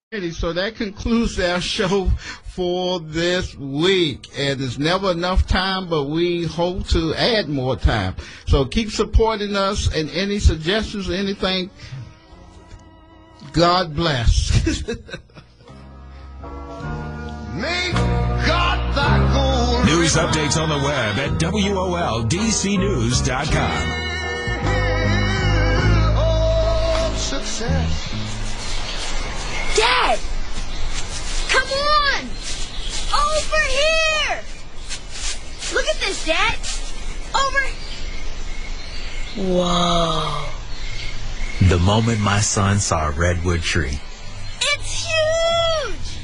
So that concludes our show for this week. And there's never enough time, but we hope to add more time. So keep supporting us, and any suggestions or anything, God bless. Make God thy goal. News updates on the web at WOLDCnews.com. Oh, success. Dad! Come on! Over here! Look at this, Dad! Over... Whoa. The moment my son saw a redwood tree It's huge!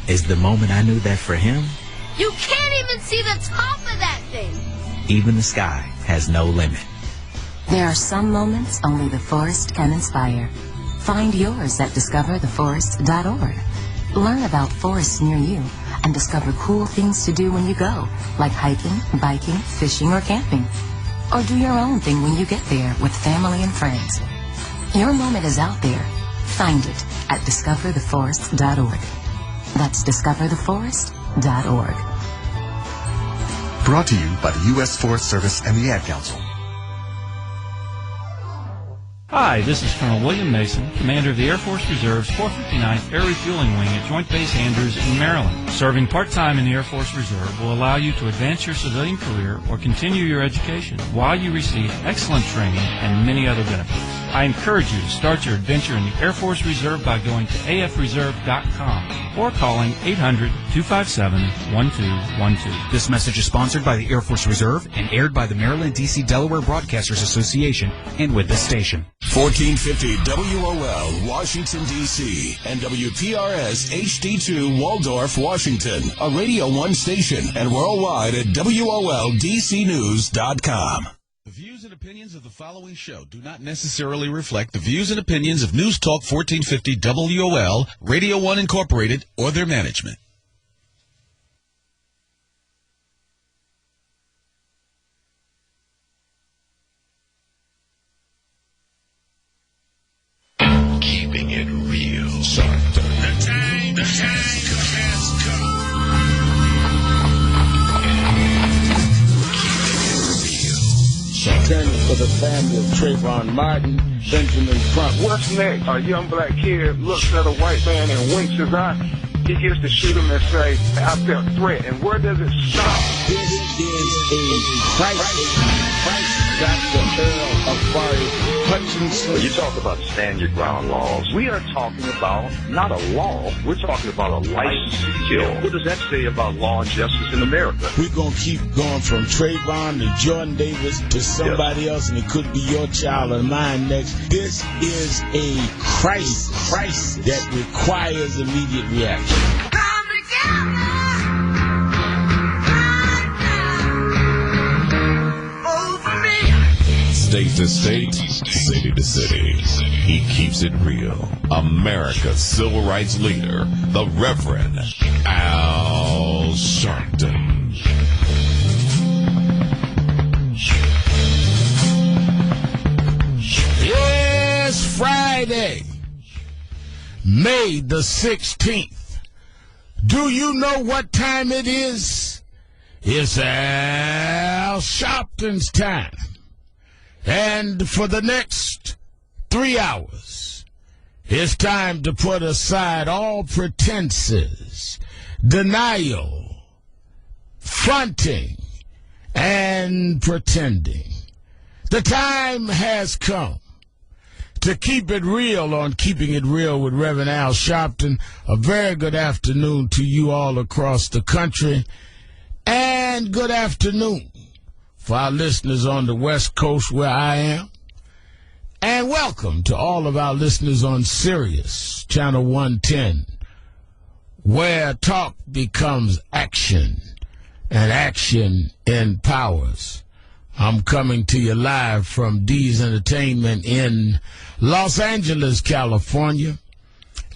is the moment I knew that for him, You can't even see the top of that thing! even the sky has no limit. There are some moments only the forest can inspire. Find yours at discovertheforest.org. Learn about forests near you and discover cool things to do when you go, like hiking, biking, fishing, or camping. Or do your own thing when you get there with family and friends. Your moment is out there. Find it at discovertheforest.org. That's discovertheforest.org. Brought to you by the U.S. Forest Service and the Ad Council. Hi, this is Colonel William Mason, Commander of the Air Force Reserve's 459th Air Refueling Wing at Joint Base Andrews in Maryland. Serving part-time in the Air Force Reserve will allow you to advance your civilian career or continue your education while you receive excellent training and many other benefits. I encourage you to start your adventure in the Air Force Reserve by going to afreserve.com or calling 800-257-1212. This message is sponsored by the Air Force Reserve and aired by the Maryland, D.C. Delaware Broadcasters Association and with this station. 1450 WOL, Washington, D.C. and WPRS HD2, Waldorf, Washington. A Radio 1 station and worldwide at WOLDCnews.com. The views and opinions of the following show do not necessarily reflect the views and opinions of News Talk 1450 WOL, Radio 1 Incorporated, or their management. Keeping it real. Sharpton. The time has come. Turning for the family of Trayvon Martin, Benjamin Crump. What's next? A young black kid looks at a white man and winks his eye. He gets to shoot him and say, I felt threat. And where does it stop? This is a crisis. Dr. Earl Afari Hutchinson. You talk about stand your ground laws. We are talking about not a law. We're talking about a license to kill. What does that say about law and justice in America? We're going to keep going from Trayvon to Jordan Davis to somebody else, and it could be your child or mine next. This is a crisis that requires immediate reaction. Come together! State to state, city to city. He keeps it real. America's civil rights leader, the Reverend Al Sharpton. It's Friday, May the 16th. Do you know what time it is? It's Al Sharpton's time. And for the next 3 hours, it's time to put aside all pretenses, denial, fronting, and pretending. The time has come to keep it real on Keeping It Real with Reverend Al Sharpton. A very good afternoon to you all across the country, and good afternoon for our listeners on the West Coast where I am. And welcome to all of our listeners on Sirius, Channel 110, where talk becomes action and action empowers. I'm coming to you live from D's Entertainment in Los Angeles, California.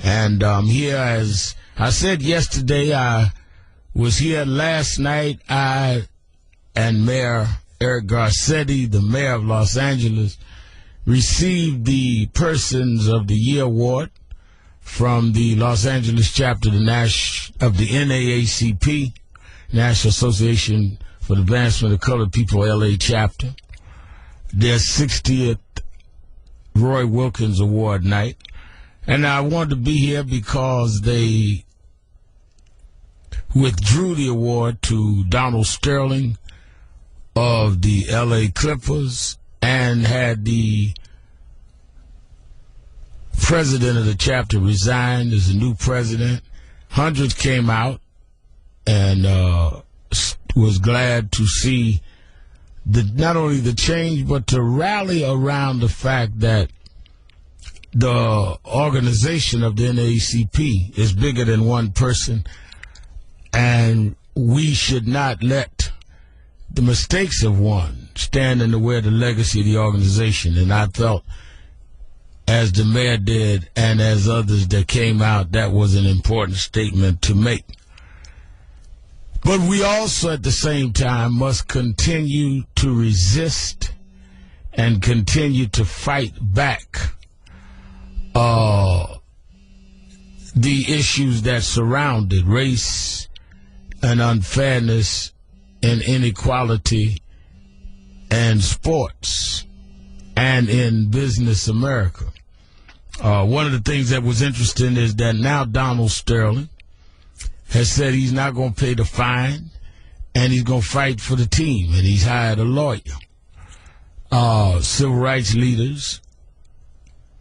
And here, as I said yesterday, I was here last night. I and Mayor Eric Garcetti, the mayor of Los Angeles, received the Persons of the Year Award from the Los Angeles chapter of the NAACP, National Association for the Advancement of Colored People, LA chapter. Their 60th Roy Wilkins Award night. And I wanted to be here because they withdrew the award to Donald Sterling of the LA Clippers and had the president of the chapter resign. There's a new president. Hundreds came out and was glad to see not only the change, but to rally around the fact that the organization of the NAACP is bigger than one person, and we should not let the mistakes of one stand in the way of the legacy of the organization. And I felt, as the mayor did and as others that came out, that was an important statement to make. But we also, at the same time, must continue to resist and continue to fight back the issues that surrounded race and unfairness and inequality and sports and in business America. One of the things that was interesting is that now Donald Sterling has said he's not going to pay the fine and he's going to fight for the team, and he's hired a lawyer. Civil rights leaders,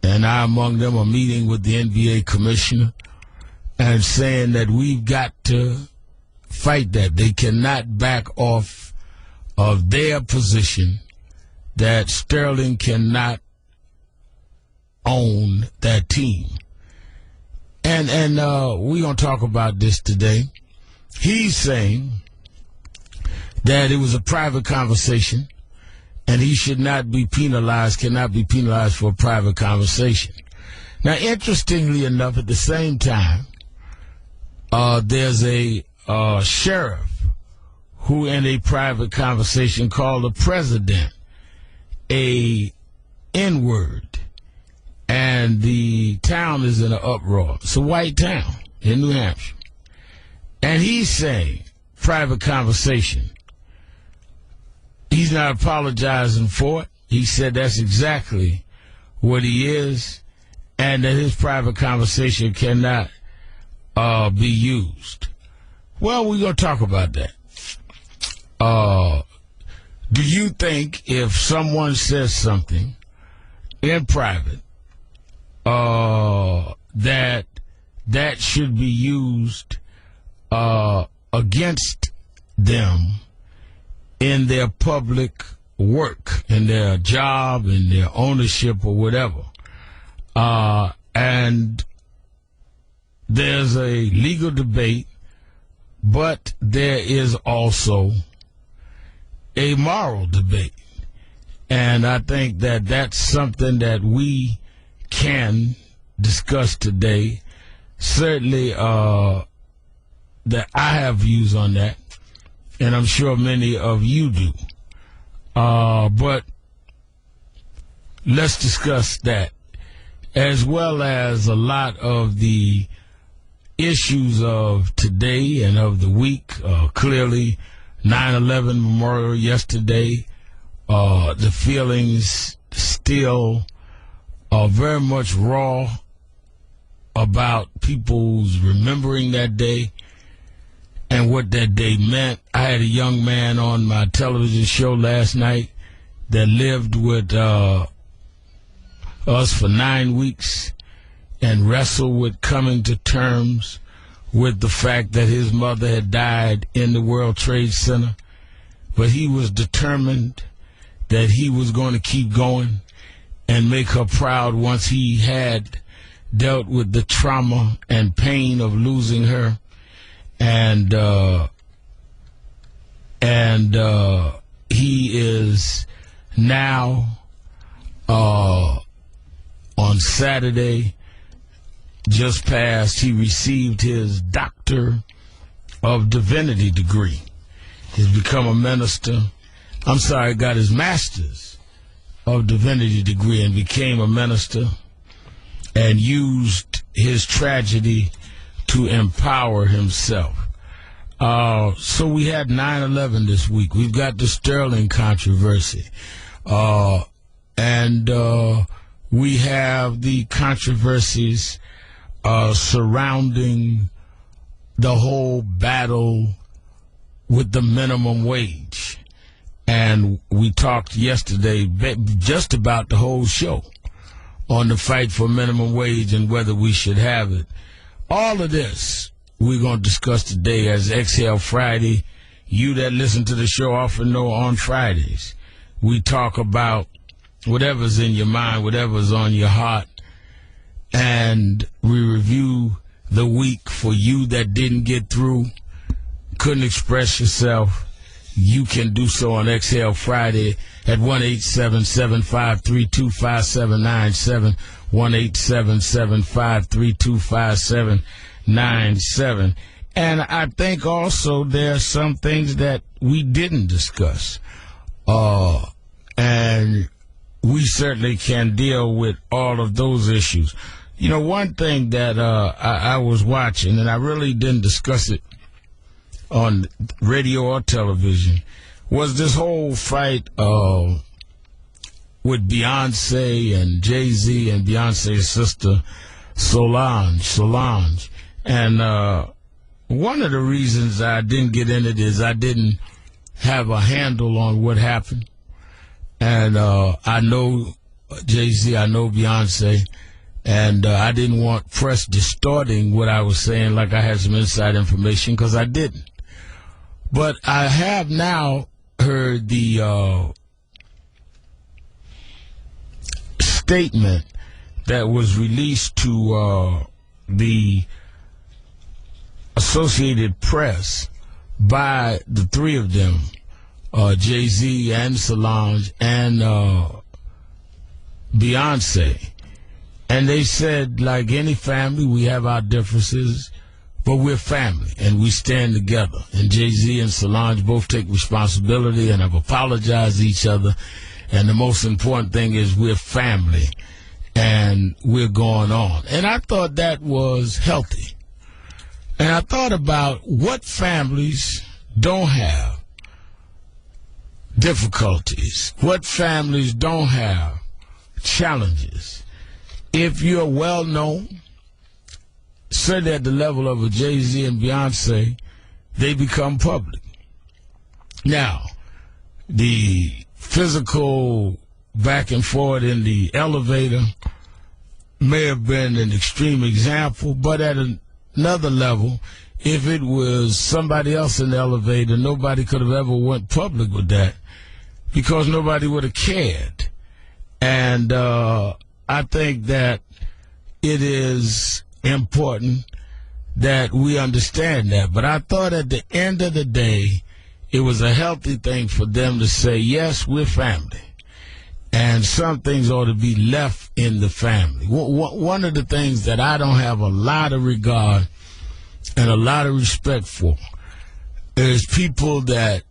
and I among them, are meeting with the NBA commissioner and saying that we've got to fight that. They cannot back off of their position that Sterling cannot own that team. And we're going to talk about this today. He's saying that it was a private conversation and he should not be penalized, cannot be penalized for a private conversation. Now, interestingly enough, at the same time, there's a sheriff who in a private conversation called the president a N-word. And the town is in an uproar. It's a white town in New Hampshire. And he's saying, private conversation, he's not apologizing for it. He said that's exactly what he is, and that his private conversation cannot be used. Well, we're going to talk about that. Do you think if someone says something in private, that should be used against them in their public work, in their job, in their ownership or whatever? And there's a legal debate, but there is also a moral debate. And I think that that's something that we can discuss today. Certainly that I have views on that, and I'm sure many of you do. But let's discuss that, as well as a lot of the issues of today and of the week. Clearly, 9/11 Memorial yesterday, the feelings still are very much raw about people's remembering that day and what that day meant. I had a young man on my television show last night that lived with us for 9 weeks and wrestled with coming to terms with the fact that his mother had died in the World Trade Center. But he was determined that he was going to keep going and make her proud once he had dealt with the trauma and pain of losing her. And he is now on Saturday, just passed, he received his Doctor of Divinity degree. He's become a minister. Got his Master's of Divinity degree and became a minister and used his tragedy to empower himself. So we had 9/11 this week. We've got the Sterling controversy. And we have the controversies surrounding the whole battle with the minimum wage. And we talked yesterday just about the whole show on the fight for minimum wage and whether we should have it. All of this we're going to discuss today as Exhale Friday. You that listen to the show often know on Fridays we talk about whatever's in your mind, whatever's on your heart, and we review the week for you that didn't get through, couldn't express yourself. You can do so on Exhale Friday at 1-877-532-5797, 1-877-532-5797. And I think also there are some things that we didn't discuss. And we certainly can deal with all of those issues. You know, one thing that I was watching, and I really didn't discuss it on radio or television, was this whole fight with Beyonce and Jay-Z and Beyonce's sister Solange. And one of the reasons I didn't get in it is I didn't have a handle on what happened. And I know Jay-Z, I know Beyonce, and I didn't want press distorting what I was saying like I had some inside information, because I didn't. But I have now heard the statement that was released to the Associated Press by the three of them, Jay-Z and Solange and Beyonce. And they said, like any family, we have our differences, but we're family, and we stand together. And Jay-Z and Solange both take responsibility and have apologized to each other. And the most important thing is we're family, and we're going on. And I thought that was healthy. And I thought about what families don't have difficulties, what families don't have challenges. If you're well known, certainly at the level of a Jay-Z and Beyonce, they become public. Now, the physical back and forth in the elevator may have been an extreme example, but at another level, if it was somebody else in the elevator, nobody could have ever went public with that because nobody would have cared. And I think that it is important that we understand that. But I thought at the end of the day, it was a healthy thing for them to say, yes, we're family. And some things ought to be left in the family. One of the things that I don't have a lot of regard and a lot of respect for is people that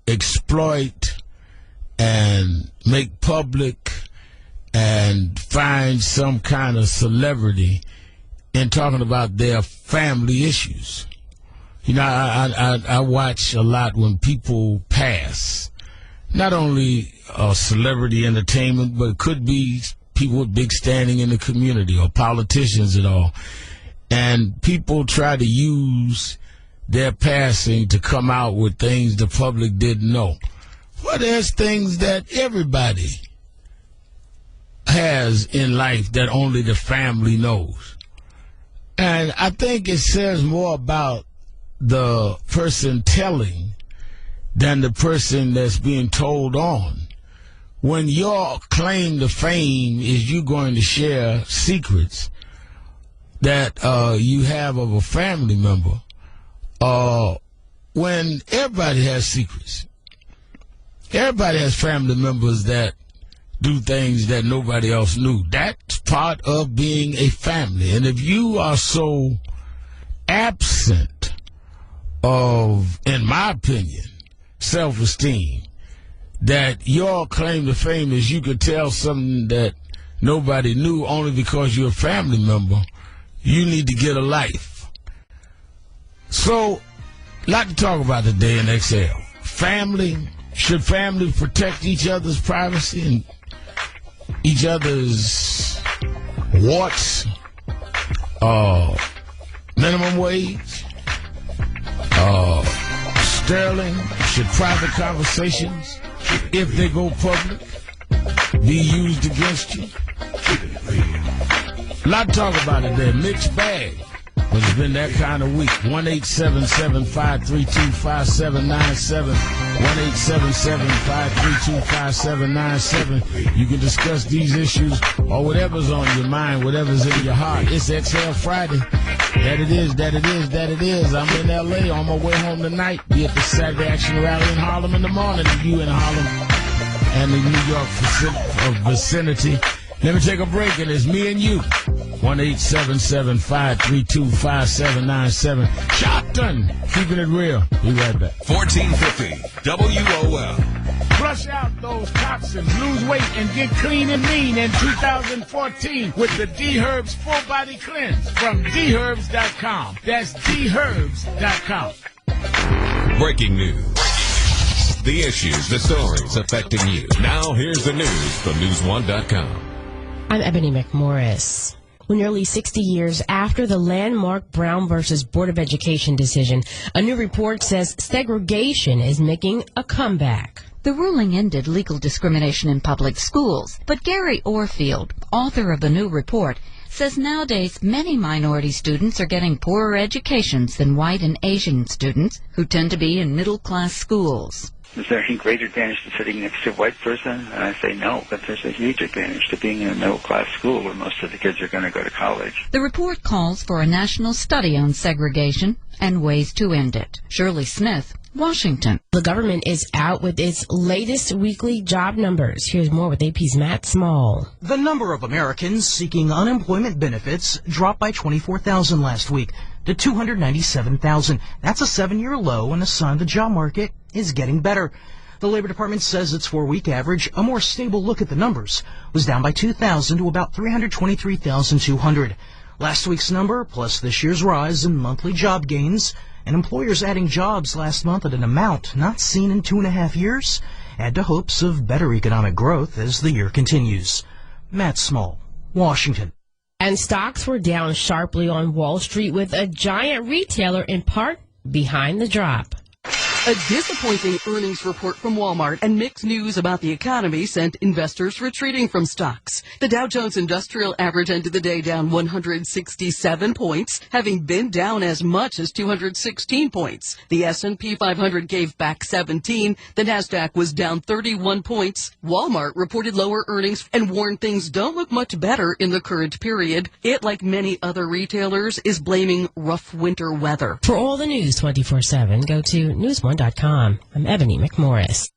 exploit and make public and find some kind of celebrity in talking about their family issues. You know, I watch a lot when people pass. Not only celebrity entertainment, but it could be people with big standing in the community or politicians at all. And people try to use their passing to come out with things the public didn't know. Well, there's things that everybody has in life that only the family knows. And I think it says more about the person telling than the person that's being told on. When your claim to fame is you going to share secrets that you have of a family member, when everybody has secrets, everybody has family members that do things that nobody else knew. That's part of being a family. And if you are so absent of, in my opinion, self-esteem, that your claim to fame is you could tell something that nobody knew only because you're a family member, you need to get a life. So, a lot to talk about today in XL. Family. Should families protect each other's privacy and each other's warts? Minimum wage? Sterling? Should private conversations, if they go public, be used against you? A lot to talk about today. Mixed bag. But it's been that kind of week. 1-877-532-5797. 1-877-532-5797. You can discuss these issues or whatever's on your mind, whatever's in your heart. It's XL Friday. That it is. I'm in L.A. on my way home tonight. Be at the Saturday Action Rally in Harlem in the morning. You in Harlem and the New York vicinity. Let me take a break, and it's me and you. 1-877-532-5797. Sharpton, keeping it real. Be right back. 1450 WOL. Flush out those toxins, lose weight, and get clean and mean in 2014 with the D-Herbs Full Body Cleanse from dherbs.com. That's dherbs.com. Breaking news. The issues, the stories affecting you. Now here's the news from News1.com. I'm Ebony McMorris. Nearly 60 years after the landmark Brown versus Board of Education decision, a new report says segregation is making a comeback. The ruling ended legal discrimination in public schools, but Gary Orfield, author of the new report, says nowadays many minority students are getting poorer educations than white and Asian students who tend to be in middle-class schools. Is there any great advantage to sitting next to a white person? And I say no, but there's a huge advantage to being in a middle-class school where most of the kids are going to go to college. The report calls for a national study on segregation and ways to end it. Shirley Smith, Washington. The government is out with its latest weekly job numbers. Here's more with AP's Matt Small. The number of Americans seeking unemployment benefits dropped by 24,000 last week to 297,000. That's a 7-year low and a sign the job market is getting better. The Labor Department says its 4-week average, a more stable look at the numbers, was down by 2,000 to about 323,200. Last week's number, plus this year's rise in monthly job gains, and employers adding jobs last month at an amount not seen in 2.5 years, add to hopes of better economic growth as the year continues. Matt Small, Washington. And stocks were down sharply on Wall Street with a giant retailer in part behind the drop. A disappointing earnings report from Walmart and mixed news about the economy sent investors retreating from stocks. The Dow Jones Industrial Average ended the day down 167 points, having been down as much as 216 points. The S&P 500 gave back 17. The Nasdaq was down 31 points. Walmart reported lower earnings and warned things don't look much better in the current period. It, like many other retailers, is blaming rough winter weather. For all the news 24/7, go to News1.com. I'm Ebony McMorris.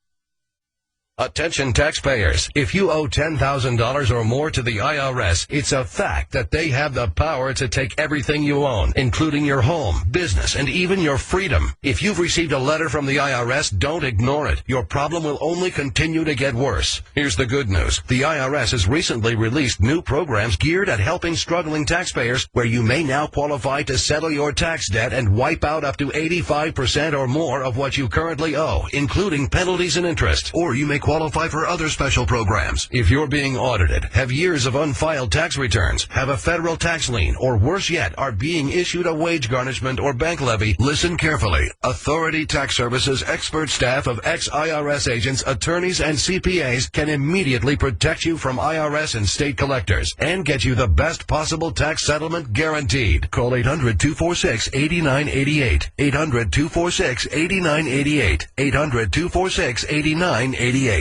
Attention taxpayers, if you owe $10,000 or more to the IRS, it's a fact that they have the power to take everything you own, including your home, business, and even your freedom. If you've received a letter from the IRS, don't ignore it. Your problem will only continue to get worse. Here's the good news. The IRS has recently released new programs geared at helping struggling taxpayers where you may now qualify to settle your tax debt and wipe out up to 85% or more of what you currently owe, including penalties and interest. Or you may qualify for other special programs. If you're being audited, have years of unfiled tax returns, have a federal tax lien, or worse yet, are being issued a wage garnishment or bank levy, listen carefully. Authority Tax Services expert staff of ex-IRS agents, attorneys, and CPAs can immediately protect you from IRS and state collectors and get you the best possible tax settlement guaranteed. Call 800-246-8988. 800-246-8988. 800-246-8988.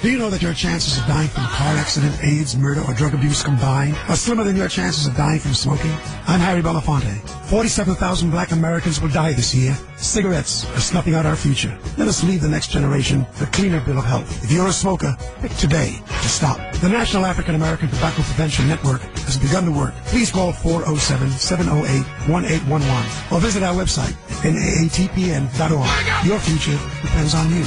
Do you know that your chances of dying from a car accident, AIDS, murder, or drug abuse combined are slimmer than your chances of dying from smoking? I'm Harry Belafonte. 47,000 black Americans will die this year. Cigarettes are snuffing out our future. Let us leave the next generation a cleaner bill of health. If you're a smoker, pick today to stop. The National African American Tobacco Prevention Network has begun to work. Please call 407-708-1811 or visit our website at naatpn.org. Your future depends on you.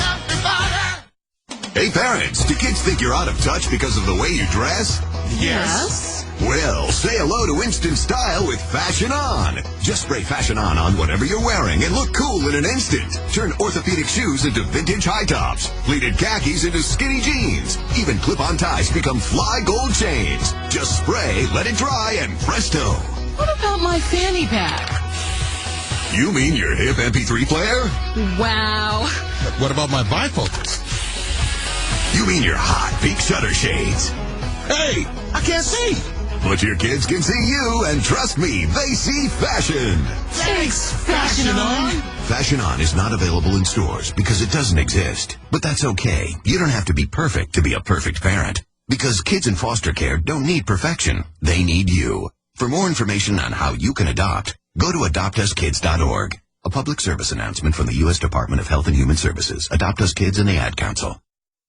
Hey parents, do kids think you're out of touch because of the way you dress? Yes. Well, say hello to instant style with Fashion On. Just spray Fashion On whatever you're wearing and look cool in an instant. Turn orthopedic shoes into vintage high tops, pleated khakis into skinny jeans. Even clip-on ties become fly gold chains. Just spray, let it dry, and presto. What about my fanny pack? You mean your hip MP3 player? Wow. What about my bifocals? You mean your hot pink shutter shades? Hey, I can't see. But your kids can see you, and trust me, they see fashion. Thanks, Fashion On. Fashion On is not available in stores because it doesn't exist. But that's okay. You don't have to be perfect to be a perfect parent. Because kids in foster care don't need perfection. They need you. For more information on how you can adopt, go to adoptuskids.org. A public service announcement from the U.S. Department of Health and Human Services, Adopt Us Kids, and the Ad Council.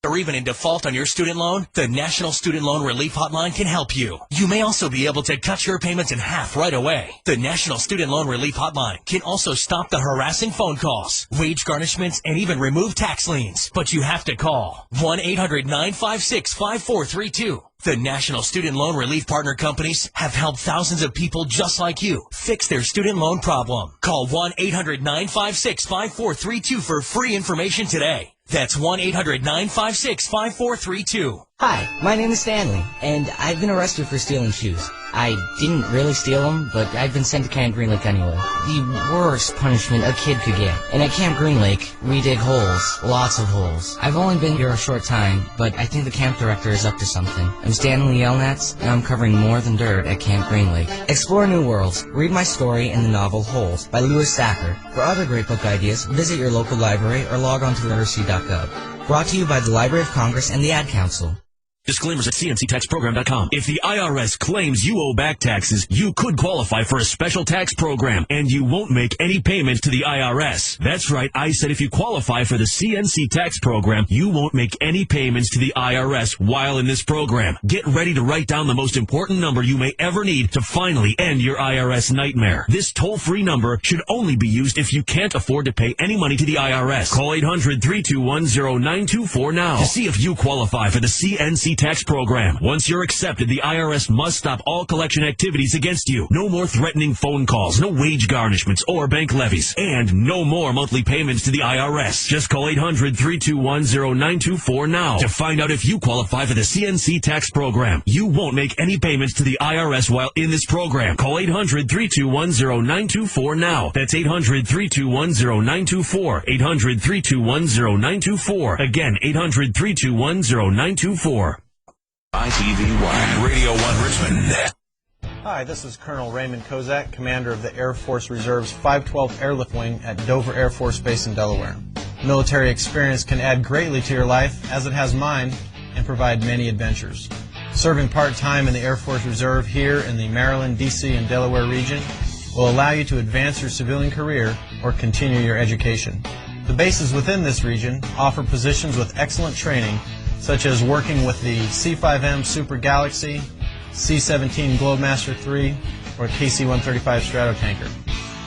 Or even in default on your student loan, the National Student Loan Relief Hotline can help you. You may also be able to cut your payments in half right away. The National Student Loan Relief Hotline can also stop the harassing phone calls, wage garnishments, and even remove tax liens. But you have to call 1-800-956-5432. The National Student Loan Relief Partner Companies have helped thousands of people just like you fix their student loan problem. Call 1-800-956-5432 for free information today. That's 1-800-956-5432. Hi, my name is Stanley, and I've been arrested for stealing shoes. I didn't really steal them, but I've been sent to Camp Green Lake anyway. The worst punishment a kid could get. And at Camp Green Lake, we dig holes. Lots of holes. I've only been here a short time, but I think the camp director is up to something. I'm Stanley Yelnats, and I'm covering more than dirt at Camp Green Lake. Explore new worlds. Read my story in the novel Holes by Lewis Sacker. For other great book ideas, visit your local library or log on to literacy.gov. Brought to you by the Library of Congress and the Ad Council. Disclaimers at cnctaxprogram.com. If the IRS claims you owe back taxes, you could qualify for a special tax program, and you won't make any payments to the IRS. That's right, I said if you qualify for the CNC tax program, you won't make any payments to the IRS while in this program. Get ready to write down the most important number you may ever need to finally end your IRS nightmare. This toll-free number should only be used if you can't afford to pay any money to the IRS. Call 800-321-0924 now to see if you qualify for the CNC tax program. Once you're accepted, the IRS must stop all collection activities against you. No more threatening phone calls, no wage garnishments or bank levies, and no more monthly payments to the IRS. Just call 800-321-0924 now to find out if you qualify for the CNC tax program. You won't make any payments to the IRS while in this program. Call 800-321-0924 now. That's 800-321-0924. 800-321-0924. Again, 800-321-0924. ITV1, Radio 1 Richmond. Hi, this is Colonel Raymond Kozak, Commander of the Air Force Reserve's 512 Airlift Wing at Dover Air Force Base in Delaware. Military experience can add greatly to your life, as it has mine, and provide many adventures. Serving part-time in the Air Force Reserve here in the Maryland, D.C., and Delaware region will allow you to advance your civilian career or continue your education. The bases within this region offer positions with excellent training, such as working with the C-5M Super Galaxy, C-17 Globemaster III, or KC-135 Stratotanker.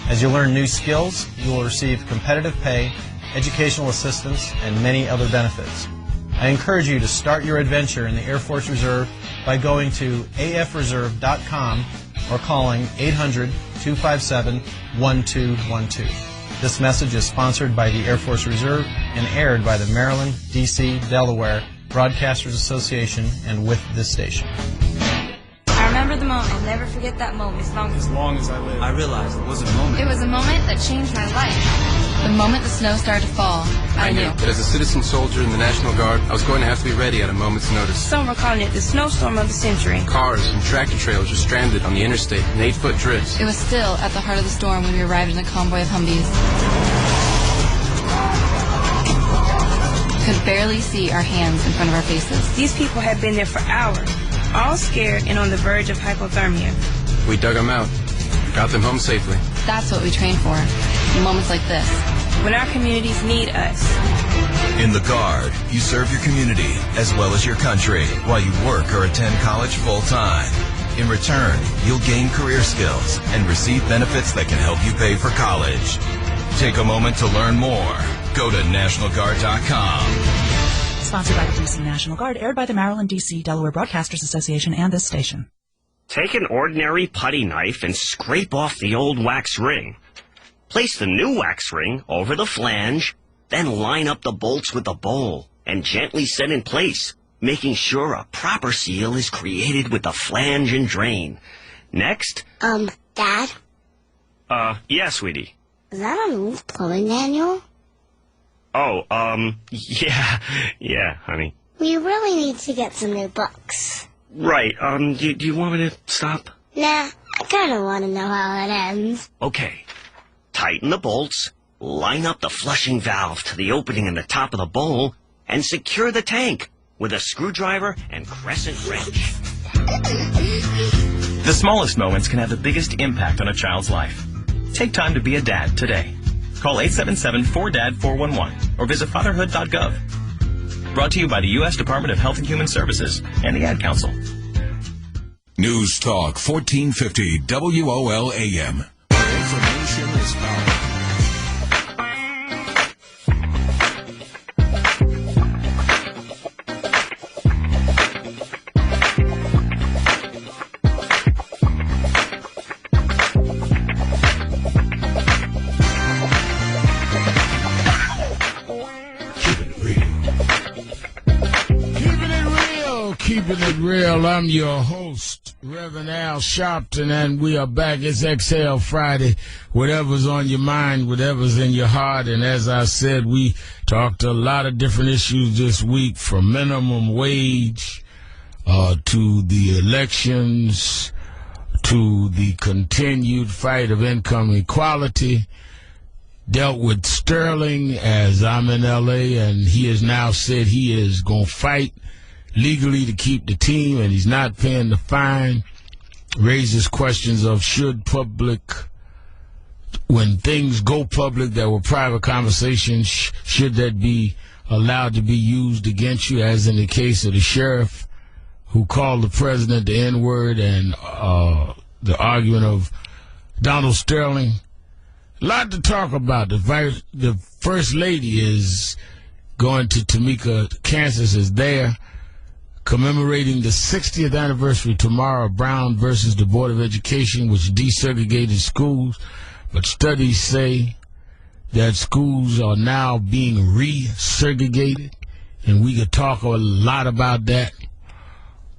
As you learn new skills, you will receive competitive pay, educational assistance, and many other benefits. I encourage you to start your adventure in the Air Force Reserve by going to afreserve.com or calling 800-257-1212. This message is sponsored by the Air Force Reserve and aired by the Maryland, D.C., Delaware Broadcasters Association and with this station. I remember the moment. I'll never forget that moment as long as I live. I realized it was a moment. It was a moment that changed my life. The moment the snow started to fall, I knew that as a citizen soldier in the National Guard, I was going to have to be ready at a moment's notice. Some were calling it the snowstorm of the century. Cars and tractor trailers were stranded on the interstate in 8-foot drifts. It was still at the heart of the storm when we arrived in a convoy of Humvees. Could barely see our hands in front of our faces. These people had been there for hours, all scared and on the verge of hypothermia. We dug them out, got them home safely. That's what we train for, moments like this. When our communities need us. In the Guard, you serve your community as well as your country while you work or attend college full-time. In return, you'll gain career skills and receive benefits that can help you pay for college. Take a moment to learn more. Go to NationalGuard.com. Sponsored by the D.C. National Guard, aired by the Maryland, D.C. Delaware Broadcasters Association and this station. Take an ordinary putty knife and scrape off the old wax ring. Place the new wax ring over the flange, then line up the bolts with the bowl and gently set in place, making sure a proper seal is created with the flange and drain. Next. Dad? Yeah, sweetie. Is that an old plumbing manual? Oh, yeah, honey. We really need to get some new books. Right, do you want me to stop? Nah, I kinda wanna know how it ends. Okay. Tighten the bolts, line up the flushing valve to the opening in the top of the bowl, and secure the tank with a screwdriver and crescent wrench. The smallest moments can have the biggest impact on a child's life. Take time to be a dad today. Call 877-4DAD-411 or visit fatherhood.gov. Brought to you by the U.S. Department of Health and Human Services and the Ad Council. News Talk 1450 WOL-AM. Information is power. Keeping it real, I'm your host, Reverend Al Sharpton, and we are back. It's Exhale Friday. Whatever's on your mind, whatever's in your heart, and as I said, we talked a lot of different issues this week, from minimum wage to the elections to the continued fight of income equality. Dealt with Sterling, as I'm in L.A., and he has now said he is going to fight legally to keep the team, and he's not paying the fine. Raises questions of should public, when things go public that were private conversations, should that be allowed to be used against you, as in the case of the sheriff who called the president the N-word, and the argument of Donald Sterling. A lot to talk about. The First Lady is going to Topeka, Kansas, is there, commemorating the 60th anniversary tomorrow of Brown versus the Board of Education, which desegregated schools. But studies say that schools are now being resegregated, and we could talk a lot about that.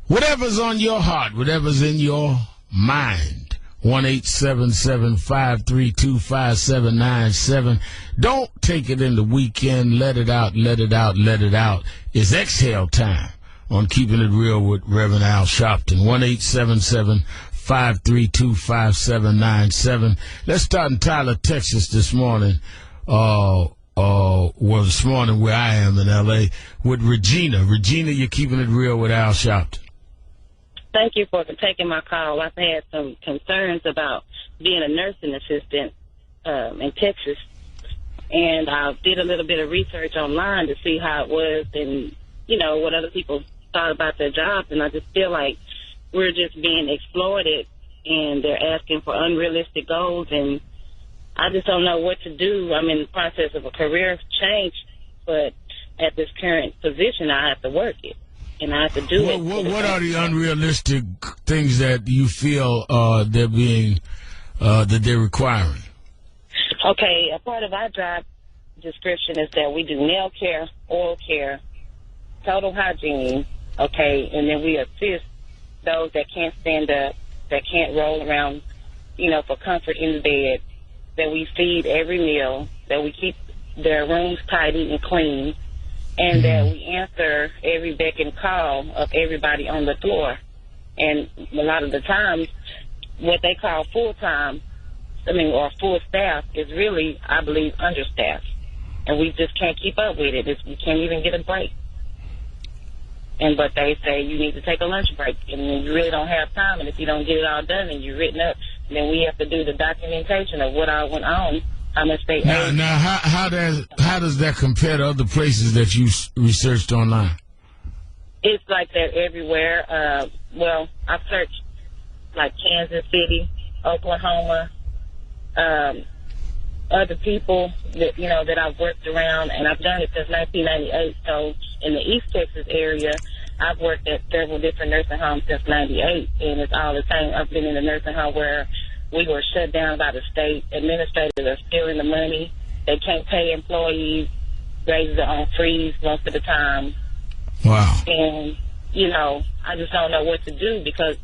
Whatever's on your heart, whatever's in your mind, 1-877-532-5797. Don't take it in the weekend. Let it out, let it out, let it out. It's exhale time on Keeping It Real with Reverend Al Sharpton. 1-877-532-5797. Let's start in Tyler, Texas this morning. This morning where I am in L.A. with Regina. Regina, you're Keeping It Real with Al Sharpton. Thank you for taking my call. I've had some concerns about being a nursing assistant in Texas, and I did a little bit of research online to see how it was and, what other people thought about their jobs, and I just feel like we're just being exploited, and they're asking for unrealistic goals, and I just don't know what to do. I'm in the process of a career change, but at this current position, I have to work it, and I have to do it. What are the unrealistic things that you feel they're being that they're requiring? Okay, a part of our job description is that we do nail care, oral care, total hygiene, okay, and then we assist those that can't stand up, that can't roll around, for comfort in the bed, that we feed every meal, that we keep their rooms tidy and clean, and that we answer every beck and call of everybody on the floor. And a lot of the times, what they call full-time, or full staff is really, I believe, understaffed. And we just can't keep up with it. We can't even get a break. But they say you need to take a lunch break, and you really don't have time. And if you don't get it all done and you're written up, then we have to do the documentation of what all went on, how much they ate. Now, how does that compare to other places that you researched online? It's like they're everywhere. I've searched like Kansas City, Oklahoma, other people that that I've worked around, and I've done it since 1998. So in the East Texas area, I've worked at several different nursing homes since '98, and it's all the same. I've been in a nursing home where we were shut down by the state. Administrators are stealing the money. They can't pay employees. Raises are on freeze most of the time. Wow. And, you know, I just don't know what to do because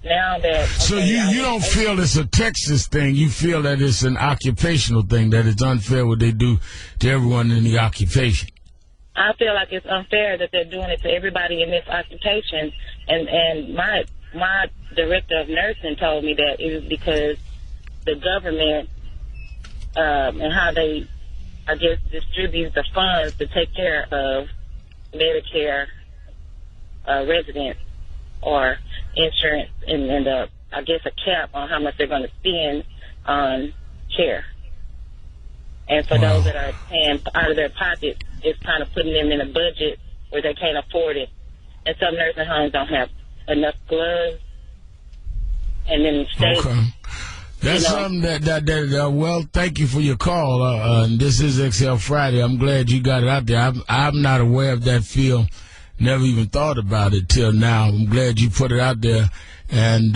now that... So you don't feel it's a Texas thing. You feel that it's an occupational thing, that it's unfair what they do to everyone in the occupation. I feel like it's unfair that they're doing it to everybody in this occupation. And my director of nursing told me that it was because the government and how they, I guess, distribute the funds to take care of Medicare residents or insurance and I guess a cap on how much they're going to spend on care. And for those that are paying out of their pockets, it's kind of putting them in a budget where they can't afford it. And some nursing homes don't have enough gloves. And then states... Okay. That's something that well, thank you for your call. And this is XL Friday. I'm glad you got it out there. I'm not aware of that field. Never even thought about it till now. I'm glad you put it out there. And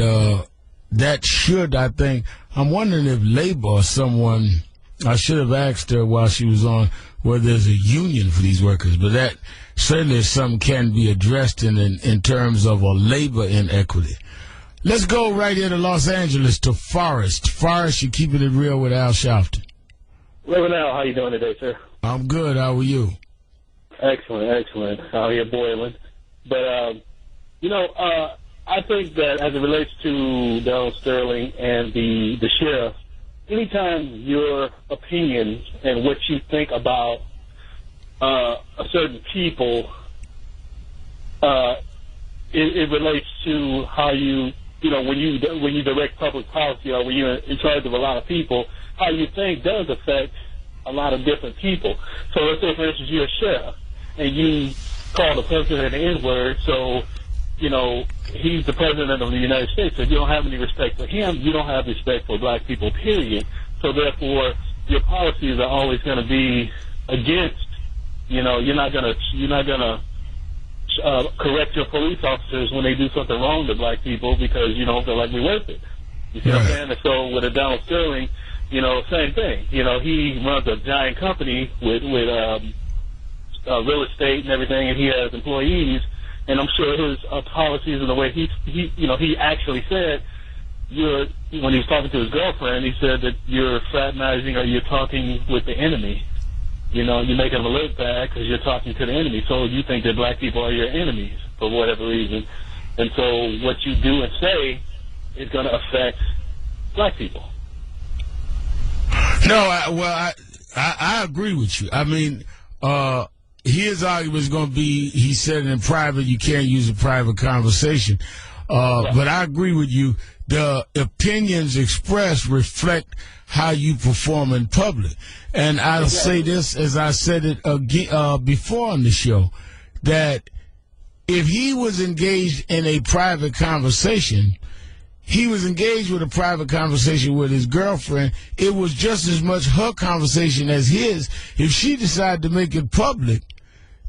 that should, I think, I'm wondering if labor or someone, I should have asked her while she was on whether there's a union for these workers. But that certainly is something can be addressed in terms of a labor inequity. Let's go right here to Los Angeles to Forrest. Forrest, you're keeping it real with Al Sharpton. Reverend Al, how you doing today, sir? I'm good. How are you? Excellent, excellent. Out here boiling. But, I think that as it relates to Donald Sterling and the sheriff, anytime your opinion and what you think about a certain people, it relates to how you when you direct public policy or when you're in charge of a lot of people, how you think does affect a lot of different people. So let's say, for instance, you're a sheriff and you call the president an N-word, so, he's the president of the United States. If you don't have any respect for him, you don't have respect for black people, period. So therefore, your policies are always going to be against, you're not going to correct your police officers when they do something wrong to black people because you don't feel like we're worth it. You see what I'm saying? And so with a Donald Sterling, same thing. He runs a giant company with real estate and everything, and he has employees. And I'm sure his policies and the way he actually said, when he was talking to his girlfriend, he said that you're fraternizing or you're talking with the enemy. You're making them look bad because you're talking to the enemy. So you think that black people are your enemies for whatever reason. And so what you do and say is going to affect black people. No, I agree with you. I mean, his argument is going to be, he said in private, you can't use a private conversation. But I agree with you. The opinions expressed reflect how you perform in public. And I'll say this, as I said it again, before on the show, that if he was engaged in a private conversation, he was engaged with a private conversation with his girlfriend. It was just as much her conversation as his. If she decided to make it public,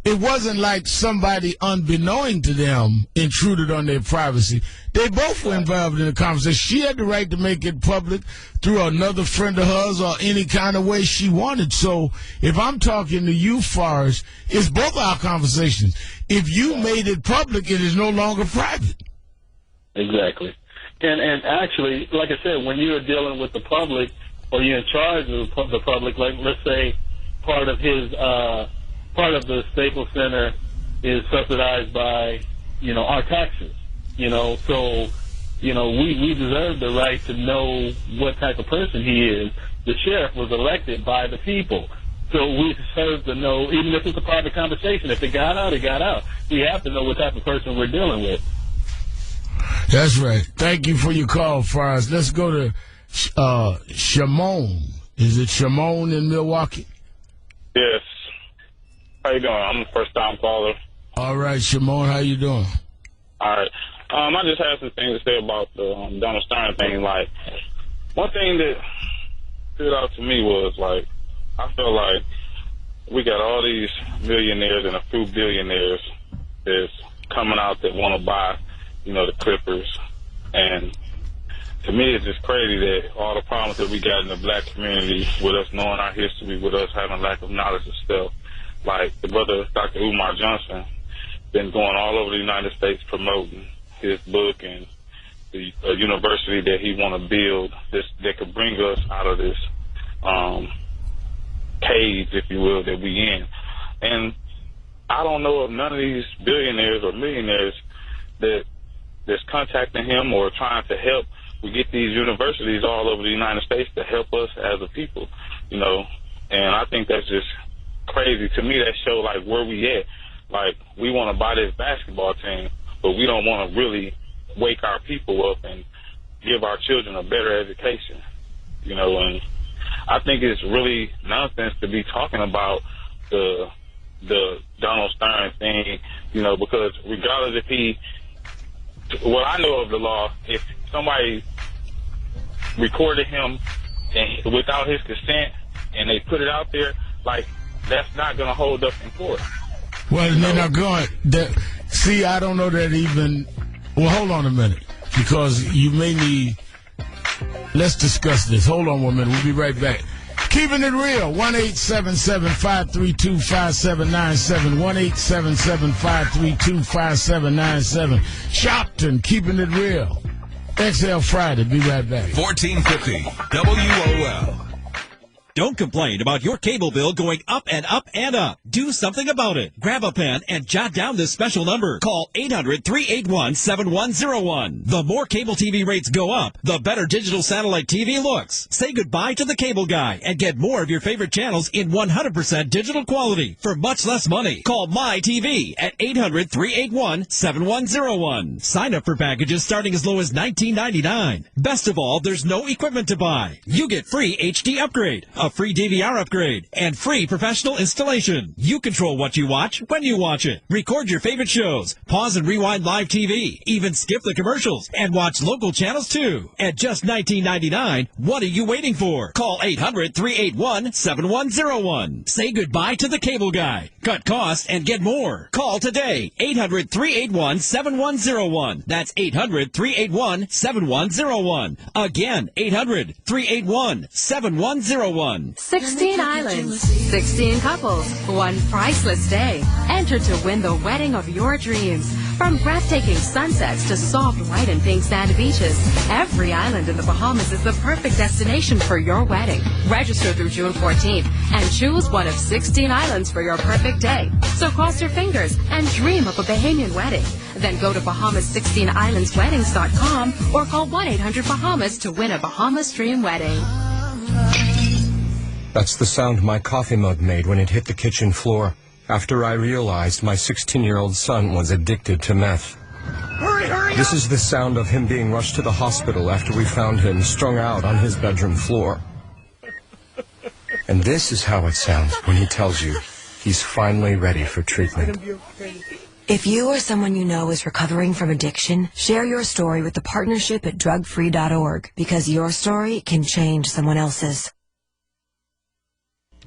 it wasn't like somebody unbeknown to them intruded on their privacy. They both were involved in the conversation. She had the right to make it public through another friend of hers or any kind of way she wanted. So if I'm talking to you, Forrest, it's both our conversations. If you made it public, it is no longer private. Exactly. And actually, like I said, when you're dealing with the public or you're in charge of the public, like let's say part of the Staples Center is subsidized by, our taxes, so, we deserve the right to know what type of person he is. The sheriff was elected by the people. So we deserve to know, even if it's a private conversation, if it got out, it got out. We have to know what type of person we're dealing with. That's right. Thank you for your call, Forrest. Let's go to Shimon. Is it Shimon in Milwaukee? Yes. How you doing? I'm a first-time caller. All right, Shimon, how you doing? All right. I just have some things to say about the Donald Sterling thing. Like, one thing that stood out to me was, like, I feel like we got all these millionaires and a few billionaires that's coming out that want to buy, the Clippers. And to me, it's just crazy that all the problems that we got in the black community with us knowing our history, with us having lack of knowledge of stuff, like the brother Dr. Umar Johnson been going all over the United States promoting his book and the university that he want to build that could bring us out of this cage, if you will, that we in. And I don't know of none of these billionaires or millionaires that's contacting him or trying to help. We get these universities all over the United States to help us as a people, and I think that's just crazy. To me, that shows like where we at. Like, we want to buy this basketball team, but we don't want to really wake our people up and give our children a better education, and I think it's really nonsense to be talking about the Donald Stern thing, because regardless what I know of the law, if somebody recorded him and without his consent and they put it out there, like, that's not going to hold up in court. Well, they're not going. See, I don't know that even. Well, hold on a minute, because you may need. Let's discuss this. Hold on 1 minute. We'll be right back. Keeping it real. 1-877-532-5797. 1-877-532-5797. Sharpton, keeping it real. XL Friday. Be right back. 1450 WOL. Don't complain about your cable bill going up and up and up. Do something about it. Grab a pen and jot down this special number. Call 800-381-7101. The more cable TV rates go up, the better digital satellite TV looks. Say goodbye to the cable guy and get more of your favorite channels in 100% digital quality for much less money. Call MyTV at 800-381-7101. Sign up for packages starting as low as $19.99. Best of all, there's no equipment to buy. You get free HD upgrade, a free DVR upgrade, and free professional installation. You control what you watch when you watch it. Record your favorite shows, pause and rewind live TV, even skip the commercials, and watch local channels too. At just $19.99, what are you waiting for? Call 800-381-7101. Say goodbye to the cable guy. Cut costs and get more. Call today. 800-381-7101. That's 800-381-7101. Again, 800-381-7101. 16 islands, 16 couples, one priceless day. Enter to win the wedding of your dreams. From breathtaking sunsets to soft white and pink sand beaches, every island in the Bahamas is the perfect destination for your wedding. Register through June 14th and choose one of 16 islands for your perfect day. So cross your fingers and dream of a Bahamian wedding. Then go to Bahamas16islandsweddings.com or call 1-800-BAHAMAS to win a Bahamas Dream Wedding. That's the sound my coffee mug made when it hit the kitchen floor after I realized my 16-year-old son was addicted to meth. Hurry! This is the sound of him being rushed to the hospital after we found him strung out on his bedroom floor. And this is how it sounds when he tells you he's finally ready for treatment. If you or someone you know is recovering from addiction, share your story with the partnership at drugfree.org, because your story can change someone else's.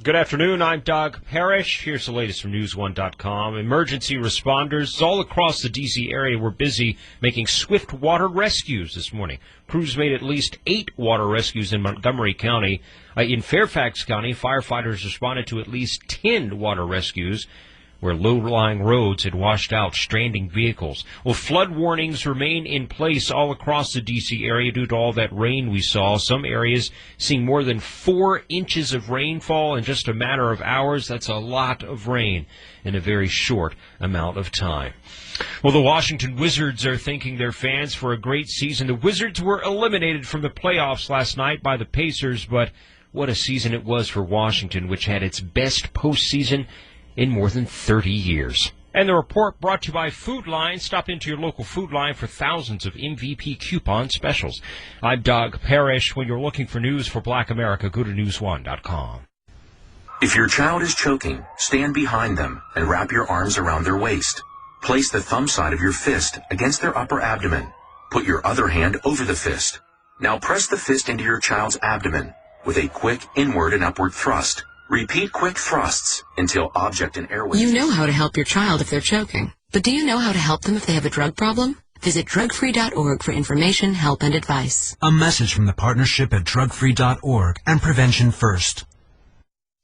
Good afternoon, I'm Doug Parrish. Here's the latest from News1.com. Emergency responders all across the D.C. area were busy making swift water rescues this morning. Crews made at least 8 water rescues in Montgomery County. In Fairfax County, firefighters responded to at least 10 water rescues where low-lying roads had washed out stranding vehicles. Well, flood warnings remain in place all across the D.C. area due to all that rain we saw. Some areas seeing more than 4 inches of rainfall in just a matter of hours. That's a lot of rain in a very short amount of time. Well, the Washington Wizards are thanking their fans for a great season. The Wizards were eliminated from the playoffs last night by the Pacers, but what a season it was for Washington, which had its best postseason in more than 30 years. And the report brought to you by Food Line. Stop into your local Food Line for thousands of MVP coupon specials. I'm Doug Parrish. When you're looking for news for Black America, go to News1.com. If your child is choking, stand behind them and wrap your arms around their waist. Place the thumb side of your fist against their upper abdomen. Put your other hand over the fist. Now press the fist into your child's abdomen with a quick inward and upward thrust. Repeat quick thrusts until object and airway. You know how to help your child if they're choking. But do you know how to help them if they have a drug problem? Visit drugfree.org for information, help, and advice. A message from the partnership at drugfree.org and Prevention First.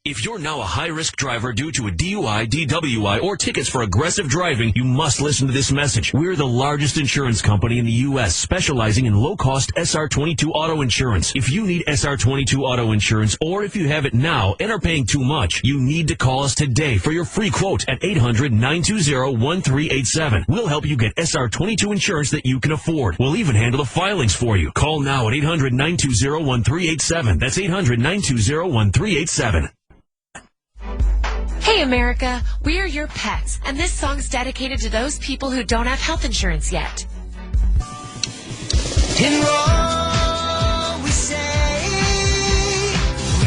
If you're now a high-risk driver due to a DUI, DWI, or tickets for aggressive driving, you must listen to this message. We're the largest insurance company in the U.S., specializing in low-cost SR22 auto insurance. If you need SR22 auto insurance, or if you have it now and are paying too much, you need to call us today for your free quote at 800-920-1387. We'll help you get SR22 insurance that you can afford. We'll even handle the filings for you. Call now at 800-920-1387. That's 800-920-1387. Hey America, we are your pets, and this song's dedicated to those people who don't have health insurance yet. In all we say,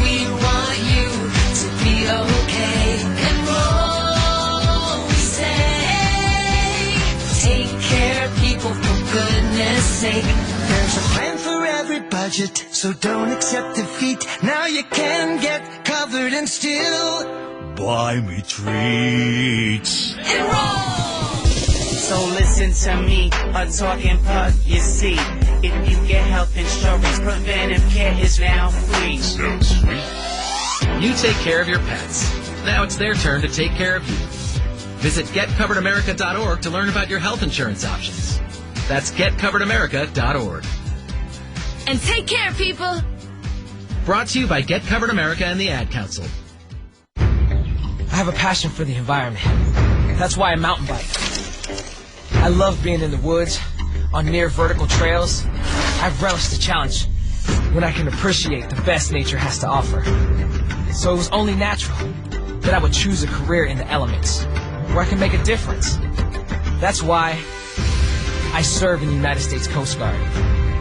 we want you to be okay. And all we say, take care of people for goodness sake. There's a plan for every budget, so don't accept defeat. Now you can get covered and still buy me treats. Enroll! So listen to me, a talking pug, you see. If you get health insurance, preventive care is now free. So sweet. You take care of your pets. Now it's their turn to take care of you. Visit getcoveredamerica.org to learn about your health insurance options. That's getcoveredamerica.org. And take care, people! Brought to you by Get Covered America and the Ad Council. I have a passion for the environment. That's why I mountain bike. I love being in the woods, on near vertical trails. I relish the challenge when I can appreciate the best nature has to offer. So it was only natural that I would choose a career in the elements, where I can make a difference. That's why I serve in the United States Coast Guard.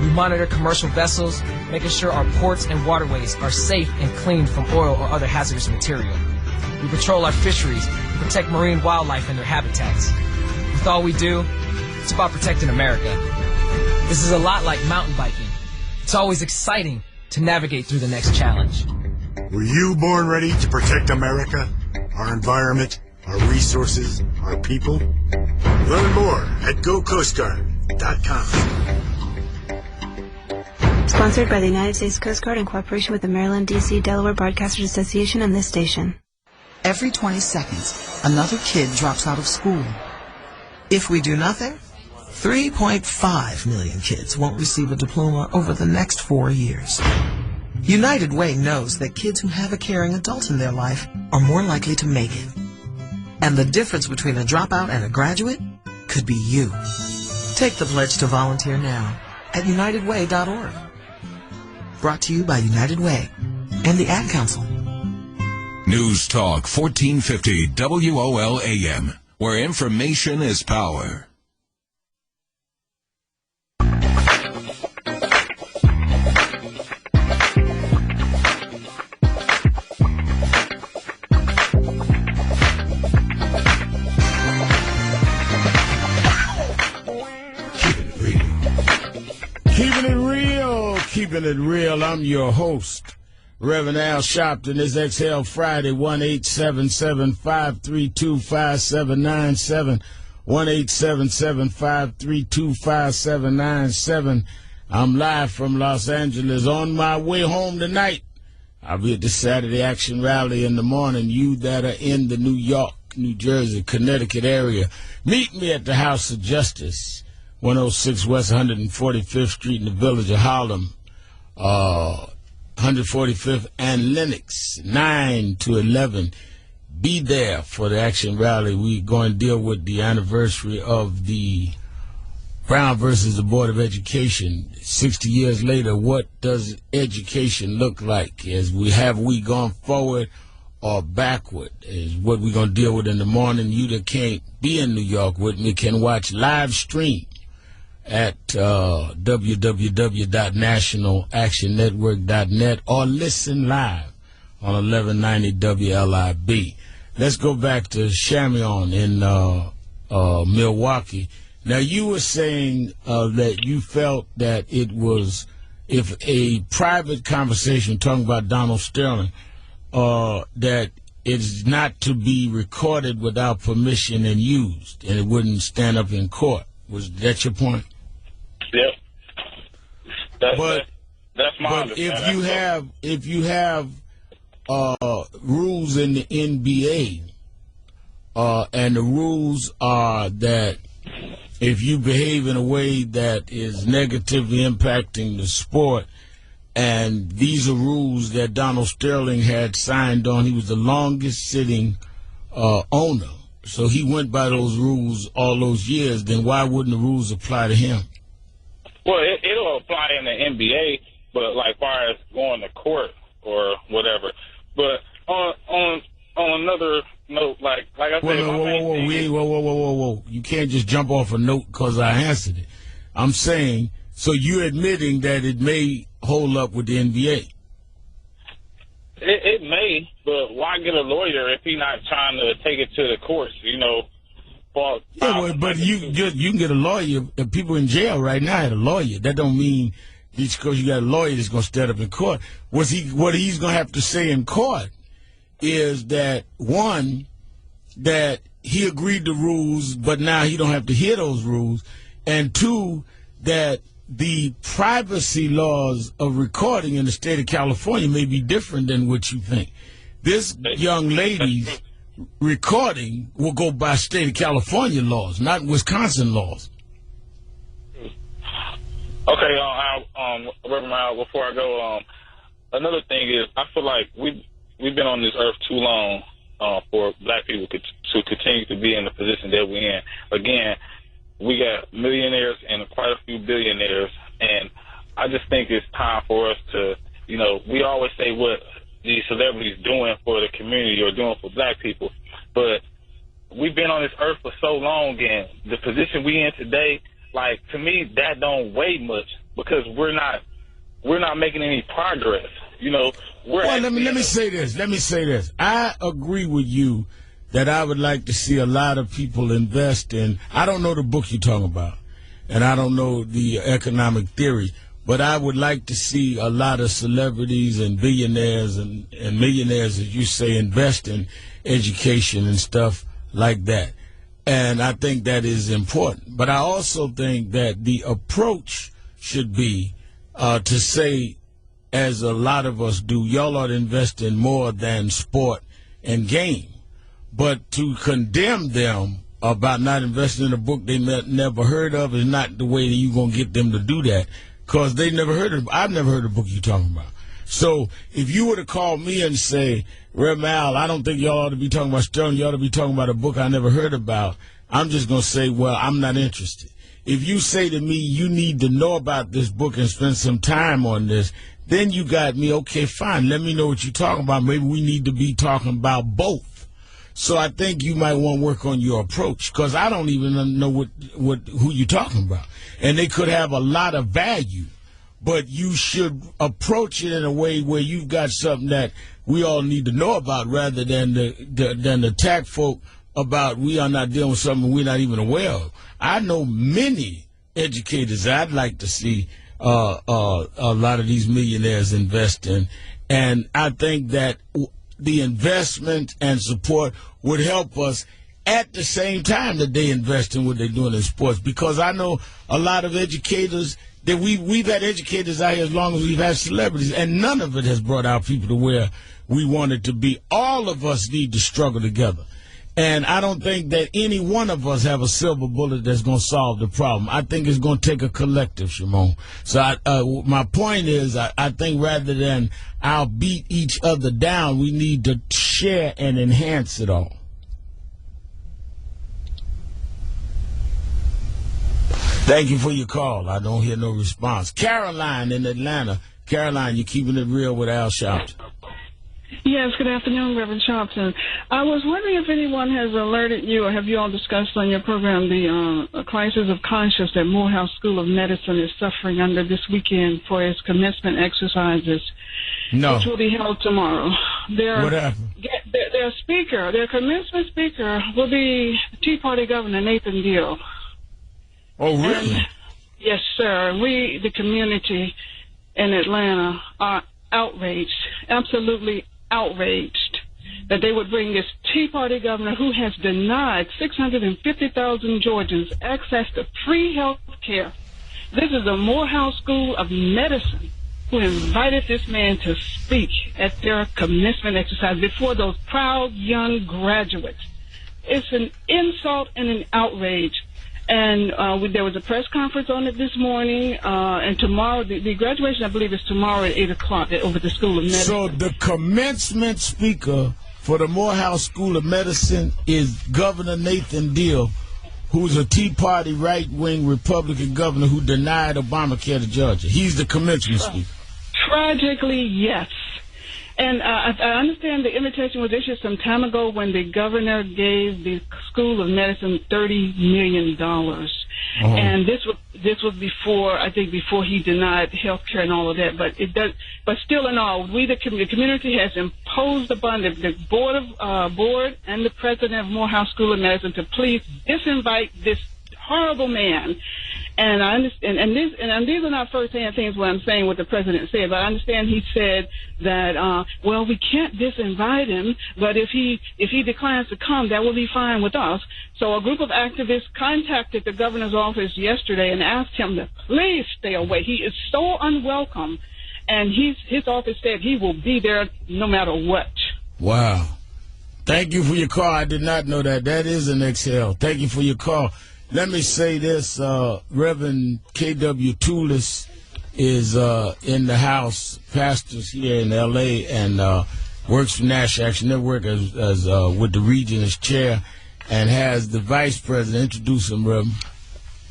We monitor commercial vessels, making sure our ports and waterways are safe and clean from oil or other hazardous material. We patrol our fisheries, protect marine wildlife and their habitats. With all we do, it's about protecting America. This is a lot like mountain biking. It's always exciting to navigate through the next challenge. Were you born ready to protect America, our environment, our resources, our people? Learn more at GoCoastGuard.com. Sponsored by the United States Coast Guard in cooperation with the Maryland, D.C., Delaware Broadcasters Association and this station. Every 20 seconds, another kid drops out of school. If we do nothing, 3.5 million kids won't receive a diploma over the next 4 years. United Way knows that kids who have a caring adult in their life are more likely to make it. And the difference between a dropout and a graduate could be you. Take the pledge to volunteer now at unitedway.org. Brought to you by United Way and the Ad Council. News Talk 1450 WOL-AM, where information is power. Keeping it real. I'm your host, Reverend Al Sharpton. It's XL Friday, 1-877-532-5797, 1-877-532-5797. I'm live from Los Angeles. On my way home tonight, I'll be at the Saturday Action Rally in the morning. You that are in the New York, New Jersey, Connecticut area, meet me at the House of Justice, 106 West 145th Street in the village of Harlem, 145th and Lenox, 9 to 11. Be there for the Action Rally. We're going to deal with the anniversary of the Brown versus the Board of Education. 60 years later, what does education look like? We gone forward or backward is what we're going to deal with in the morning. You that can't be in New York with me can watch live stream at www.nationalactionnetwork.net or listen live on 1190 WLIB. Let's go back to Shamion in Milwaukee. Now, you were saying that you felt that it was, if a private conversation talking about Donald Sterling, that it's not to be recorded without permission and used, and it wouldn't stand up in court. Was that your point? Yep. That's my but understanding. if you have rules in the NBA, and the rules are that if you behave in a way that is negatively impacting the sport, and these are rules that Donald Sterling had signed on. He was the longest sitting owner, so he went by those rules all those years. Then why wouldn't the rules apply to him? Well, it'll apply in the NBA, but like far as going to court or whatever. But on another note, like I said, whoa. You can't just jump off a note because I answered it. I'm saying, so you're admitting that it may hold up with the NBA? It may, but why get a lawyer if he's not trying to take it to the courts, you know? But you can get a lawyer. People in jail right now had a lawyer. That don't mean just because you got a lawyer that's going to stand up in court. What he's going to have to say in court is that, one, that he agreed to rules, but now he don't have to hear those rules, and two, that the privacy laws of recording in the state of California may be different than what you think. This young lady's recording will go by state of California laws, not Wisconsin laws. Okay, Reverend Al, before I go, another thing is I feel like we've been on this earth too long for black people to continue to be in the position that we're in. Again, we got millionaires and quite a few billionaires, and I just think it's time for us to, you know, we always say what these celebrities doing for the community or doing for black people, but we've been on this earth for so long, and the position we in today, like, to me, that don't weigh much because we're not making any progress. You know, let me say this. I agree with you that I would like to see a lot of people invest in. I don't know the book you're talking about, and I don't know the economic theory, but I would like to see a lot of celebrities and billionaires and millionaires, as you say, invest in education and stuff like that. And I think that is important. But I also think that the approach should be to say, as a lot of us do, y'all ought to invest in more than sport and game. But to condemn them about not investing in a book they never heard of is not the way that you're going to get them to do that, because they never heard of it. I've never heard of the book you're talking about. So if you were to call me and say, Reverend Al, I don't think y'all ought to be talking about Sterling, you ought to be talking about a book I never heard about, I'm just going to say, well, I'm not interested. If you say to me, you need to know about this book and spend some time on this, then you got me. Okay, fine. Let me know what you're talking about. Maybe we need to be talking about both. So I think you might want to work on your approach, because I don't even know who you're talking about. And they could have a lot of value, but you should approach it in a way where you've got something that we all need to know about, rather than to attack folk about we are not dealing with something we're not even aware of. I know many educators I'd like to see a lot of these millionaires invest in, and I think that the investment and support would help us at the same time that they invest in what they're doing in sports, because I know a lot of educators that we've had educators out here as long as we've had celebrities, and none of it has brought our people to where we want it to be. All of us need to struggle together. And I don't think that any one of us have a silver bullet that's going to solve the problem. I think it's going to take a collective, Shimon. So my point is, I think rather than I'll beat each other down, we need to share and enhance it all. Thank you for your call. I don't hear no response. Caroline in Atlanta. Caroline, you're keeping it real with Al Sharpton. Yes, good afternoon, Reverend Sharpton. I was wondering if anyone has alerted you, or have you all discussed on your program the crisis of conscience that Morehouse School of Medicine is suffering under this weekend for its commencement exercises, which will be held tomorrow. What happened? Their commencement speaker will be Tea Party Governor Nathan Deal. Oh, really? And, yes, sir. We, the community in Atlanta, are outraged, absolutely outraged, that they would bring this Tea Party governor who has denied 650,000 Georgians access to free health care. This is the Morehouse School of Medicine who invited this man to speak at their commencement exercise before those proud young graduates. It's an insult and an outrage. And there was a press conference on it this morning, and tomorrow, the graduation, I believe, is tomorrow at 8 o'clock over at the School of Medicine. So the commencement speaker for the Morehouse School of Medicine is Governor Nathan Deal, who's a Tea Party right-wing Republican governor who denied Obamacare to Georgia. He's the commencement speaker. Tragically, yes. And I understand the invitation was issued some time ago when the governor gave the School of Medicine $30 million. And this was before, I think, before he denied health care and all of that. But still in all, the community has imposed upon the board and the president of Morehouse School of Medicine to please disinvite this horrible man. And I understand, and these are not first-hand things what I'm saying what the president said, but I understand he said that well, we can't disinvite him, but if he declines to come, that will be fine with us. So a group of activists contacted the governor's office yesterday and asked him to please stay away. He is so unwelcome, and his office said he will be there no matter what. Wow. Thank you for your call. I did not know that. That is an exhale. Thank you for your call. Let me say this, Reverend K.W. Toulis is in the house, pastors here in L.A., and works for National Action Network as with the region as chair, and has the vice president. Introduce him, Reverend.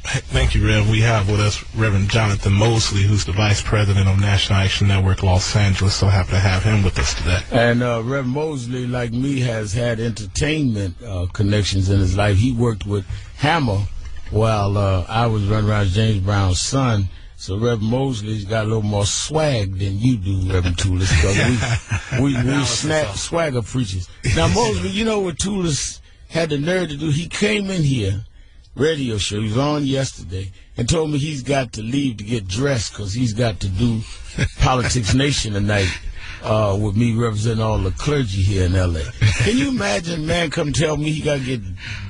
Thank you, Rev. We have with us Reverend Jonathan Mosley, who's the vice president of National Action Network Los Angeles. So happy to have him with us today. And Reverend Mosley, like me, has had entertainment connections in his life. He worked with Hammer while I was running around as James Brown's son. So Reverend Mosley's got a little more swag than you do, Reverend Toulis, because we swagger preachers. Now, Mosley, you know what Toulis had the nerve to do? He came in here, radio show, he was on yesterday, and told me he's got to leave to get dressed because he's got to do Politics Nation tonight with me representing all the clergy here in L.A. Can you imagine, man, come tell me he got to get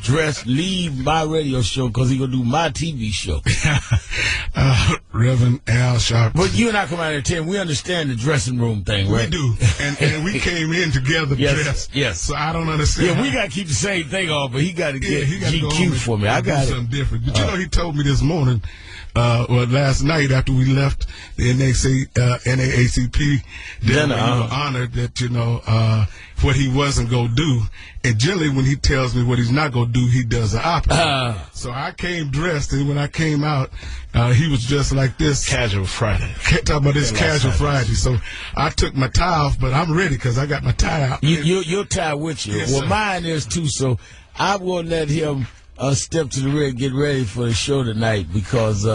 dressed, leave my radio show because he going to do my TV show? Reverend Al Sharpton. But you and I come out here and we understand the dressing room thing, right? We do. And we came in together dressed. Yes. So I don't understand. Yeah, we got to keep the same thing on, but he got to get GQ for me. I got something different. But you know, he told me this morning, last night after we left the NAACP dinner, we were honored that, you know, what he wasn't going to do. And generally when he tells me what he's not going to do, he does the opposite. So I came dressed, and when I came out, he was just like this. Casual Friday. Talking about this casual Friday. So I took my tie off, but I'm ready because I got my tie out. Your tie with you. Yes, well, sir. mine is too, so I will let him step to the rear and get ready for the show tonight because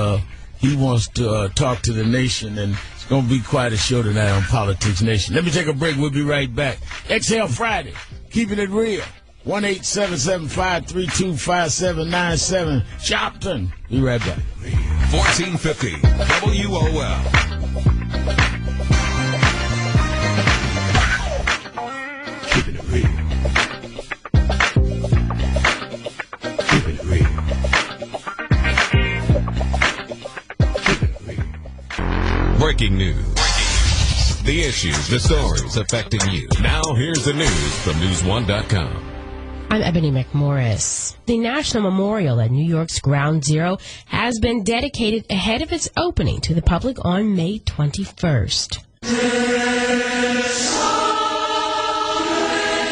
he wants to talk to the nation, and it's going to be quite a show tonight on Politics Nation. Let me take a break. We'll be right back. Exhale Friday. Keeping it real. 1-877-532-5797. Sharpton. Be right back. 1450 WOL. Keeping it real. Keeping it real. Keeping it real. Breaking news. The issues, the stories affecting you. Now here's the news from News1.com. I'm Ebony McMorris. The National Memorial at New York's Ground Zero has been dedicated ahead of its opening to the public on May 21st.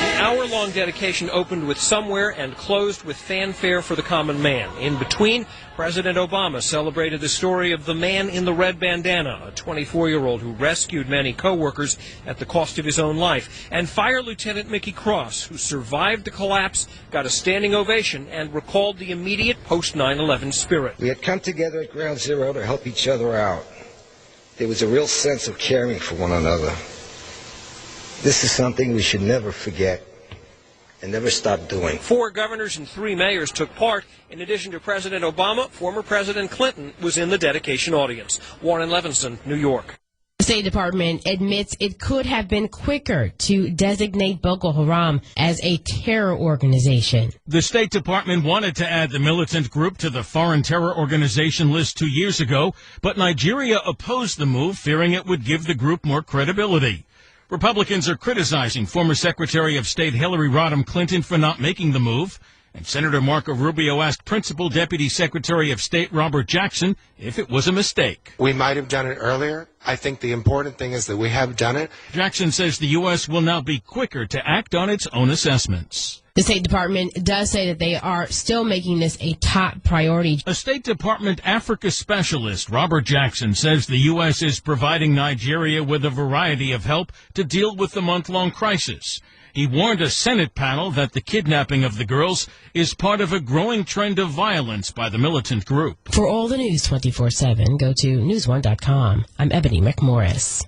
The hour-long dedication opened with Somewhere and closed with Fanfare for the Common Man. In between, President Obama celebrated the story of the man in the red bandana, a 24-year-old who rescued many co-workers at the cost of his own life, and Fire Lieutenant Mickey Cross, who survived the collapse, got a standing ovation, and recalled the immediate post-9/11 spirit. We had come together at Ground Zero to help each other out. There was a real sense of caring for one another. This is something we should never forget and never stop doing. 4 governors and 3 mayors took part. In addition to President Obama, former President Clinton was in the dedication audience. Warren Levinson, New York. The State Department admits it could have been quicker to designate Boko Haram as a terror organization. The State Department wanted to add the militant group to the foreign terror organization list 2 years ago, but Nigeria opposed the move, fearing it would give the group more credibility. Republicans are criticizing former Secretary of State Hillary Rodham Clinton for not making the move. And Senator Marco Rubio asked Principal Deputy Secretary of State Robert Jackson if it was a mistake. We might have done it earlier. I think the important thing is that we have done it. Jackson says the U.S. will now be quicker to act on its own assessments. The State Department does say that they are still making this a top priority. A State Department Africa specialist, Robert Jackson, says the U.S. is providing Nigeria with a variety of help to deal with the month-long crisis. He warned a Senate panel that the kidnapping of the girls is part of a growing trend of violence by the militant group. For all the news 24/7, go to newsone.com. I'm Ebony McMorris.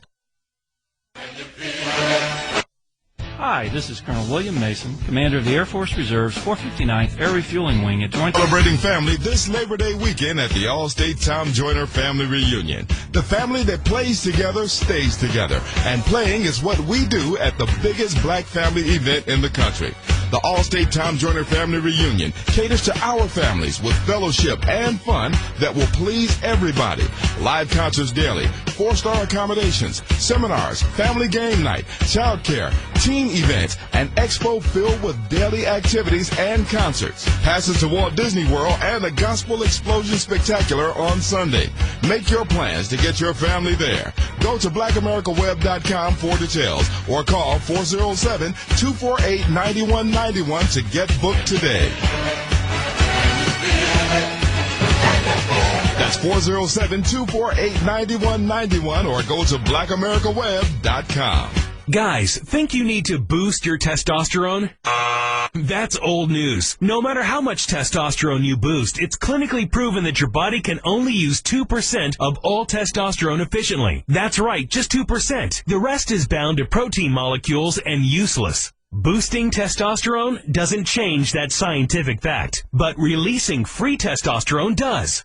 Hi, this is Colonel William Mason, Commander of the Air Force Reserve's 459th Air Refueling Wing at Joint... Celebrating family this Labor Day weekend at the All-State Tom Joyner Family Reunion. The family that plays together stays together, and playing is what we do at the biggest black family event in the country. The All-State Tom Joyner Family Reunion caters to our families with fellowship and fun that will please everybody. Live concerts daily, 4-star accommodations, seminars, family game night, child care, team events, and expo filled with daily activities and concerts. Passes to Walt Disney World and the Gospel Explosion Spectacular on Sunday. Make your plans to get your family there. Go to blackamericaweb.com for details or call 407-248-9191 to get booked today. That's 407-248-9191 or go to blackamericaweb.com. Guys, think you need to boost your testosterone? That's old news. No matter how much testosterone you boost, it's clinically proven that your body can only use 2% of all testosterone efficiently. That's right, just 2%. The rest is bound to protein molecules and useless. Boosting testosterone doesn't change that scientific fact, but releasing free testosterone does.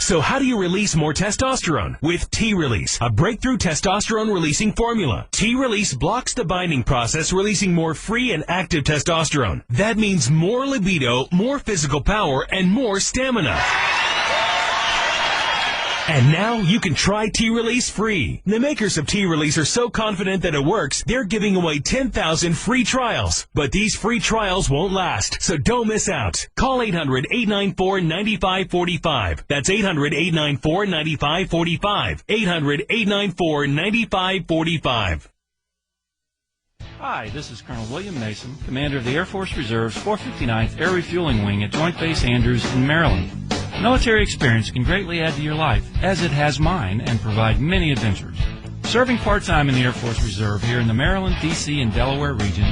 So how do you release more testosterone? With T-Release, a breakthrough testosterone-releasing formula. T-Release blocks the binding process, releasing more free and active testosterone. That means more libido, more physical power, and more stamina. And now you can try T-Release free. The makers of T-Release are so confident that it works, they're giving away 10,000 free trials. But these free trials won't last, so don't miss out. Call 800-894-9545. That's 800-894-9545. 800-894-9545. Hi, this is Colonel William Mason, Commander of the Air Force Reserve's 459th Air Refueling Wing at Joint Base Andrews in Maryland. Military experience can greatly add to your life, as it has mine, and provide many adventures. Serving part-time in the Air Force Reserve here in the Maryland, D.C., and Delaware region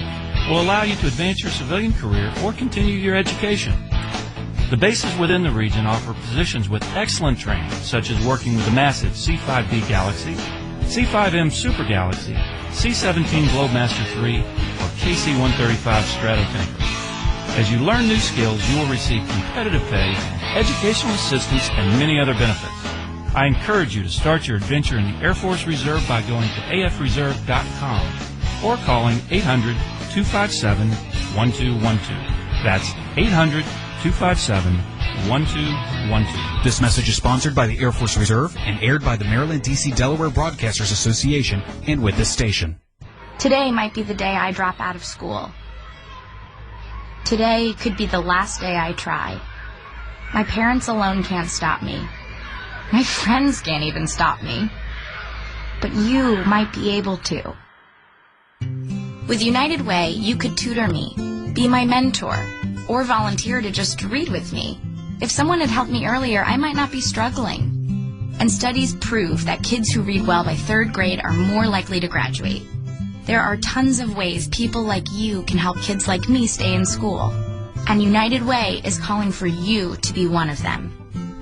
will allow you to advance your civilian career or continue your education. The bases within the region offer positions with excellent training, such as working with the massive C-5B Galaxy, C-5M Super Galaxy, C-17 Globemaster III, or KC-135 Stratotanker. As you learn new skills, you will receive competitive pay, educational assistance, and many other benefits. I encourage you to start your adventure in the Air Force Reserve by going to afreserve.com or calling 800-257-1212. That's 800-257-1212. This message is sponsored by the Air Force Reserve and aired by the Maryland, D.C. Delaware Broadcasters Association and with this station. Today might be the day I drop out of school. Today could be the last day I try. My parents alone can't stop me. My friends can't even stop me. But you might be able to. With United Way, you could tutor me, be my mentor, or volunteer to just read with me. If someone had helped me earlier, I might not be struggling. And studies prove that kids who read well by 3rd grade are more likely to graduate. There are tons of ways people like you can help kids like me stay in school. And United Way is calling for you to be one of them.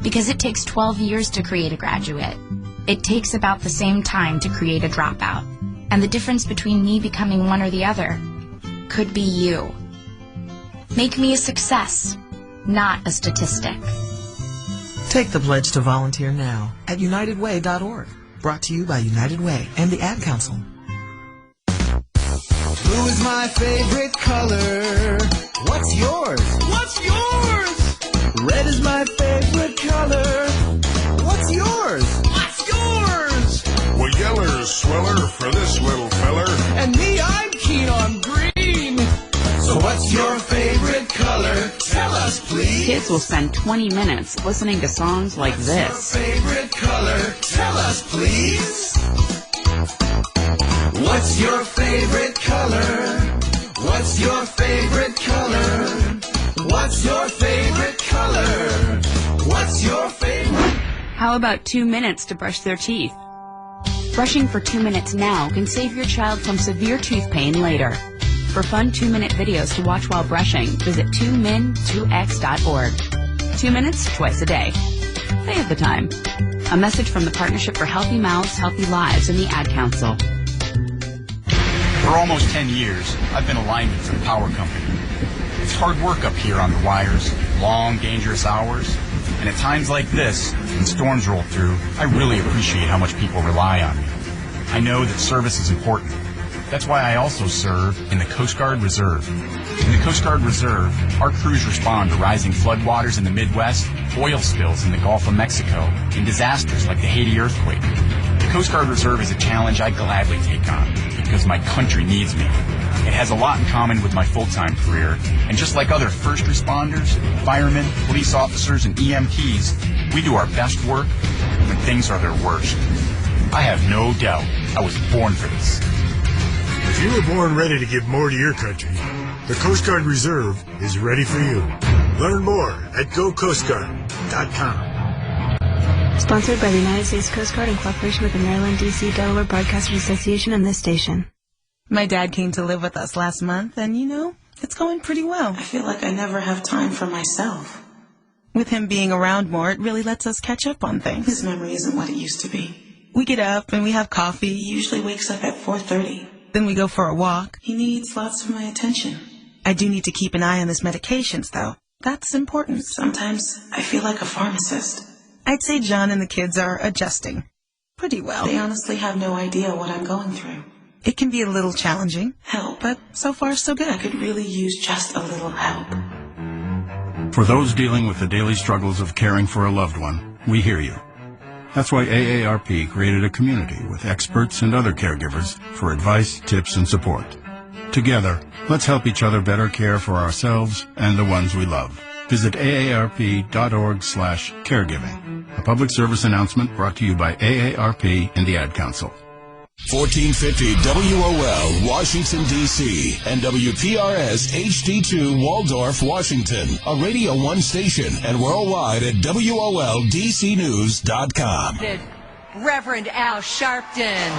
Because it takes 12 years to create a graduate. It takes about the same time to create a dropout. And the difference between me becoming one or the other could be you. Make me a success, not a statistic. Take the pledge to volunteer now at unitedway.org. brought to you by United Way and the Ad Council. Blue is my favorite color. What's yours? What's yours? Red is my favorite color. What's yours? What's yours? Well, yeller's sweller for this little feller. And me, I'm keen on green. So what's your favorite color? Tell us, please. Kids will spend 20 minutes listening to songs like this. Your favorite color? Tell us, please. What's your favorite color? What's your favorite color? What's your favorite color? What's your favorite? How about 2 minutes to brush their teeth? Brushing for 2 minutes now can save your child from severe tooth pain later. For fun 2-minute videos to watch while brushing, visit 2min2x.org. 2 minutes twice a day. They have the time. A message from the Partnership for Healthy Mouths, Healthy Lives and the Ad Council. For almost 10 years, I've been a lineman for the power company. It's hard work up here on the wires, long, dangerous hours, and at times like this, when storms roll through, I really appreciate how much people rely on me. I know that service is important. That's why I also serve in the Coast Guard Reserve. In the Coast Guard Reserve, our crews respond to rising floodwaters in the Midwest, oil spills in the Gulf of Mexico, and disasters like the Haiti earthquake. The Coast Guard Reserve is a challenge I gladly take on because my country needs me. It has a lot in common with my full-time career, and just like other first responders, firemen, police officers, and EMTs, we do our best work when things are their worst. I have no doubt I was born for this. If you were born ready to give more to your country, the Coast Guard Reserve is ready for you. Learn more at GoCoastGuard.com. Sponsored by the United States Coast Guard in cooperation with the Maryland, D.C. Delaware Broadcasters Association and this station. My dad came to live with us last month, and it's going pretty well. I feel like I never have time for myself. With him being around more, it really lets us catch up on things. His memory isn't what it used to be. We get up and we have coffee. He usually wakes up at 4:30. Then we go for a walk. He needs lots of my attention. I do need to keep an eye on his medications, though. That's important. Sometimes I feel like a pharmacist. I'd say John and the kids are adjusting pretty well. They honestly have no idea what I'm going through. It can be a little challenging. Help. But so far, so good. I could really use just a little help. For those dealing with the daily struggles of caring for a loved one, we hear you. That's why AARP created a community with experts and other caregivers for advice, tips, and support. Together, let's help each other better care for ourselves and the ones we love. Visit aarp.org/caregiving. A public service announcement brought to you by AARP and the Ad Council. 1450 WOL, Washington, D.C. and WPRS HD2, Waldorf, Washington. A Radio 1 station and worldwide at WOLDCnews.com. Reverend Al Sharpton.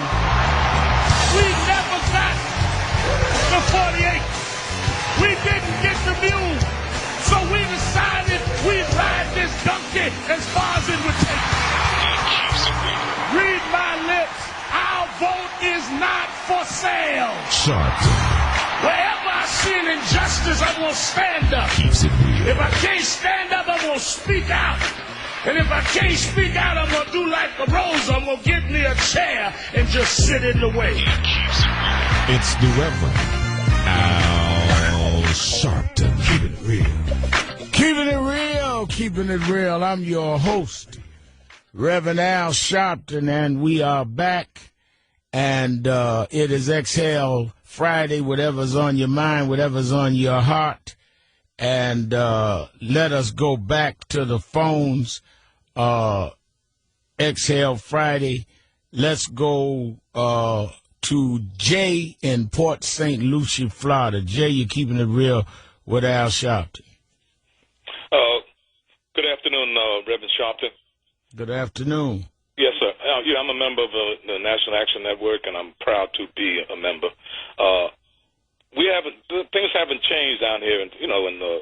We never got the 48. We didn't get the mule. So we decided we'd ride this donkey as far as it would take. Read my lips. Our vote is not for sale. Sharpton. Wherever I see an injustice, I'm going to stand up. Keeps it real. If I can't stand up, I'm going to speak out. And if I can't speak out, I'm going to do like the Rose. I'm going to get me a chair and just sit in the way. It's the Reverend Al Sharpton. Keeping it real. Keeping it real. Keeping it real. I'm your host, Reverend Al Sharpton, and we are back. And it is Exhale Friday, whatever's on your mind, whatever's on your heart. And let us go back to the phones. Exhale Friday. Let's go to Jay in Port St. Lucie, Florida. Jay, you're keeping it real with Al Sharpton. Good afternoon, Reverend Sharpton. Good afternoon. Yes, sir. I'm a member of the National Action Network, and I'm proud to be a member. Things haven't changed down here, in the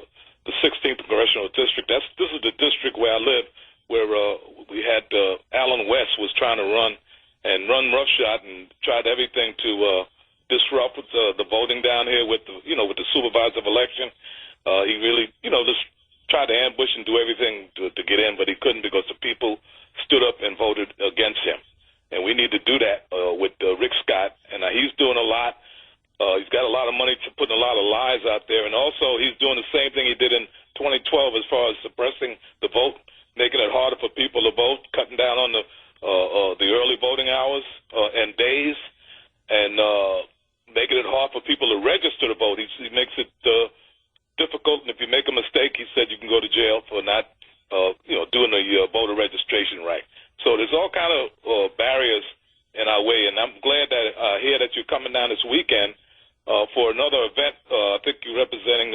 16th Congressional District. This is the district where I live, where we had Alan West was trying to run roughshod and tried everything to disrupt the voting down here with the supervisor of election. He really, just tried to ambush and do everything to get in, but he couldn't because the people stood up and voted against him. and we need to do that with Rick Scott. And he's doing a lot. He's got a lot of money to put a lot of lies out there, and also he's doing the same thing he did in 2012 as far as suppressing the vote, making it harder for people to vote, cutting down on the early voting hours and days, and making it hard for people to register to vote. He makes it difficult, and if you make a mistake, he said you can go to jail for not doing the voter registration right. So there's all kind of barriers in our way, and I'm glad that I hear that you're coming down this weekend for another event. I think you're representing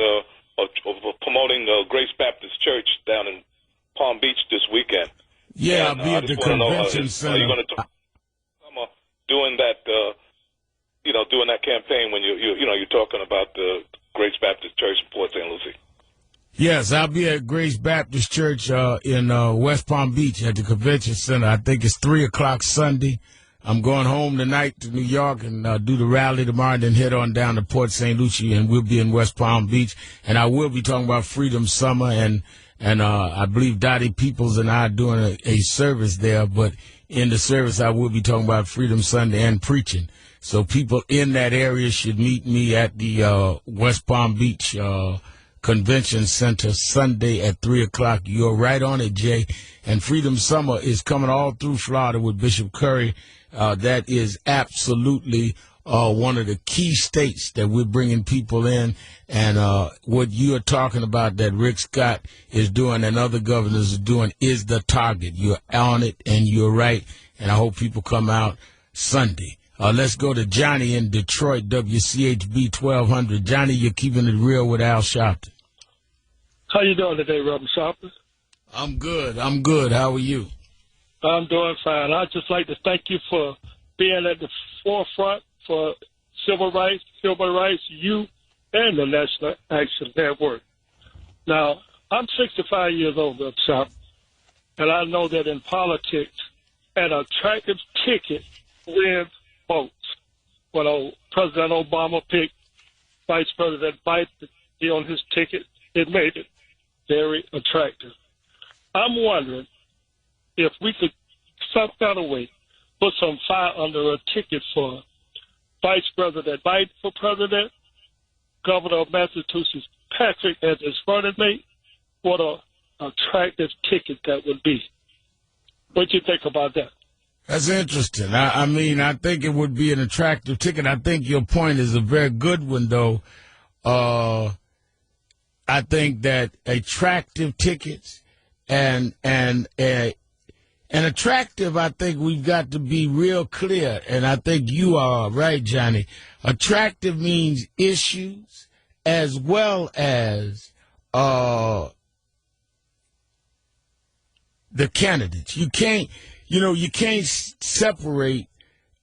promoting Grace Baptist Church down in Palm Beach this weekend. Yeah, and, I'll be at the convention center. Are you going to doing that? Doing that campaign when you're talking about the Grace Baptist Church in Port St. Lucie. Yes, I'll be at Grace Baptist Church in West Palm Beach at the convention center. I think it's 3:00 Sunday. I'm going home tonight to New York and do the rally tomorrow, and then head on down to Port St. Lucie, and we'll be in West Palm Beach. And I will be talking about Freedom Summer, and I believe Dottie Peoples and I are doing a service there. But in the service, I will be talking about Freedom Sunday and preaching. So people in that area should meet me at the West Palm Beach Convention Center Sunday at 3:00. You're right on it, Jay. And Freedom Summer is coming all through Florida with Bishop Curry. That is absolutely one of the key states that we're bringing people in. And what you are talking about that Rick Scott is doing and other governors are doing is the target. You're on it, and you're right. And I hope people come out Sunday. Let's go to Johnny in Detroit, WCHB 1200. Johnny, you're keeping it real with Al Sharpton. How you doing today, Reverend Sharpton? I'm good. How are you? I'm doing fine. I'd just like to thank you for being at the forefront for civil rights, you, and the National Action Network. Now, I'm 65 years old, Reverend Sharpton, and I know that in politics, an attractive ticket wins votes. When President Obama picked Vice President Biden on his ticket, it made it very attractive. I'm wondering if we could, some kind of way, put some fire under a ticket for Vice President Biden for president, Governor of Massachusetts Patrick as his running mate. What an attractive ticket that would be. What do you think about that? That's interesting. I mean, I think it would be an attractive ticket. I think your point is a very good one, though. I think that attractive tickets and attractive, I think we've got to be real clear, and I think you are right, Johnny. Attractive means issues as well as the candidates. You can't separate.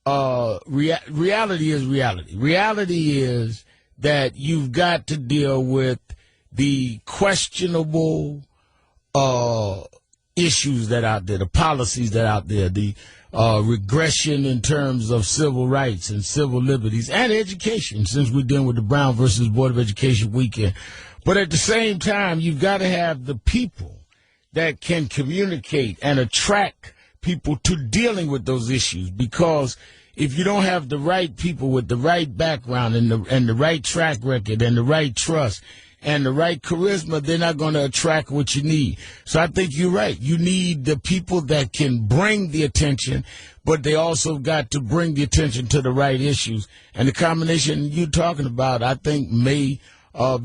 Reality is reality. Reality is that you've got to deal with the questionable issues that are out there, the policies that are out there, the regression in terms of civil rights and civil liberties and education, since we're dealing with the Brown versus Board of Education weekend. But at the same time, you've got to have the people that can communicate and attract people to dealing with those issues, because if you don't have the right people with the right background and the right track record and the right trust and the right charisma, they're not going to attract what you need. So I think you're right. You need the people that can bring the attention, but they also got to bring the attention to the right issues. And the combination you're talking about, I think, may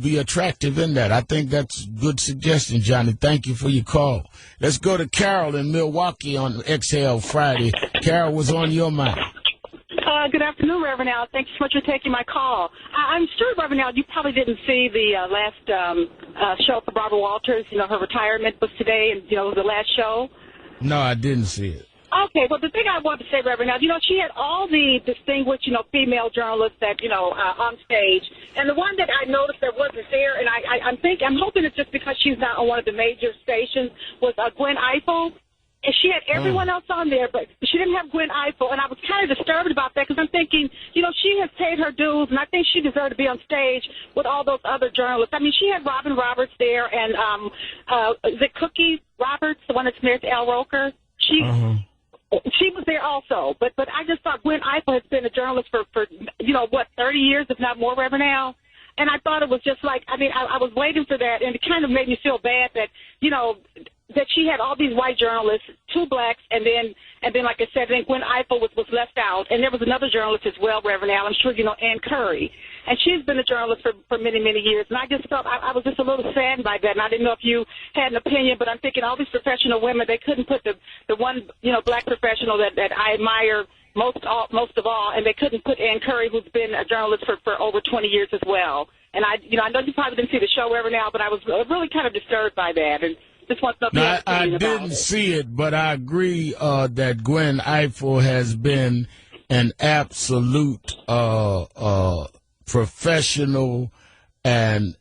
be attractive in that. I think that's a good suggestion, Johnny. Thank you for your call. Let's go to Carol in Milwaukee on Exhale Friday. Carol, was on your mind? Good afternoon, Reverend Al. Thank you so much for taking my call. I'm sure, Reverend Al, you probably didn't see the last show for Barbara Walters. You know, her retirement was today, and, the last show. No, I didn't see it. Okay, well, the thing I wanted to say, Reverend Al, she had all the distinguished, female journalists that, on stage. And the one that I noticed that wasn't there, and I'm hoping it's just because she's not on one of the major stations, was Gwen Ifill. And she had everyone else on there, but she didn't have Gwen Ifill. And I was kind of disturbed about that because I'm thinking, she has paid her dues, and I think she deserved to be on stage with all those other journalists. I mean, she had Robin Roberts there, and is it Cookie Roberts, the one that's married to Al Roker? She was there also, but I just thought Gwen Ifill has been a journalist for 30 years, if not more, Reverend Al. And I thought it was just like, I was waiting for that, and it kind of made me feel bad that, that she had all these white journalists, 2 blacks, and then like I said, I think Gwen Ifill was left out, and there was another journalist as well, Reverend Al, I'm sure you know, Ann Curry, and she's been a journalist for many, many years, and I just felt I was just a little saddened by that, and I didn't know if you had an opinion, but I'm thinking all these professional women, they couldn't put the one, black professional that I admire most of all, and they couldn't put Ann Curry, who's been a journalist for over 20 years as well. And I know you probably didn't see the show Reverend Al, but I was really kind of disturbed by that, and just want to know if I didn't see it, but I agree that Gwen Ifill has been an absolute professional and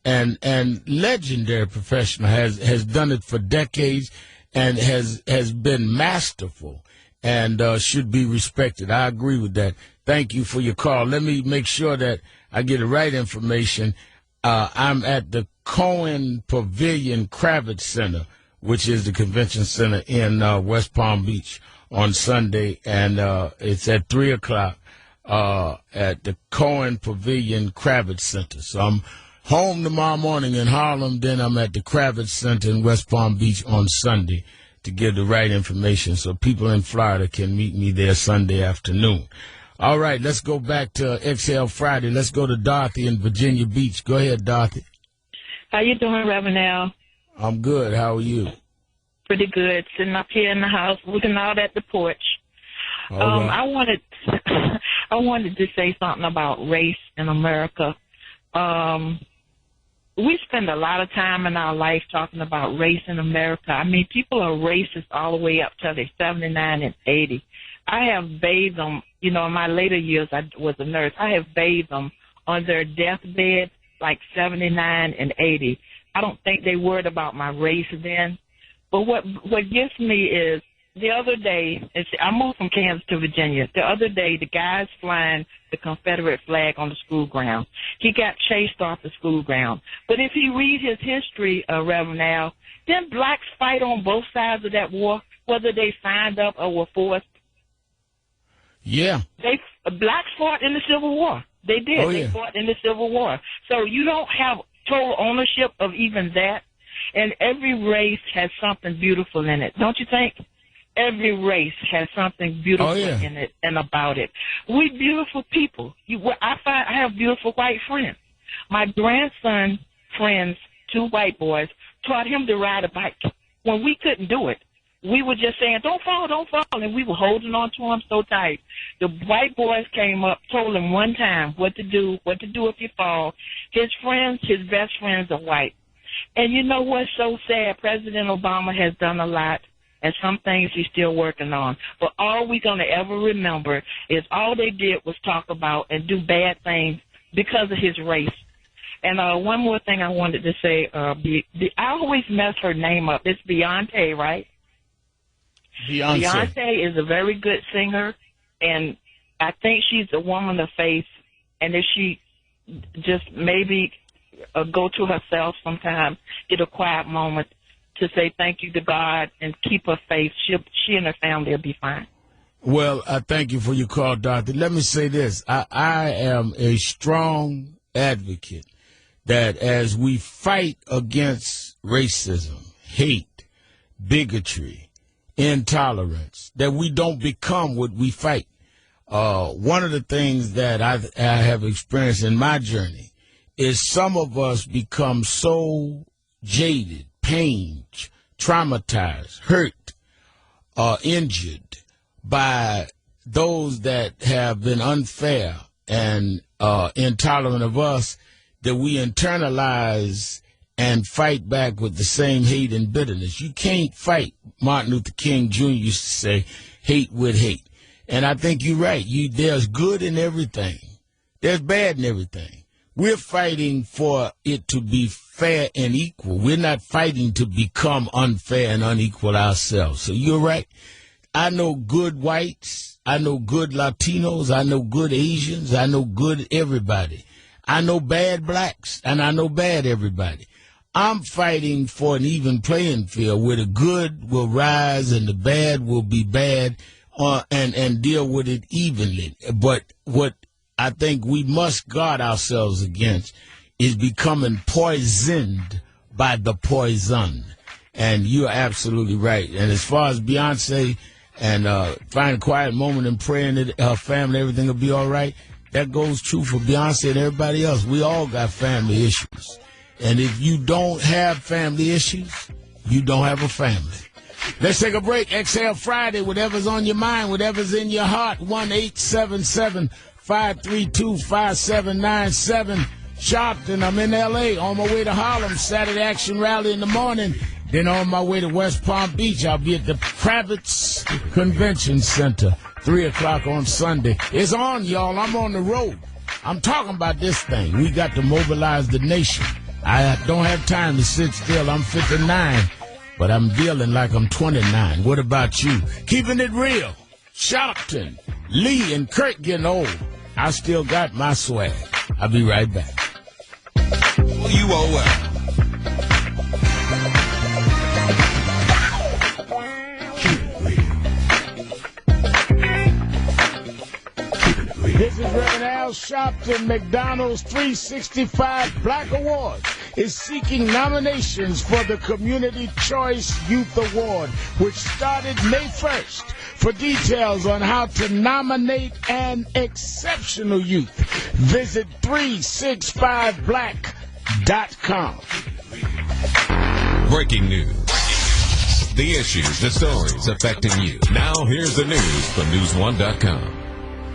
legendary professional. Has done it for decades and has been masterful and should be respected. I agree with that. Thank you for your call. Let me make sure that I get the right information. I'm at the Cohen Pavilion Kravitz Center, which is the convention center in West Palm Beach on Sunday, and it's at 3 o'clock at the Cohen Pavilion Kravitz Center. So I'm home tomorrow morning in Harlem, then I'm at the Kravitz Center in West Palm Beach on Sunday to give the right information so people in Florida can meet me there Sunday afternoon. All right, let's go back to Exhale Friday. Let's go to Dorothy in Virginia Beach. Go ahead, Dorothy. How you doing, Reverend Al? I'm good. How are you? Pretty good. Sitting up here in the house, looking out at the porch. I wanted to say something about race in America. We spend a lot of time in our life talking about race in America. I mean, people are racist all the way up till they're 79 and 80. I have bathed them, in my later years, I was a nurse. I have bathed them on their deathbed, like 79 and 80. I don't think they worried about my race then. But what gets me is the other day, I moved from Kansas to Virginia. The other day, the guy's flying the Confederate flag on the school ground. He got chased off the school ground. But if you read his history, Reverend Al, then blacks fight on both sides of that war, whether they signed up or were forced. Yeah. Blacks fought in the Civil War. They did. Oh, They fought in the Civil War. So you don't have total ownership of even that. And every race has something beautiful in it, don't you think? Every race has something beautiful in it and about it. We beautiful people. I have beautiful white friends. My grandson friends, 2 white boys, taught him to ride a bike. When we couldn't do it, we were just saying, don't fall, and we were holding on to him so tight. The white boys came up, told him one time what to do if you fall. His best friends are white. And you know what's so sad? President Obama has done a lot, and some things he's still working on. But all we're going to ever remember is all they did was talk about and do bad things because of his race. And one more thing I wanted to say, I always mess her name up. It's Beyonce, right? Beyonce is a very good singer, and I think she's a woman of faith. And if she just maybe go to herself sometime, get a quiet moment to say thank you to God and keep her faith, she and her family will be fine. Well, I thank you for your call, Doctor. Let me say this. I am a strong advocate that as we fight against racism, hate, bigotry, intolerance, that we don't become what we fight. One of the things that I have experienced in my journey is some of us become so jaded, pained, traumatized, hurt, injured by those that have been unfair and intolerant of us that we internalize and fight back with the same hate and bitterness. You can't fight, Martin Luther King Jr. used to say, hate with hate. And I think you're right. There's good in everything. There's bad in everything. We're fighting for it to be fair and equal. We're not fighting to become unfair and unequal ourselves. So you're right. I know good whites. I know good Latinos. I know good Asians. I know good everybody. I know bad blacks, and I know bad everybody. I'm fighting for an even playing field where the good will rise and the bad will be bad and deal with it evenly. But what I think we must guard ourselves against is becoming poisoned by the poison. And you're absolutely right. And as far as Beyonce and find a quiet moment and praying that her family, everything will be all right, that goes true for Beyonce and everybody else. We all got family issues. And if you don't have family issues, you don't have a family. Let's take a break. Exhale Friday, whatever's on your mind, whatever's in your heart. 1-877-532-5797. Sharpton, I'm in L.A. on my way to Harlem. Saturday Action Rally in the morning. Then on my way to West Palm Beach, I'll be at the Kravitz Convention Center, 3 o'clock on Sunday. It's on, y'all. I'm on the road. I'm talking about this thing. We got to mobilize the nation. I don't have time to sit still. I'm 59, but I'm feeling like I'm 29. What about you? Keeping it real. Sharpton, Lee, and Kurt getting old. I still got my swag. I'll be right back. WOL. This is Reverend Al Sharpton. McDonald's 365 Black Awards is seeking nominations for the Community Choice Youth Award, which started May 1st. For details on how to nominate an exceptional youth, visit 365black.com. Breaking news. The issues, the stories affecting you. Now here's the news from News1.com.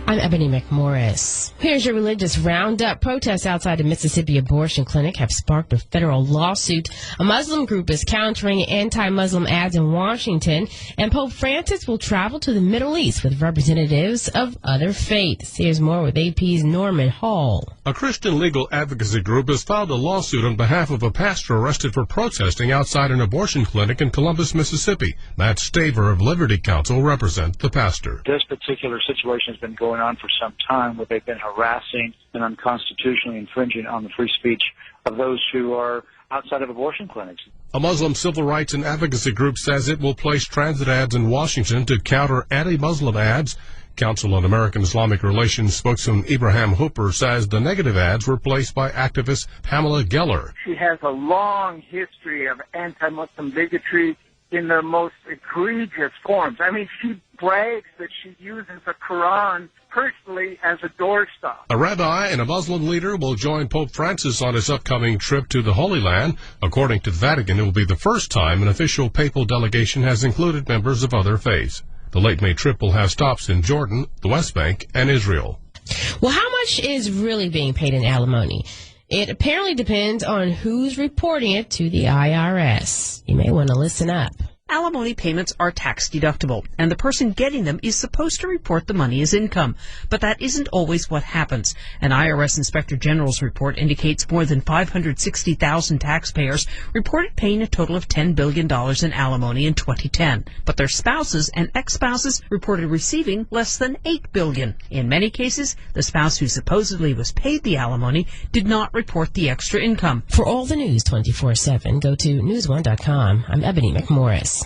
I'm Ebony McMorris. Here's your religious roundup. Protests outside a Mississippi abortion clinic have sparked a federal lawsuit. A Muslim group is countering anti-Muslim ads in Washington, and Pope Francis will travel to the Middle East with representatives of other faiths. Here's more with AP's Norman Hall. A Christian legal advocacy group has filed a lawsuit on behalf of a pastor arrested for protesting outside an abortion clinic in Columbus, Mississippi. Matt Staver of Liberty Counsel represents the pastor. This particular situation has been going on for some time, where they've been harassing and unconstitutionally infringing on the free speech of those who are outside of abortion clinics. A Muslim civil rights and advocacy group says it will place transit ads in Washington to counter anti-Muslim ads. Council on American Islamic Relations spokesman Ibrahim Hooper says the negative ads were placed by activist Pamela Geller. She has a long history of anti-Muslim bigotry in the most egregious forms. I mean, she brags that she uses the Quran personally as a doorstop. A rabbi and a Muslim leader will join Pope Francis on his upcoming trip to the Holy Land. According to the Vatican, it will be the first time an official papal delegation has included members of other faiths. The late May trip will have stops in Jordan, the West Bank, and Israel. Well, how much is really being paid in alimony? It apparently depends on who's reporting it to the IRS. You may want to listen up. Alimony payments are tax deductible, and the person getting them is supposed to report the money as income. But that isn't always what happens. An IRS Inspector General's report indicates more than 560,000 taxpayers reported paying a total of $10 billion in alimony in 2010. But their spouses and ex-spouses reported receiving less than $8 billion. In many cases, the spouse who supposedly was paid the alimony did not report the extra income. For all the news 24/7, go to News1.com. I'm Ebony McMorris.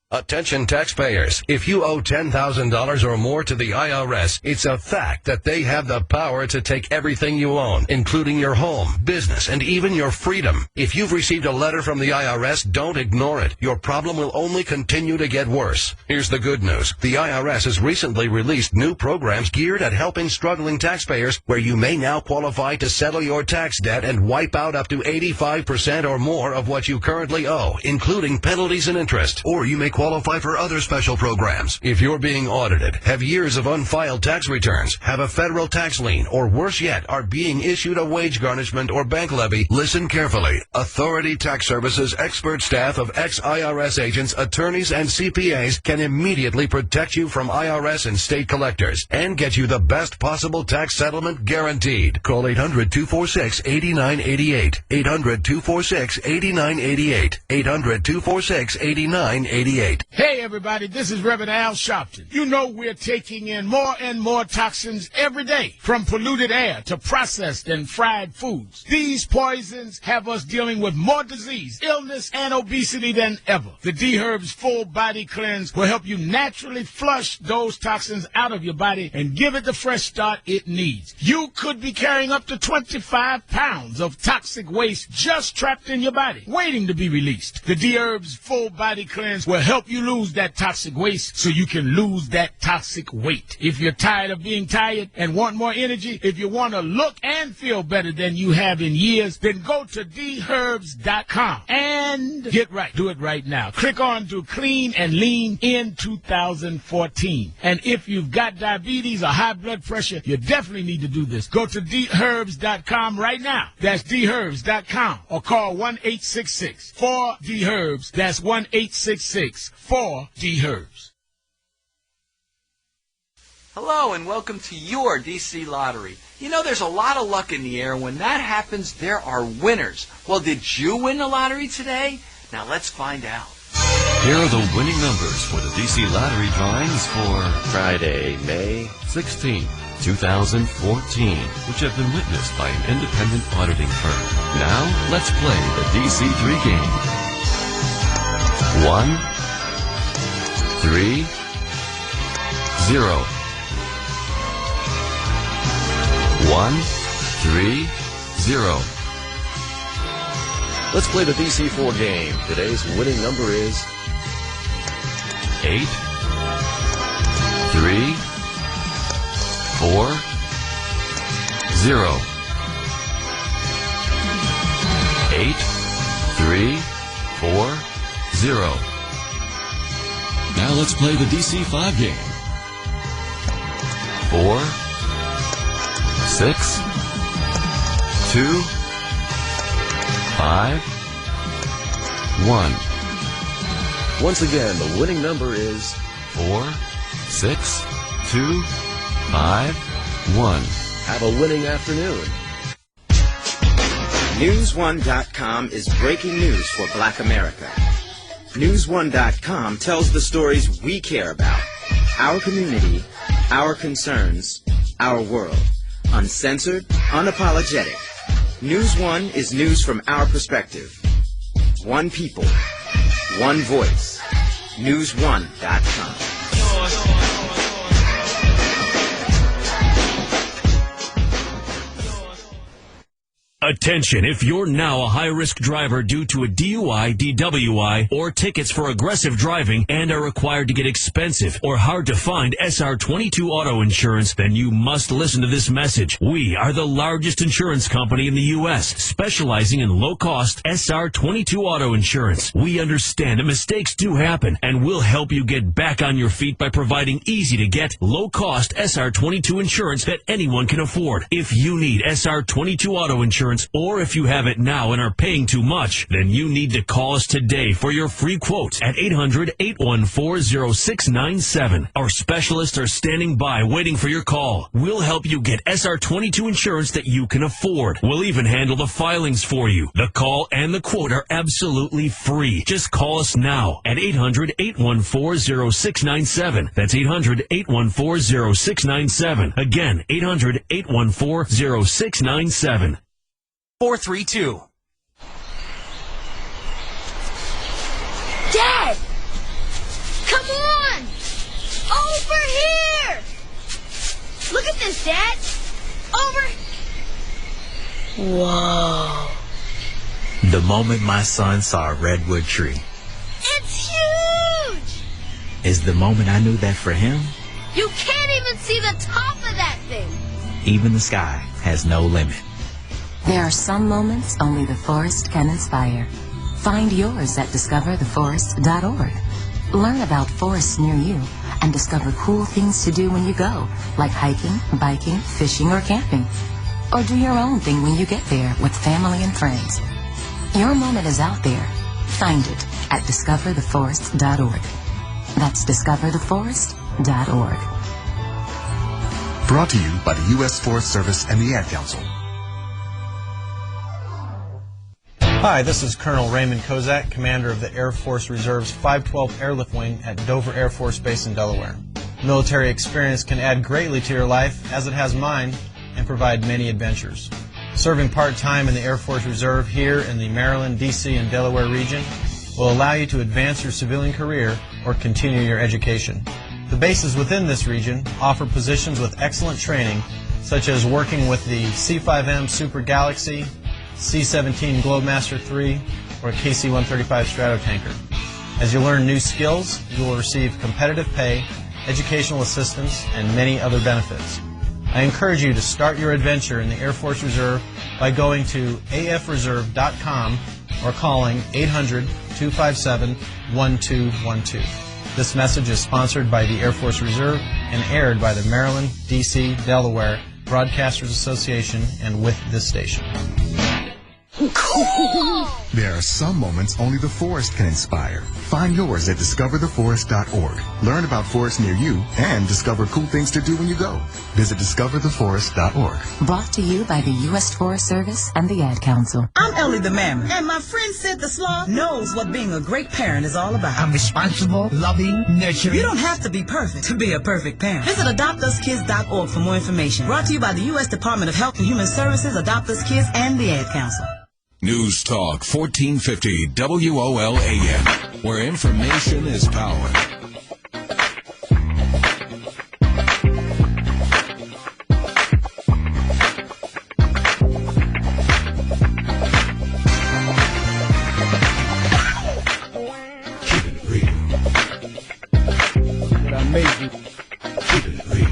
Attention taxpayers, if you owe $10,000 or more to the IRS, it's a fact that they have the power to take everything you own, including your home, business, and even your freedom. If you've received a letter from the IRS, don't ignore it. Your problem will only continue to get worse. Here's the good news. The IRS has recently released new programs geared at helping struggling taxpayers, where you may now qualify to settle your tax debt and wipe out up to 85% or more of what you currently owe, including penalties and interest. Or you may qualify for other special programs. If you're being audited, have years of unfiled tax returns, have a federal tax lien, or worse yet, are being issued a wage garnishment or bank levy, listen carefully. Authority Tax Services expert staff of ex-IRS agents, attorneys, and CPAs can immediately protect you from IRS and state collectors and get you the best possible tax settlement guaranteed. Call 800-246-8988. 800-246-8988. 800-246-8988. 888. Hey, everybody, this is Reverend Al Sharpton. You know we're taking in more and more toxins every day, from polluted air to processed and fried foods. These poisons have us dealing with more disease, illness, and obesity than ever. The D-Herbs Full Body Cleanse will help you naturally flush those toxins out of your body and give it the fresh start it needs. You could be carrying up to 25 pounds of toxic waste just trapped in your body, waiting to be released. The D-Herbs Full Body Cleanse will help you lose that toxic waste so you can lose that toxic weight. If you're tired of being tired and want more energy, if you want to look and feel better than you have in years, then go to dherbs.com and get right. Do it right now. Click on to Clean and Lean in 2014. And if you've got diabetes or high blood pressure, you definitely need to do this. Go to dherbs.com right now. That's dherbs.com, or call 1-866-4-DHERBS. That's 1-866-4-DHERBS. Hello and welcome to your DC Lottery. You know, there's a lot of luck in the air. When that happens, there are winners. Well, did you win the lottery today? Now let's find out. Here are the winning numbers for the DC Lottery drawings for Friday, May 16, 2014, which have been witnessed by an independent auditing firm. Now, let's play the DC3 game. 1, 3, 0. 1, 3, 0. Let's play the DC4 game. Today's winning number is 8, 3, 4, 0. 8, 3, 4, 0. Now let's play the DC5 game. 4, 6, 2, 5, 1. Once again, the winning number is 4, 6, 2, 5, 1. Have a winning afternoon. News1.com is breaking news for Black America. News1.com tells the stories we care about. Our community, our concerns, our world. Uncensored, unapologetic. News One is news from our perspective. One people, one voice. News1.com. Attention, if you're now a high-risk driver due to a DUI, DWI, or tickets for aggressive driving and are required to get expensive or hard-to-find SR22 auto insurance, then you must listen to this message. We are the largest insurance company in the U.S., specializing in low-cost SR22 auto insurance. We understand that mistakes do happen, and we'll help you get back on your feet by providing easy-to-get, low-cost SR22 insurance that anyone can afford. If you need SR22 auto insurance, or if you have it now and are paying too much, then you need to call us today for your free quote at 800-814-0697. Our specialists are standing by waiting for your call. We'll help you get SR22 insurance that you can afford. We'll even handle the filings for you. The call and the quote are absolutely free. Just call us now at 800-814-0697. That's 800-814-0697. Again, 800-814-0697. 432. Dad! Come on! Over here! Look at this, Dad! Over... Whoa. The moment my son saw a redwood tree It's huge! is the moment I knew that for him, You can't even see the top of that thing! even the sky has no limit. There are some moments only the forest can inspire. Find yours at discovertheforest.org. Learn about forests near you and discover cool things to do when you go, like hiking, biking, fishing, or camping. Or do your own thing when you get there with family and friends. Your moment is out there. Find it at discovertheforest.org. That's discovertheforest.org. Brought to you by the U.S. Forest Service and the Ad Council. Hi, this is Colonel Raymond Kozak, commander of the Air Force Reserve's 512 Airlift Wing at Dover Air Force Base in Delaware. Military experience can add greatly to your life, as it has mine, and provide many adventures. Serving part-time in the Air Force Reserve here in the Maryland, D.C., and Delaware region will allow you to advance your civilian career or continue your education. The bases within this region offer positions with excellent training, such as working with the C-5M Super Galaxy, C-17 Globemaster III, or KC-135 Stratotanker. As you learn new skills, you will receive competitive pay, educational assistance, and many other benefits. I encourage you to start your adventure in the Air Force Reserve by going to afreserve.com or calling 800-257-1212. This message is sponsored by the Air Force Reserve and aired by the Maryland, D.C., Delaware Broadcasters Association and with this station. Cool! There are some moments only the forest can inspire. Find yours at discovertheforest.org. Learn about forests near you and discover cool things to do when you go. Visit discovertheforest.org. Brought to you by the U.S. Forest Service and the Ad Council. I'm Ellie the Mammoth, and my friend Sid the Sloth knows what being a great parent is all about. I'm responsible, loving, nurturing. You don't have to be perfect to be a perfect parent. Visit adoptuskids.org for more information. Brought to you by the U.S. Department of Health and Human Services, Adopt Us Kids, and the Ad Council. News Talk 1450 WOLAM, where information is power. Keep it real. What I made you. Keep it real.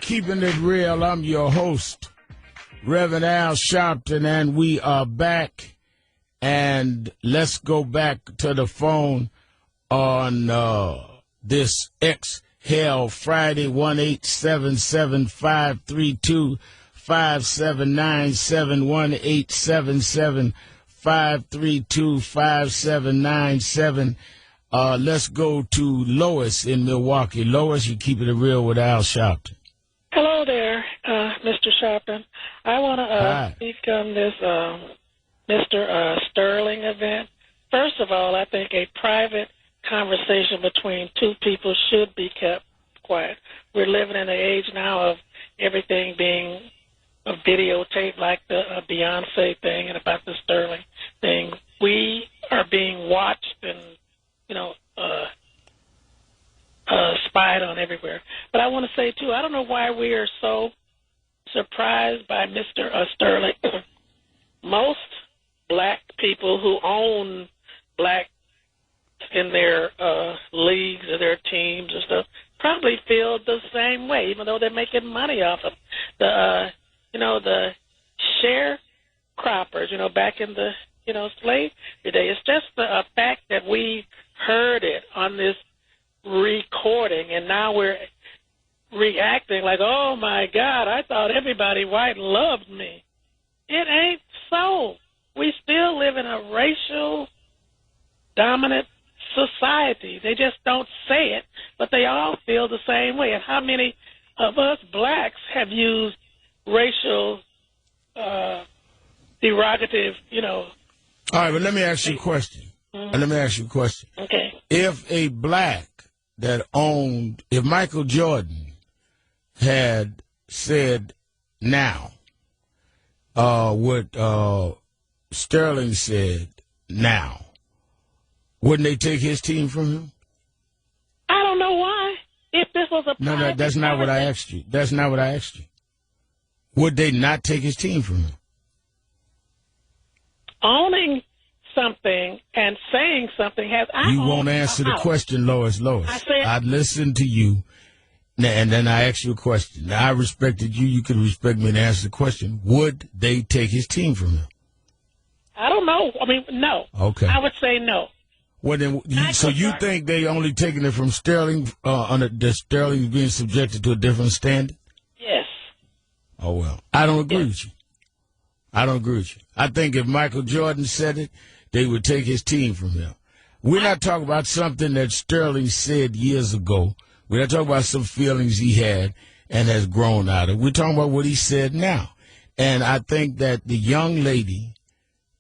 Keeping it real. I'm your host, Reverend Al Sharpton, and we are back. And let's go back to the phone on this Hell Friday, 1-877-532-5797, 1-877-532-5797. Let's go to Lois in Milwaukee. Lois, you keep it real with Al Sharpton. Hello there, Mr. Sharpton. I want to speak on this Mr. Sterling event. First of all, I think a private conversation between two people should be kept quiet. We're living in an age now of everything being a videotape, like the Beyonce thing and about the Sterling thing. We are being watched and, spied on everywhere. But I want to say, too, I don't know why we are so surprised by Mr. Sterling. Most black people who own black in their leagues or their teams and stuff probably feel the same way, even though they're making money off of the sharecroppers, back in the, slavery day. It's just the fact that we heard it on this recording, and now we're reacting like, oh my God, I thought everybody white loved me. It ain't so. We still live in a racial dominant society. They just don't say it, but they all feel the same way. And how many of us blacks have used racial derogative, All right, but let me ask you a question. Okay. If a black that owned, if Michael Jordan had said now what Sterling said now, wouldn't they take his team from him? I don't know why. If this was a No, that's not what I asked you. That's not what I asked you. Would they not take his team from him? Owning something and saying something has... You won't answer the question, Lois. I listened to you, and then I asked you a question. Now, I respected you. You could respect me and answer the question. Would they take his team from him? I don't know. I mean, no. Okay. I would say no. Well, then, so you think they only taking it from Sterling, that Sterling is being subjected to a different standard? Yes. Oh, well. I don't agree with you. I don't agree with you. I think if Michael Jordan said it, they would take his team from him. We're not talking about something that Sterling said years ago. We're not talking about some feelings he had and has grown out of. We're talking about what he said now. And I think that the young lady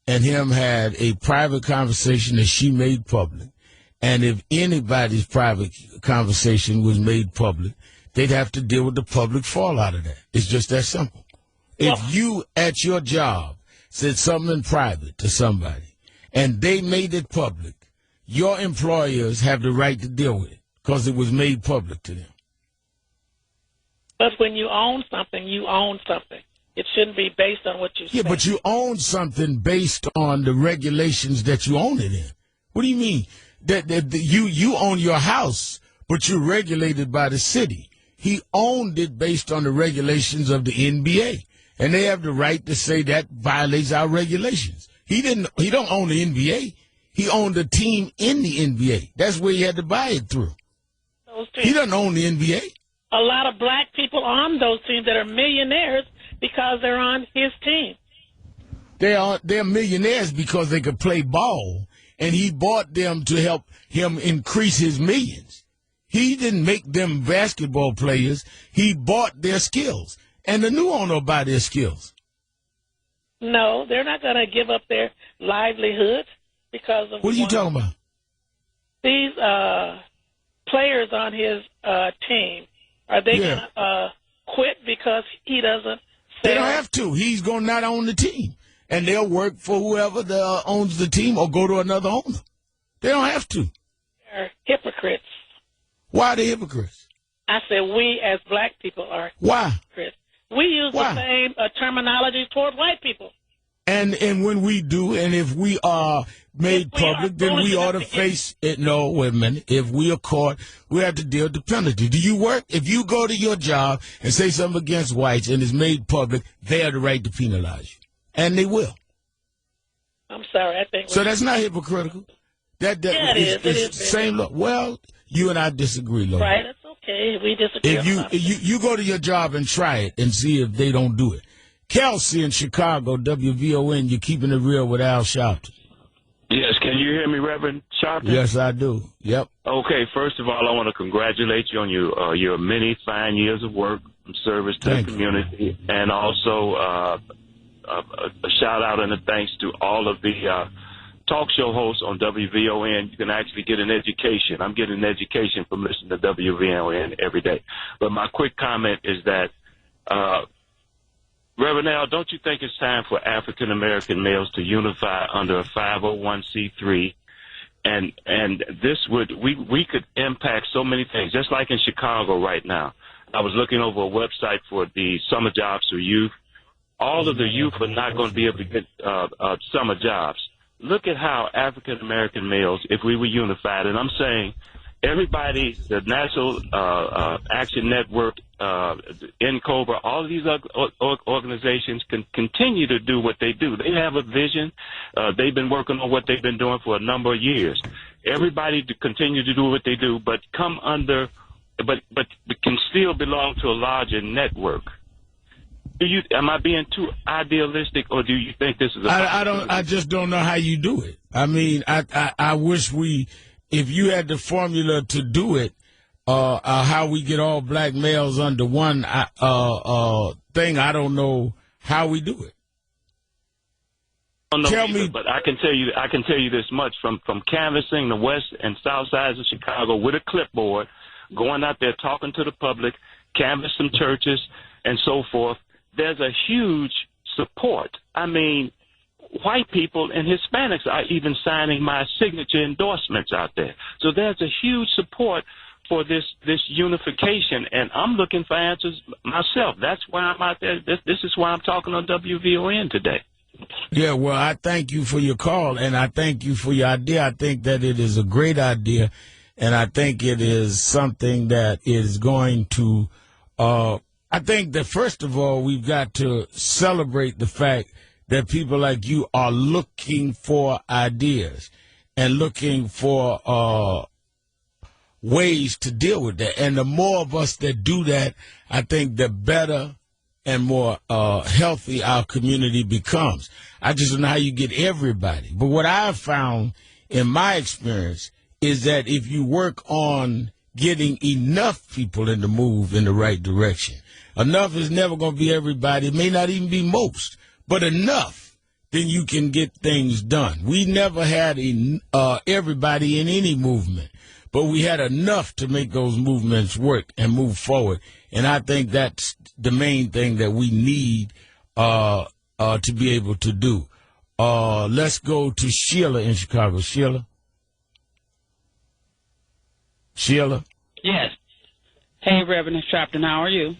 and him had a private conversation that she made public. And if anybody's private conversation was made public, they'd have to deal with the public fallout of that. It's just that simple. If you, at your job, said something in private to somebody and they made it public, your employers have the right to deal with it because it was made public to them. But when you own something, you own something. It shouldn't be based on what you say. Yeah, but you own something based on the regulations that you own it in. What do you mean? That you own your house, but you're regulated by the city. He owned it based on the regulations of the NBA, and they have the right to say that violates our regulations. He don't own the NBA. He owned a team in the NBA. That's where he had to buy it through. He doesn't own the NBA. A lot of black people on those teams that are millionaires because they're on his team. They're millionaires because they could play ball, and he bought them to help him increase his millions. He didn't make them basketball players. He bought their skills, and the new owner will buy their skills. No, they're not going to give up their livelihood because of what are you talking about? These players on his team, are they going to quit because he doesn't? They don't have to. He's going to not own the team. And they'll work for whoever owns the team or go to another owner. They don't have to. They're hypocrites. Why are they hypocrites? I said we as black people are hypocrites. We use the same terminology toward white people. And when we do, and if we are made public, then we ought to face it. No, wait a minute. If we are caught, we have to deal with the penalty. Do you work? If you go to your job and say something against whites and it's made public, they have the right to penalize you. And they will. I'm sorry, I think. So that's not hypocritical. That it is same law. Well, you and I disagree, Lord. Right, that's okay. We disagree. If you go to your job and try it and see if they don't do it. Kelsey in Chicago, WVON, you're keeping it real with Al Sharpton. Yes, can you hear me, Reverend Sharpton? Yes, I do. Yep. Okay, first of all, I want to congratulate you on your many fine years of work and service to the community, and also a shout-out and a thanks to all of the talk show hosts on WVON. You can actually get an education. I'm getting an education from listening to WVON every day. But my quick comment is that Reverend Al, don't you think it's time for African-American males to unify under a 501c3? And this we could impact so many things, just like in Chicago right now. I was looking over a website for the summer jobs for youth. All of the youth are not going to be able to get summer jobs. Look at how African-American males, if we were unified, and I'm saying everybody, the National Action Network, NCOBRA, all of these organizations can continue to do what they do. They have a vision. They've been working on what they've been doing for a number of years. Everybody to continue to do what they do, but come under, but can still belong to a larger network. Am I being too idealistic, or do you think this is I just don't know how you do it. I mean, I wish if you had the formula to do it, how we get all black males under one thing, I don't know how we do it. Tell me, but I can tell you this much from canvassing the west and south sides of Chicago with a clipboard, going out there talking to the public, canvass some churches and so forth. There's a huge support. I mean, white people and Hispanics are even signing my signature endorsements out there. So there's a huge support for this unification, and I'm looking for answers myself. That's why I'm out there. This is why I'm talking on WVON today. Yeah, well, I thank you for your call, and I thank you for your idea. I think that it is a great idea, and I think it is something that is going to I think that, first of all, we've got to celebrate the fact that people like you are looking for ideas and looking for ways to deal with that. And the more of us that do that, I think the better and more healthy our community becomes. I just don't know how you get everybody. But what I've found in my experience is that if you work on getting enough people in the move in the right direction, enough is never going to be everybody. It may not even be most, but enough, then you can get things done. We never had everybody in any movement, but we had enough to make those movements work and move forward. And I think that's the main thing that we need to be able to do. Let's go to Sheila in Chicago. Sheila? Yes. Hey, Reverend Sharpton, how are you?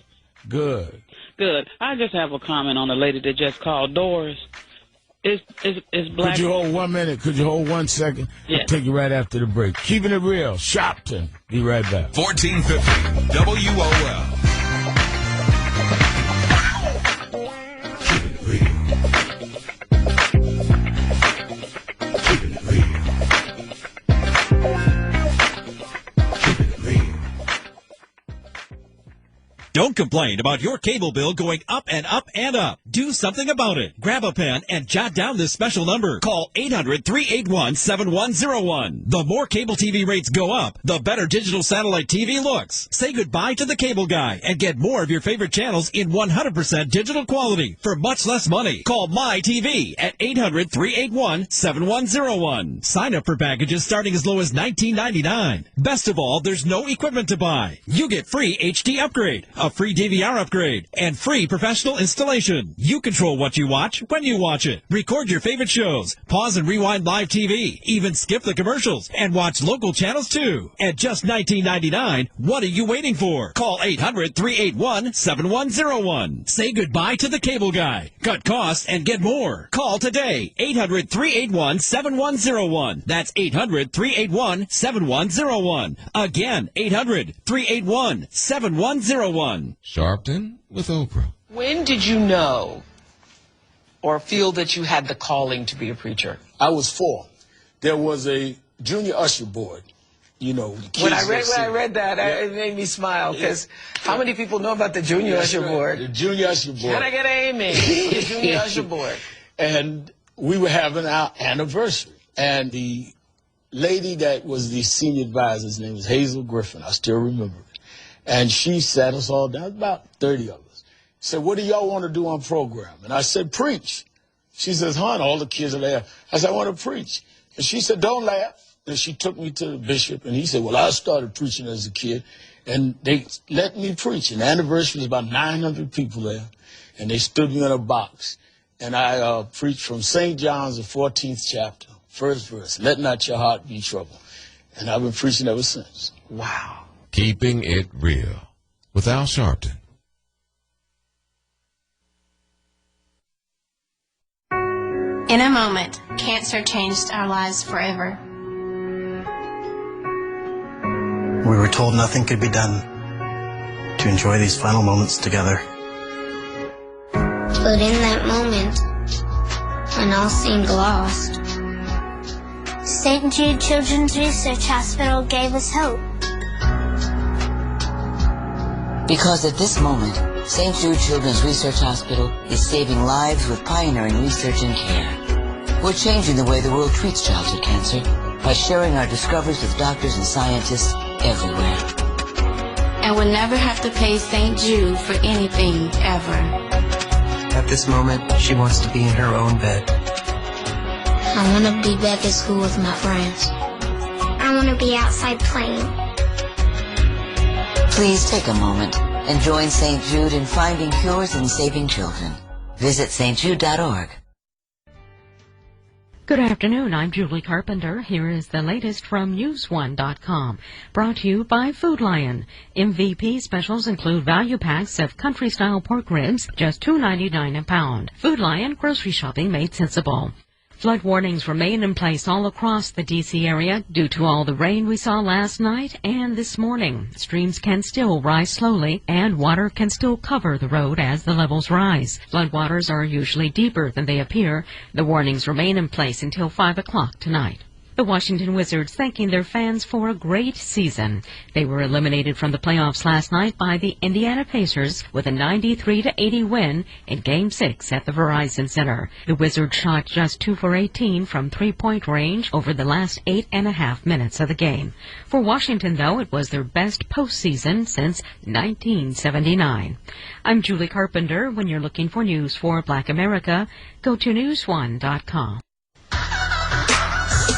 Good. Good. I just have a comment on the lady that just called Doris. Is black... Could you hold 1 minute? Could you hold 1 second? Yes. I'll take you right after the break. Keeping it real. Sharpton. Be right back. 1450 WOL. Don't complain about your cable bill going up and up and up. Do something about it. Grab a pen and jot down this special number. Call 800-381-7101. The more cable TV rates go up, the better digital satellite TV looks. Say goodbye to the cable guy and get more of your favorite channels in 100% digital quality for much less money. Call MyTV at 800-381-7101. Sign up for packages starting as low as $19.99. Best of all, there's no equipment to buy. You get free HD upgrade, a free DVR upgrade, and free professional installation. You control what you watch when you watch it. Record your favorite shows, pause and rewind live TV, even skip the commercials, and watch local channels too. At just $19.99, what are you waiting for? Call 800-381-7101. Say goodbye to the cable guy. Cut costs and get more. Call today. 800-381-7101. That's 800-381-7101. Again, 800-381-7101. Sharpton with Oprah. When did you know or feel that you had the calling to be a preacher? I was 4. There was a junior usher board. You know, when I read that, it made me smile because how many people know about the junior usher board? The junior usher board. Can I get an amen? The junior usher board. And we were having our anniversary, and the lady that was the senior advisor's name was Hazel Griffin. I still remember it. And she sat us all down, about 30 of us. Said, what do y'all want to do on program? And I said, preach. She says, hon, all the kids are there. I said, I want to preach. And she said, don't laugh. And she took me to the bishop, and he said, well, I started preaching as a kid. And they let me preach. And the anniversary was about 900 people there. And they stood me in a box. And I preached from St. John's, the 14th chapter, first verse, let not your heart be troubled. And I've been preaching ever since. Wow. Keeping it real with Al Sharpton. In a moment, cancer changed our lives forever. We were told nothing could be done to enjoy these final moments together. But in that moment, when all seemed lost, St. Jude Children's Research Hospital gave us hope. Because at this moment, St. Jude Children's Research Hospital is saving lives with pioneering research and care. We're changing the way the world treats childhood cancer by sharing our discoveries with doctors and scientists everywhere. And we'll never have to pay St. Jude for anything, ever. At this moment, she wants to be in her own bed. I want to be back at school with my friends. I want to be outside playing. Please take a moment and join St. Jude in finding cures and saving children. Visit stjude.org. Good afternoon. I'm Julie Carpenter. Here is the latest from News1.com. Brought to you by Food Lion. MVP specials include value packs of country-style pork ribs, just $2.99 a pound. Food Lion, grocery shopping made sensible. Flood warnings remain in place all across the D.C. area due to all the rain we saw last night and this morning. Streams can still rise slowly, and water can still cover the road as the levels rise. Floodwaters are usually deeper than they appear. The warnings remain in place until 5 o'clock tonight. The Washington Wizards thanking their fans for a great season. They were eliminated from the playoffs last night by the Indiana Pacers with a 93-80 win in Game 6 at the Verizon Center. The Wizards shot just 2 for 18 from three-point range over the last 8.5 minutes of the game. For Washington, though, it was their best postseason since 1979. I'm Julie Carpenter. When you're looking for news for Black America, go to newsone.com.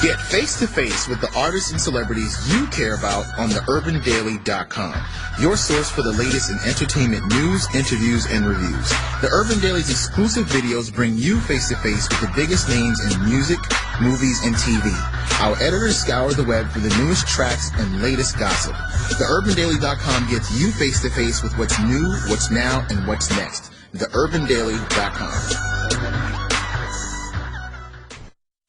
Get face-to-face with the artists and celebrities you care about on theurbandaily.com, your source for the latest in entertainment news, interviews, and reviews. The Urban Daily's exclusive videos bring you face-to-face with the biggest names in music, movies, and TV. Our editors scour the web for the newest tracks and latest gossip. Theurbandaily.com gets you face-to-face with what's new, what's now, and what's next. Theurbandaily.com.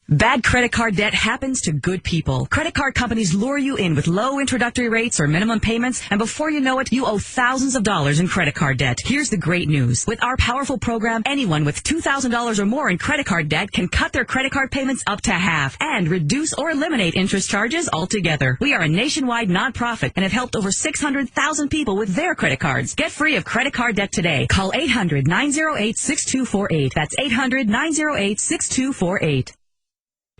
Bad credit card debt happens to good people. Credit card companies lure you in with low introductory rates or minimum payments, and before you know it, you owe thousands of dollars in credit card debt. Here's the great news. With our powerful program, anyone with $2,000 or more in credit card debt can cut their credit card payments up to half and reduce or eliminate interest charges altogether. We are a nationwide nonprofit and have helped over 600,000 people with their credit cards. Get free of credit card debt today. Call 800-908-6248. That's 800-908-6248.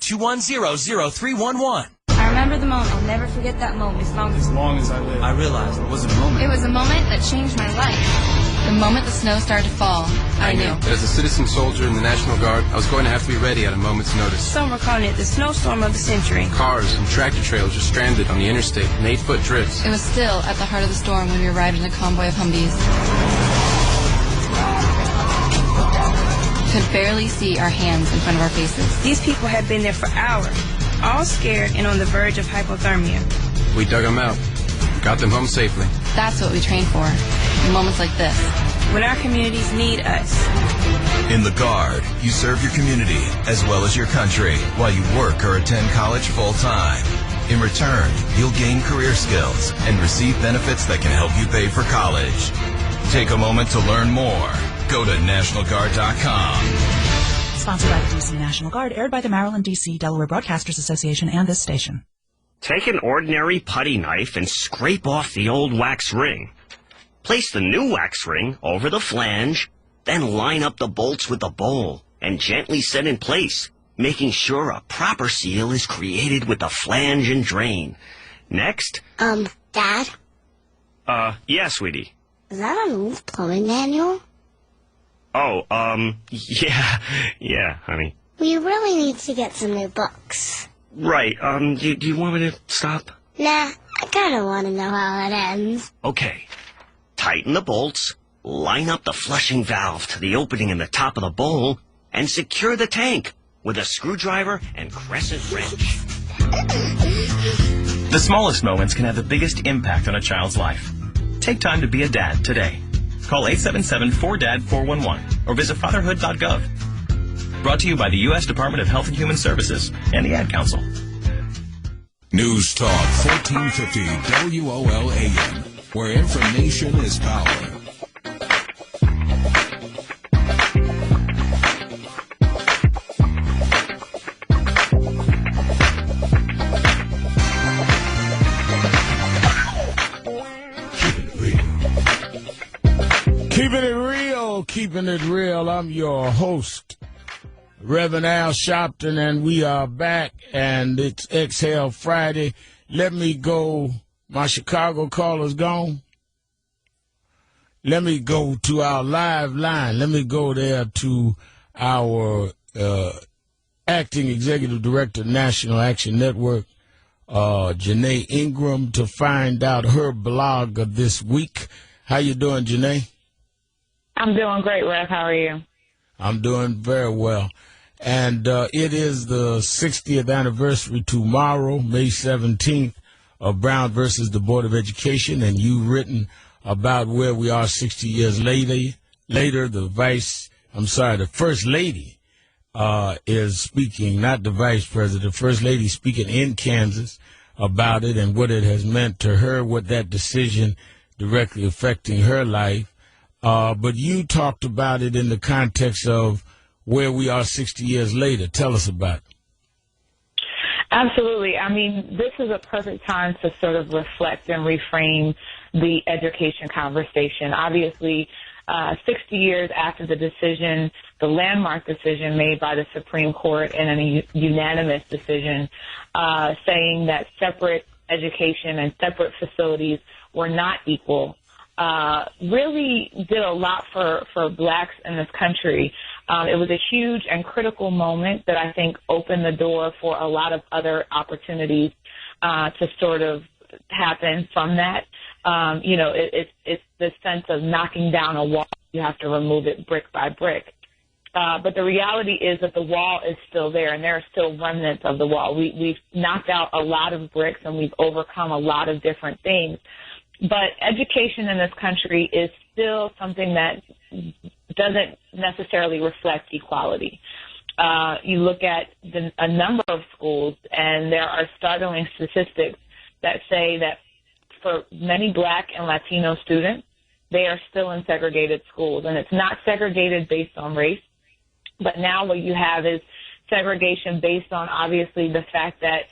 210-0311. I remember the moment. I'll never forget that moment as long as I live. I realized it wasn't a moment. It was a moment that changed my life. The moment the snow started to fall, I knew. As a citizen soldier in the National Guard, I was going to have to be ready at a moment's notice. Some were calling it the snowstorm of the century. Cars and tractor trailers were stranded on the interstate in 8-foot drifts. It was still at the heart of the storm when we arrived in a convoy of Humvees. Could barely see our hands in front of our faces. These people had been there for hours, all scared and on the verge of hypothermia. We dug them out, got them home safely. That's what we train for, in moments like this. When our communities need us. In the Guard, you serve your community as well as your country while you work or attend college full-time. In return, you'll gain career skills and receive benefits that can help you pay for college. Take a moment to learn more. Go to NationalGuard.com. Sponsored by the D.C. National Guard, aired by the Maryland, D.C. Delaware Broadcasters Association and this station. Take an ordinary putty knife and scrape off the old wax ring. Place the new wax ring over the flange, then line up the bolts with the bowl and gently set in place, making sure a proper seal is created with the flange and drain. Next. Dad? Yeah, sweetie. Is that an old plumbing manual? Oh, yeah, honey. We really need to get some new books. Right, do you want me to stop? Nah, I kinda wanna know how it ends. Okay. Tighten the bolts, line up the flushing valve to the opening in the top of the bowl, and secure the tank with a screwdriver and crescent wrench. The smallest moments can have the biggest impact on a child's life. Take time to be a dad today. Call 877-4DAD-411 or visit fatherhood.gov. Brought to you by the U.S. Department of Health and Human Services and the Ad Council. News Talk 1450 WOL-AM, where information is power. Keeping it real. I'm your host, Reverend Al Sharpton, and we are back, and it's Exhale Friday. Let me go. My Chicago caller's gone. Let me go to our live line. Let me go there to our acting executive director, National Action Network, Janae Ingram, to find out her blog of this week. How you doing, Janae? I'm doing great, Rev. How are you? I'm doing very well. And it is the 60th anniversary tomorrow, May 17th, of Brown versus the Board of Education. And you've written about where we are 60 years later. The First Lady is speaking, not the Vice President, the First Lady speaking in Kansas about it and what it has meant to her, what that decision directly affecting her life. But you talked about it in the context of where we are 60 years later. Tell us about it. Absolutely. I mean, this is a perfect time to sort of reflect and reframe the education conversation. Obviously, 60 years after the decision, the landmark decision made by the Supreme Court in a unanimous decision saying that separate education and separate facilities were not equal, really did a lot for blacks in this country. It was a huge and critical moment that I think opened the door for a lot of other opportunities to sort of happen from that. It's this sense of knocking down a wall. You have to remove it brick by brick. But the reality is that the wall is still there, and there are still remnants of the wall. We've knocked out a lot of bricks, and we've overcome a lot of different things. But education in this country is still something that doesn't necessarily reflect equality. You look at a number of schools, and there are startling statistics that say that for many black and Latino students, they are still in segregated schools. And it's not segregated based on race, but now what you have is segregation based on, obviously, the fact that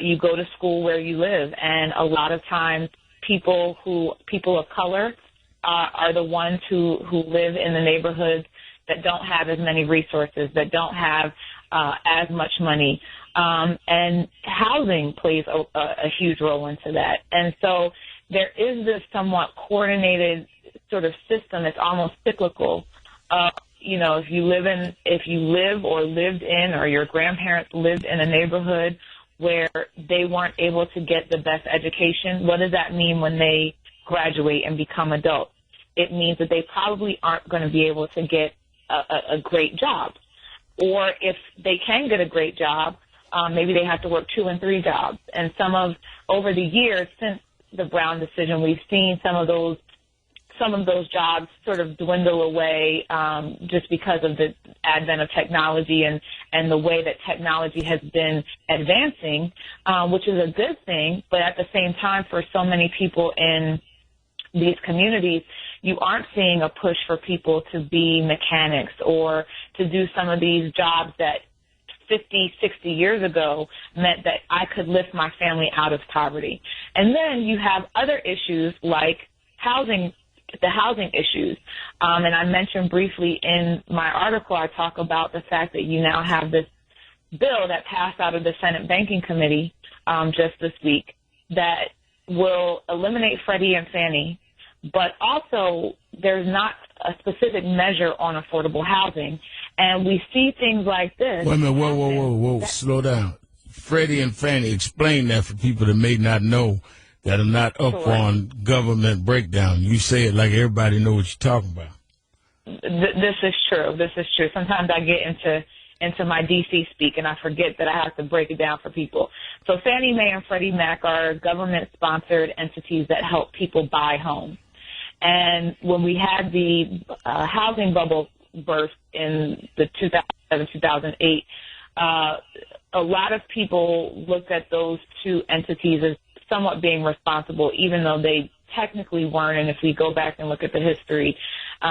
you go to school where you live. And a lot of times people of color are the ones who live in the neighborhoods that don't have as many resources, that don't have as much money. And housing plays a huge role into that. And so there is this somewhat coordinated sort of system that's almost cyclical. If you live or lived in, or your grandparents lived in a neighborhood where they weren't able to get the best education, what does that mean when they graduate and become adults? It means that they probably aren't going to be able to get a great job. Or if they can get a great job, maybe they have to work 2 and 3 jobs. And over the years since the Brown decision, we've seen some of those jobs sort of dwindle away just because of the advent of technology and the way that technology has been advancing, which is a good thing. But at the same time, for so many people in these communities, you aren't seeing a push for people to be mechanics or to do some of these jobs that 50, 60 years ago meant that I could lift my family out of poverty. And then you have other issues like the housing issues. And I mentioned briefly in my article, I talk about the fact that you now have this bill that passed out of the Senate Banking Committee just this week that will eliminate Freddie and Fannie, but also there's not a specific measure on affordable housing. And we see things like this. Wait a minute, whoa, slow down. Freddie and Fannie, explain that for people that may not know, that are not up on government breakdown. You say it like everybody knows what you're talking about. This is true. Sometimes I get into my D.C. speak, and I forget that I have to break it down for people. So Fannie Mae and Freddie Mac are government-sponsored entities that help people buy homes. And when we had the housing bubble burst in the 2007-2008, a lot of people looked at those two entities as somewhat being responsible, even though they technically weren't. And if we go back and look at the history,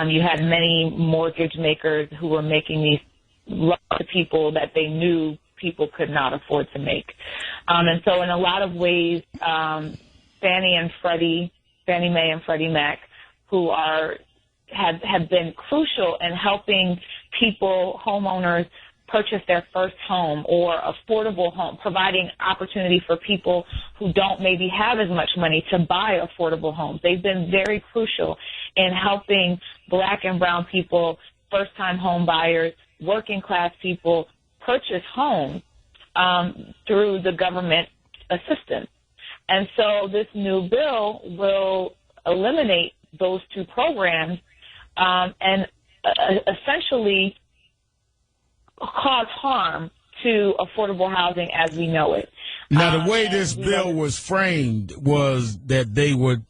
you had many mortgage makers who were making these loans to people that they knew people could not afford to make. And so in a lot of ways, Fannie Mae and Freddie Mac, who have been crucial in helping people, homeowners, purchase their first home or affordable home, providing opportunity for people who don't maybe have as much money to buy affordable homes. They've been very crucial in helping black and brown people, first-time home buyers, working-class people purchase homes through the government assistance. And so this new bill will eliminate those two programs and essentially cause harm to affordable housing as we know it. Now, the way this bill was framed was that they were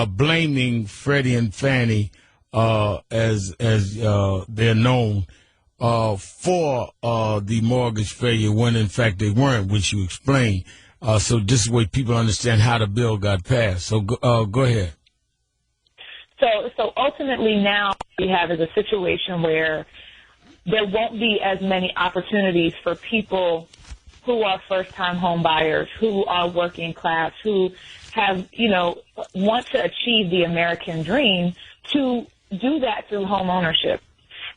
blaming Freddie and Fannie, as they're known, for the mortgage failure when, in fact, they weren't, which you explained. So this is where people understand how the bill got passed. So go ahead. So ultimately now what we have is a situation where there won't be as many opportunities for people who are first-time home buyers, who are working class, who have, want to achieve the American dream, to do that through home ownership.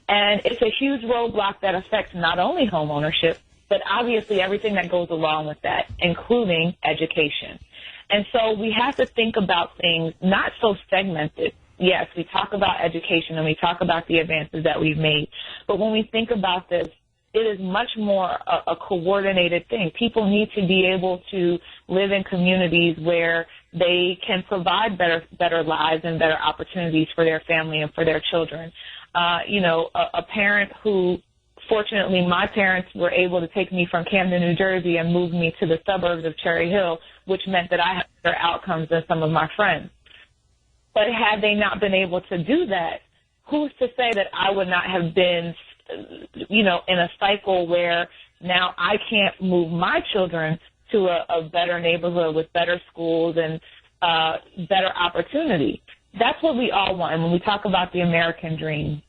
And it's a huge roadblock that affects not only home ownership, but obviously everything that goes along with that, including education. And so we have to think about things not so segmented. Yes, we talk about education and we talk about the advances that we've made. But when we think about this, it is much more a coordinated thing. People need to be able to live in communities where they can provide better lives and better opportunities for their family and for their children. A parent who, fortunately, my parents were able to take me from Camden, New Jersey and move me to the suburbs of Cherry Hill, which meant that I had better outcomes than some of my friends. But had they not been able to do that, who's to say that I would not have been, in a cycle where now I can't move my children to a better neighborhood with better schools and better opportunity. That's what we all want. And when we talk about the American dream,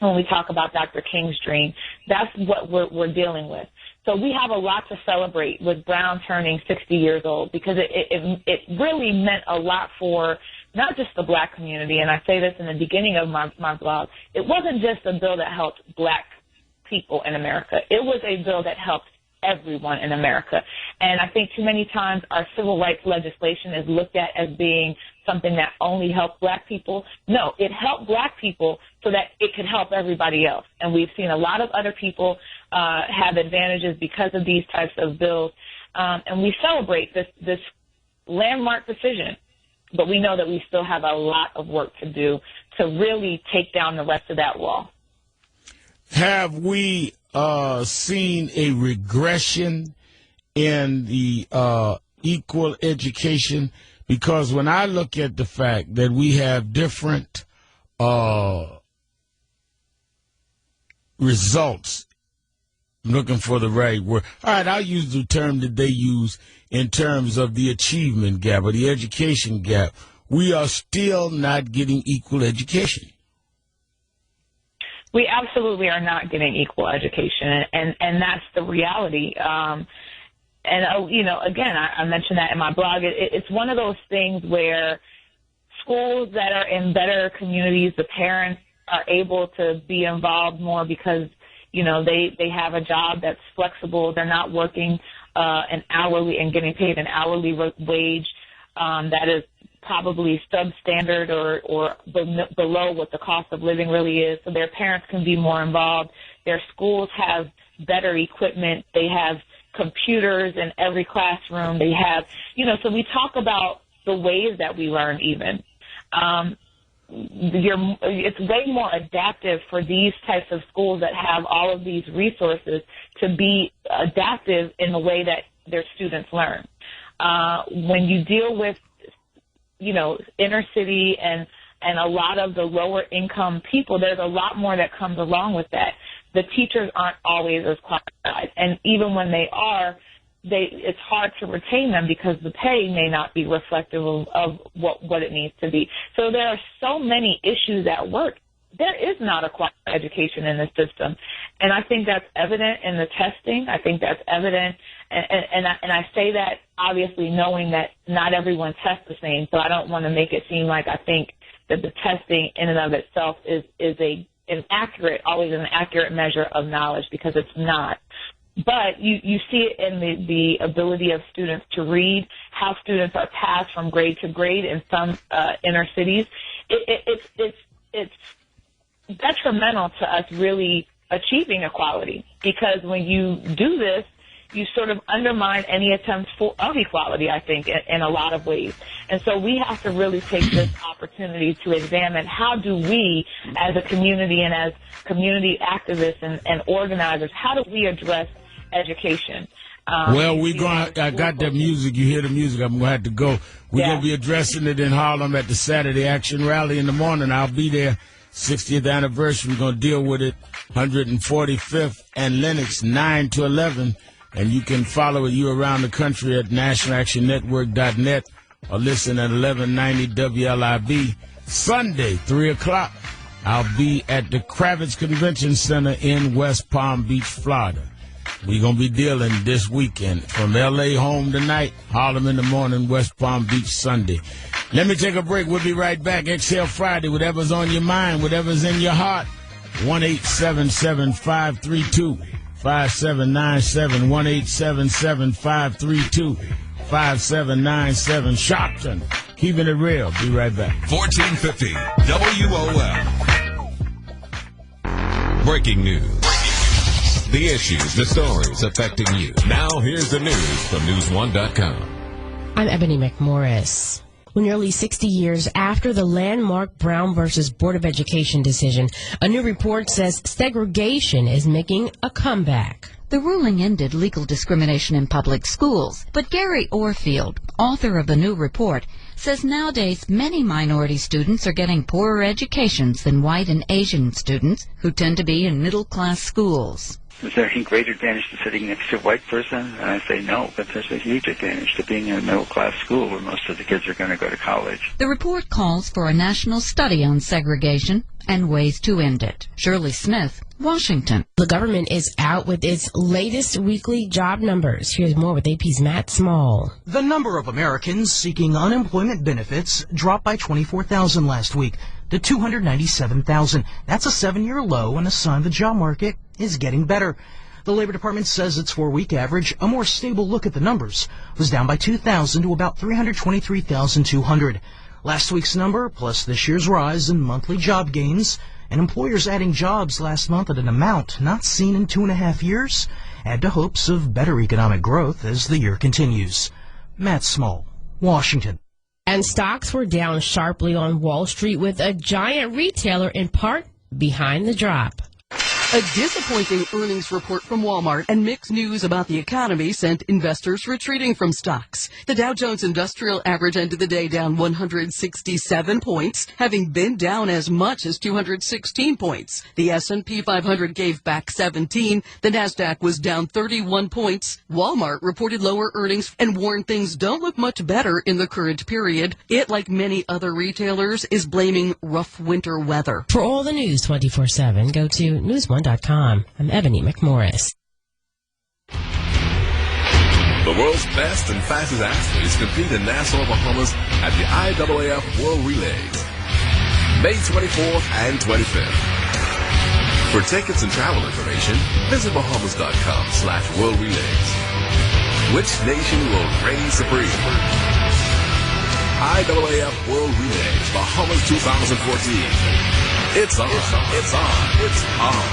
when we talk about Dr. King's dream, that's what we're dealing with. So we have a lot to celebrate with Brown turning 60 years old, because it really meant a lot for not just the black community. And I say this in the beginning of my blog. It wasn't just a bill that helped black people in America. It was a bill that helped everyone in America. And I think too many times our civil rights legislation is looked at as being something that only helped black people. No, it helped black people so that it could help everybody else. And we've seen a lot of other people have advantages because of these types of bills. And we celebrate this landmark decision. But we know that we still have a lot of work to do to really take down the rest of that wall. Have we seen a regression in the equal education? Because when I look at the fact that we have different results, I'm looking for the right word. All right, I'll use the term that they use in terms of the achievement gap or the education gap. We are still not getting equal education. We absolutely are not getting equal education, and that's the reality. Again, I mentioned that in my blog. It's one of those things where schools that are in better communities, the parents are able to be involved more because, they have a job that's flexible. They're not working an hourly and getting paid an hourly wage that is probably substandard or below what the cost of living really is. So their parents can be more involved. Their schools have better equipment. They have computers in every classroom. They have, so we talk about the ways that we learn even. It's way more adaptive for these types of schools that have all of these resources to be adaptive in the way that their students learn. When you deal with, inner city and a lot of the lower income people, there's a lot more that comes along with that. The teachers aren't always as qualified, and even when they are, it's hard to retain them because the pay may not be reflective of what it needs to be. So there are so many issues at work. There is not a quality education in the system, and I think that's evident in the testing. I think that's evident, and I say that obviously knowing that not everyone tests the same, so I don't want to make it seem like I think that the testing in and of itself is always an accurate measure of knowledge, because it's not. But you see it in the ability of students to read, how students are passed from grade to grade in some inner cities. It's detrimental to us really achieving equality, because when you do this, you sort of undermine any attempts of equality, I think, in a lot of ways. And so we have to really take this opportunity to examine how do we, as a community and as community activists and organizers, how do we address education? I got that music. You hear the music. I'm going to have to go. We're going to be addressing it in Harlem at the Saturday Action Rally in the morning. I'll be there. 60th anniversary. We're going to deal with it. 145th and Lenox, 9 to 11. And you can follow you around the country at nationalactionnetwork.net or listen at 1190 WLIB. Sunday, 3 o'clock, I'll be at the Kravitz Convention Center in West Palm Beach, Florida. We're going to be dealing this weekend. From L.A. home tonight, Harlem in the morning, West Palm Beach Sunday. Let me take a break. We'll be right back. Exhale Friday, whatever's on your mind, whatever's in your heart. 1-877-532-5797. 1-877-532-5797. Sharpton, keeping it real. Be right back. 1450 WOL. Breaking news. The issues, the stories affecting you. Now here's the news from News1.com. I'm Ebony McMorris. Nearly 60 years after the landmark Brown versus Board of Education decision, a new report says segregation is making a comeback. The ruling ended legal discrimination in public schools, but Gary Orfield, author of the new report, says nowadays many minority students are getting poorer educations than white and Asian students who tend to be in middle-class schools. Is there any great advantage to sitting next to a white person? And I say no, but there's a huge advantage to being in a middle-class school where most of the kids are going to go to college. The report calls for a national study on segregation and ways to end it. Shirley Smith, Washington. The government is out with its latest weekly job numbers. Here's more with AP's Matt Small. The number of Americans seeking unemployment benefits dropped by 24,000 last week to 297,000. That's a 7-year low and a sign the job market is getting better. The Labor Department says its 4-week average, a more stable look at the numbers, was down by 2,000 to about 323,200. Last week's number, plus this year's rise in monthly job gains, and employers adding jobs last month at an amount not seen in 2.5 years, add to hopes of better economic growth as the year continues. Matt Small, Washington. And stocks were down sharply on Wall Street, with a giant retailer in part behind the drop. A disappointing earnings report from Walmart and mixed news about the economy sent investors retreating from stocks. The Dow Jones Industrial Average ended the day down 167 points, having been down as much as 216 points. The S&P 500 gave back 17. The Nasdaq was down 31 points. Walmart reported lower earnings and warned things don't look much better in the current period. It, like many other retailers, is blaming rough winter weather. For all the news 24/7, go to News1.com. I'm Ebony McMorris. The world's best and fastest athletes compete in Nassau, Bahamas at the IAAF World Relays, May 24th and 25th. For tickets and travel information, visit Bahamas.com/World Relays. Which nation will reign supreme? IAAF World Relays, Bahamas 2014. It's on. It's on. It's on.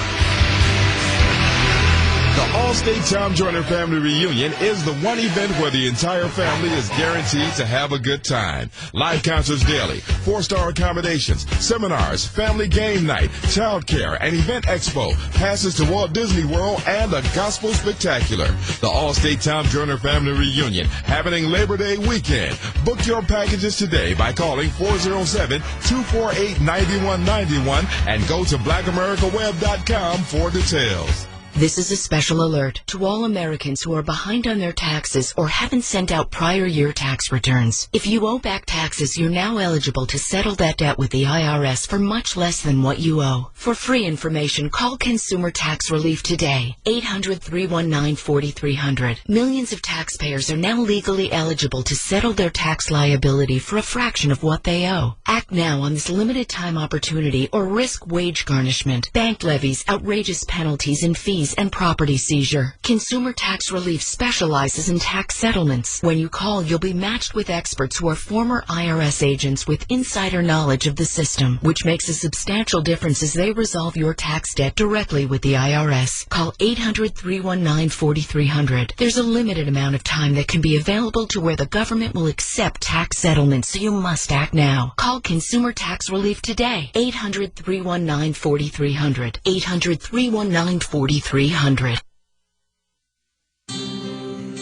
The All-State Tom Joyner Family Reunion is the one event where the entire family is guaranteed to have a good time. Live concerts daily, 4-star accommodations, seminars, family game night, child care, an event expo, passes to Walt Disney World, and a gospel spectacular. The All-State Tom Joyner Family Reunion, happening Labor Day weekend. Book your packages today by calling 407-248-9191 and go to blackamericaweb.com for details. This is a special alert to all Americans who are behind on their taxes or haven't sent out prior year tax returns. If you owe back taxes, you're now eligible to settle that debt with the IRS for much less than what you owe. For free information, call Consumer Tax Relief today, 800-319-4300. Millions of taxpayers are now legally eligible to settle their tax liability for a fraction of what they owe. Act now on this limited time opportunity or risk wage garnishment, bank levies, outrageous penalties, and fees, and property seizure. Consumer Tax Relief specializes in tax settlements. When you call, you'll be matched with experts who are former IRS agents with insider knowledge of the system, which makes a substantial difference as they resolve your tax debt directly with the IRS. Call 800-319-4300. There's a limited amount of time that can be available to where the government will accept tax settlements, so you must act now. Call Consumer Tax Relief today, 800-319-4300. 800-319-4300.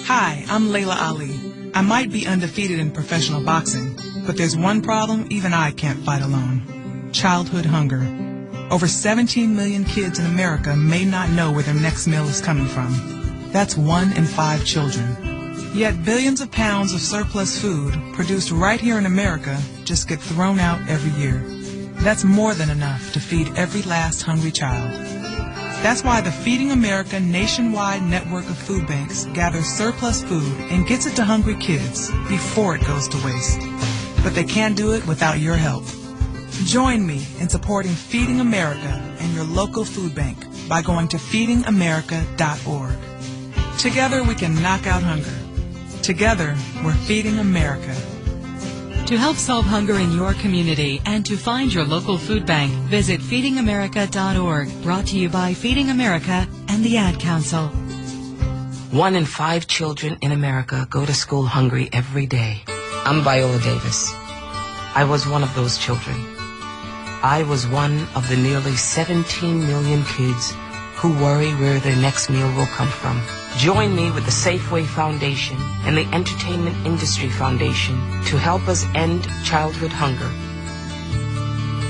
Hi, I'm Layla Ali. I might be undefeated in professional boxing, but there's one problem even I can't fight alone. Childhood hunger. Over 17 million kids in America may not know where their next meal is coming from. That's 1 in 5 children. Yet billions of pounds of surplus food produced right here in America just get thrown out every year. That's more than enough to feed every last hungry child. That's why the Feeding America nationwide network of food banks gathers surplus food and gets it to hungry kids before it goes to waste. But they can't do it without your help. Join me in supporting Feeding America and your local food bank by going to feedingamerica.org. Together we can knock out hunger. Together we're Feeding America. To help solve hunger in your community and to find your local food bank, visit feedingamerica.org. Brought to you by Feeding America and the Ad Council. 1 in 5 children in America go to school hungry every day. I'm Viola Davis. I was one of those children. I was one of the nearly 17 million kids who worry where their next meal will come from. Join me with the Safeway Foundation and the Entertainment Industry Foundation to help us end childhood hunger.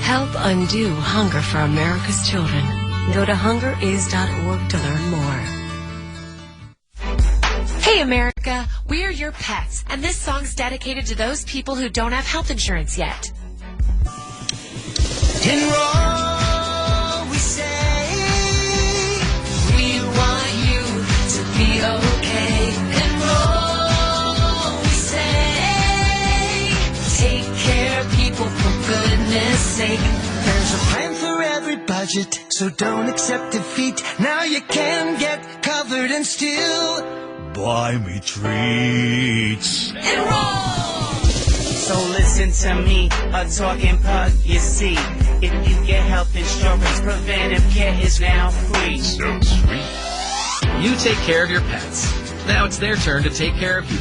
Help undo hunger for America's children. Go to hungeris.org to learn more. Hey America, we're your pets, and this song's dedicated to those people who don't have health insurance yet. Enroll, we say, we want you to be okay. Enroll, we say, take care of people for goodness sake. There's a plan for every budget, so don't accept defeat. Now you can get covered and still buy me treats. Enroll! So listen to me, a talking pug, you see. If you get health insurance, preventive care is now free. So sweet. You take care of your pets. Now it's their turn to take care of you.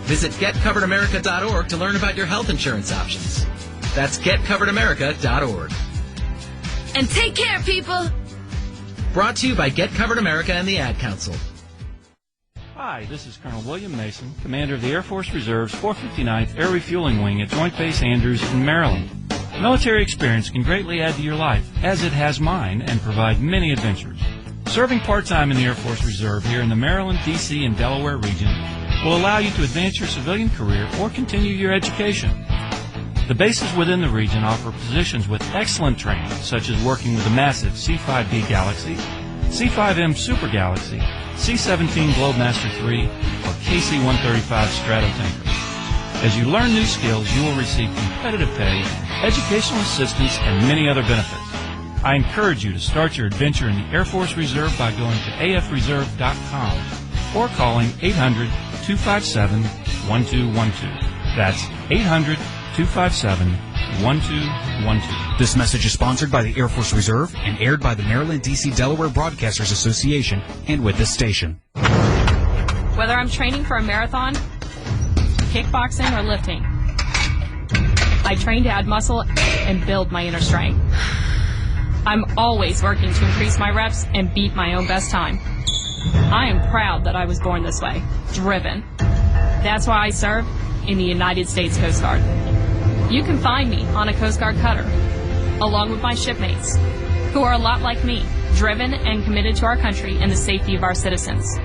Visit getcoveredamerica.org to learn about your health insurance options. That's getcoveredamerica.org. And take care, people! Brought to you by Get Covered America and the Ad Council. Hi, this is Colonel William Mason, Commander of the Air Force Reserve's 459th Air Refueling Wing at Joint Base Andrews in Maryland. Military experience can greatly add to your life, as it has mine, and provide many adventures. Serving part-time in the Air Force Reserve here in the Maryland, D.C., and Delaware region will allow you to advance your civilian career or continue your education. The bases within the region offer positions with excellent training, such as working with the massive C-5B Galaxy, C-5M Super Galaxy, C-17 Globemaster III, or KC-135 Stratotanker. As you learn new skills, you will receive competitive pay, educational assistance, and many other benefits. I encourage you to start your adventure in the Air Force Reserve by going to afreserve.com or calling 800-257-1212. That's 800-257-1212. This message is sponsored by the Air Force Reserve and aired by the Maryland, D.C. Delaware Broadcasters Association and with this station. Whether I'm training for a marathon, kickboxing, or lifting, I train to add muscle and build my inner strength. I'm always working to increase my reps and beat my own best time. I am proud that I was born this way, driven. That's why I serve in the United States Coast Guard. You can find me on a Coast Guard cutter, along with my shipmates, who are a lot like me, driven and committed to our country and the safety of our citizens.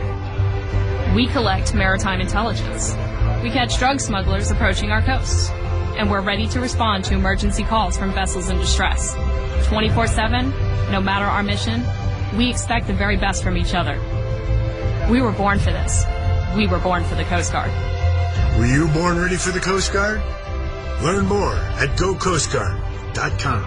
We collect maritime intelligence. We catch drug smugglers approaching our coasts, and we're ready to respond to emergency calls from vessels in distress. 24/7, no matter our mission, we expect the very best from each other. We were born for this. We were born for the Coast Guard. Were you born ready for the Coast Guard? Learn more at gocoastguard.com.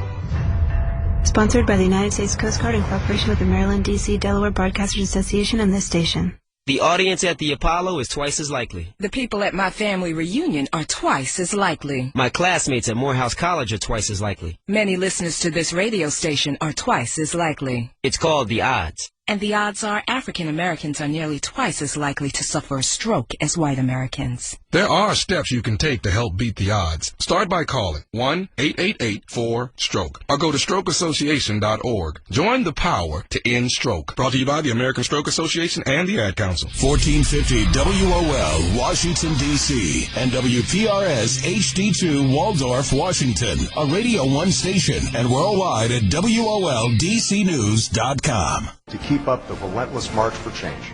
Sponsored by the United States Coast Guard in cooperation with the Maryland, D.C. Delaware Broadcasters Association and this station. The audience at the Apollo is twice as likely. The people at my family reunion are twice as likely. My classmates at Morehouse College are twice as likely. Many listeners to this radio station are twice as likely. It's called The Odds. And the odds are African Americans are nearly twice as likely to suffer a stroke as white Americans. There are steps you can take to help beat the odds. Start by calling 1-888-4-STROKE or go to strokeassociation.org. Join the power to end stroke. Brought to you by the American Stroke Association and the Ad Council. 1450 WOL, Washington, D.C. and WPRS HD2 Waldorf, Washington. A Radio 1 station and worldwide at WOLDCnews.com. To keep up the relentless march for change.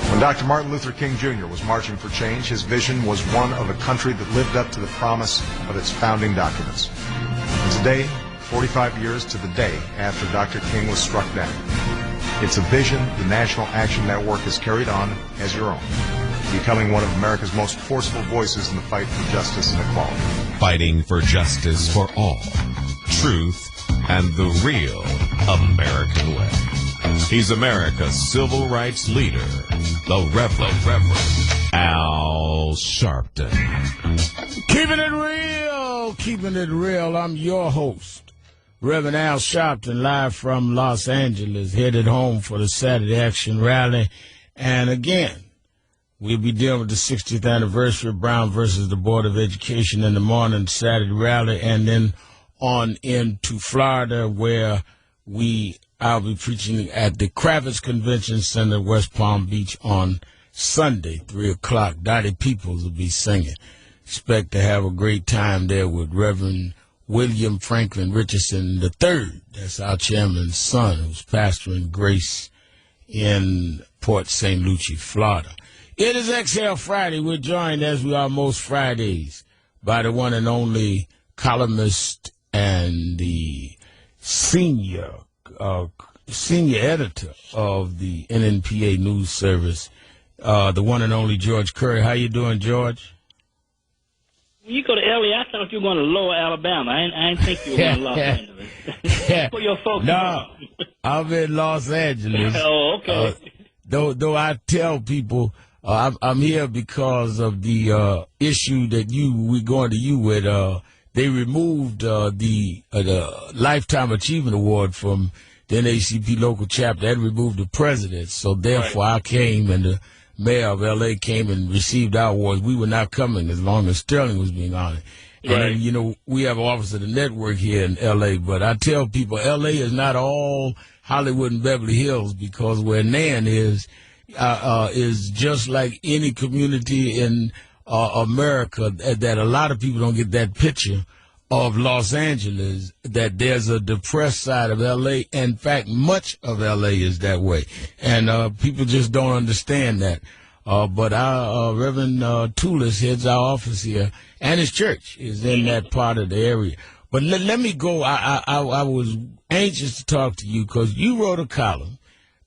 When Dr. Martin Luther King Jr. was marching for change, his vision was one of a country that lived up to the promise of its founding documents. And today, 45 years to the day after Dr. King was struck down. It's a vision the National Action Network has carried on as your own, becoming one of America's most forceful voices in the fight for justice and equality. Fighting for justice for all, truth, and the real American way. He's America's civil rights leader, the Reverend Al Sharpton. Keeping it real. I'm your host, Reverend Al Sharpton, live from Los Angeles, headed home for the Saturday Action Rally. And again, we'll be dealing with the 60th anniversary of Brown versus the Board of Education in the morning, Saturday rally, and then on into Florida, where I'll be preaching at the Kravitz Convention Center, West Palm Beach, on Sunday, 3 o'clock. Dottie Peoples will be singing. Expect to have a great time there with Reverend William Franklin Richardson III. That's our chairman's son, who's pastoring Grace in Port St. Lucie, Florida. It is Exhale Friday. We're joined, as we are most Fridays, by the one and only columnist and the senior editor of the NNPA News Service, the one and only George Curry. How you doing, George? You go to L.A., I thought you were going to Lower Alabama. I didn't think you were going to Los Angeles. Where your folks No, I'm in Los Angeles. Oh, okay. Though I tell people I'm here because of the issue that we're going to you with. They removed the Lifetime Achievement Award from the NAACP local chapter. That removed the president. So therefore, I came, and the mayor of L.A. came and received our awards. We were not coming as long as Sterling was being honored. And then, you know, we have an office of the network here in L.A., but I tell people L.A. is not all Hollywood and Beverly Hills, because where Nan is just like any community in America, that a lot of people don't get that picture of Los Angeles, that there's a depressed side of L.A. In fact, much of L.A. is that way. And people just don't understand that. But our Reverend Toulis heads our office here, and his church is in that part of the area. But let me go. I was anxious to talk to you because you wrote a column,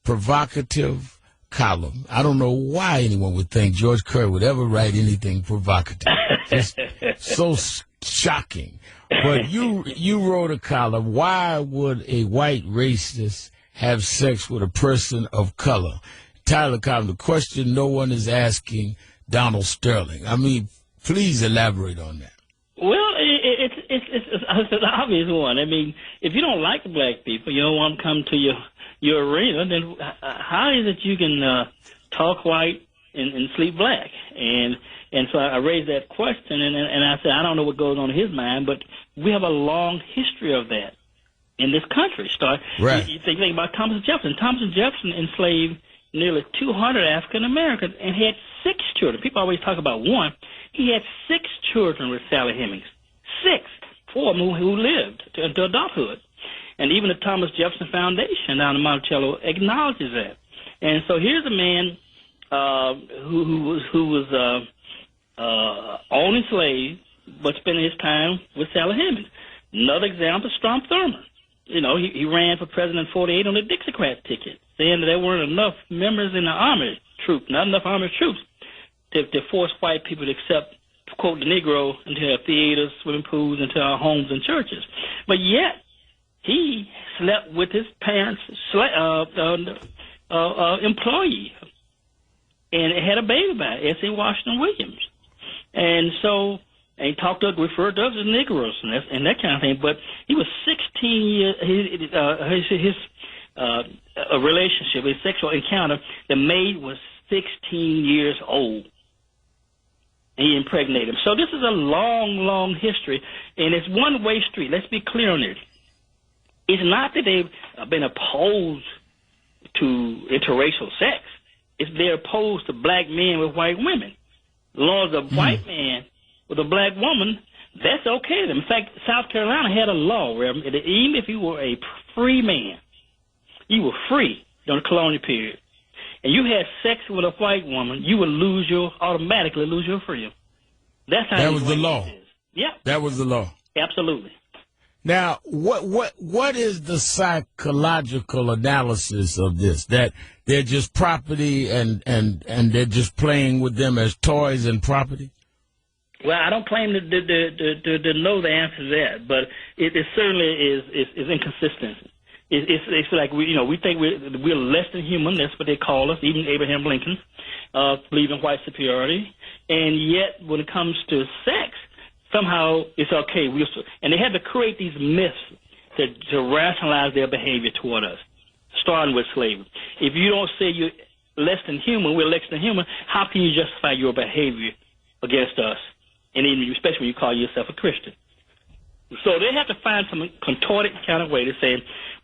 provocative column. I don't know why anyone would think George Curry would ever write anything provocative. Just so shocking. But you wrote a column, why would a white racist have sex with a person of color? Tyler column, the question no one is asking Donald Sterling. I mean, please elaborate on that. Well, it's an obvious one. I mean, if you don't like black people, you don't want them to come to your arena, then how is it you can talk white and sleep black? And so I raised that question, and I said, I don't know what goes on in his mind, but we have a long history of that in this country. Right. You think about Thomas Jefferson. Thomas Jefferson enslaved nearly 200 African Americans and had 6 children. People always talk about one. He had 6 children with Sally Hemings. 6. 4 of them who lived to adulthood. And even the Thomas Jefferson Foundation down in Monticello acknowledges that. And so here's a man who was owning slaves, but spending his time with Sally Hemings. Another example, Strom Thurmond. You know, he ran for president in 48 on the Dixiecrat ticket, saying that there weren't enough members in the army troops, not enough army troops, to force white people to accept, to quote, the Negro into our theaters, swimming pools, into our homes and churches. But yet, he slept with his parents' employee and had a baby by it, S.A. Washington Williams. And so, and he referred to us as Negroes and that kind of thing. But he was 16 years, his relationship, his sexual encounter, the maid was 16 years old. And he impregnated him. So this is a long, long history, and it's one-way street. Let's be clear on this. It's not that they've been opposed to interracial sex. It's they're opposed to black men with white women. As long as a white man with a black woman, that's okay. In fact, South Carolina had a law where even if you were a free man, you were free during the colonial period, and you had sex with a white woman, you would automatically lose your freedom. That's how that was the law. Yeah. That was the law. Absolutely. Now, what is the psychological analysis of this? That they're just property and they're just playing with them as toys and property? Well, I don't claim to know the answer to that, but it certainly is inconsistent. It's like we think we're less than human. That's what they call us. Even Abraham Lincoln believed in white superiority, and yet when it comes to sex, somehow it's okay. And they had to create these myths to rationalize their behavior toward us, starting with slavery. If you don't say you're less than human, we're less than human, how can you justify your behavior against us? And even especially when you call yourself a Christian. So they have to find some contorted kind of way to say,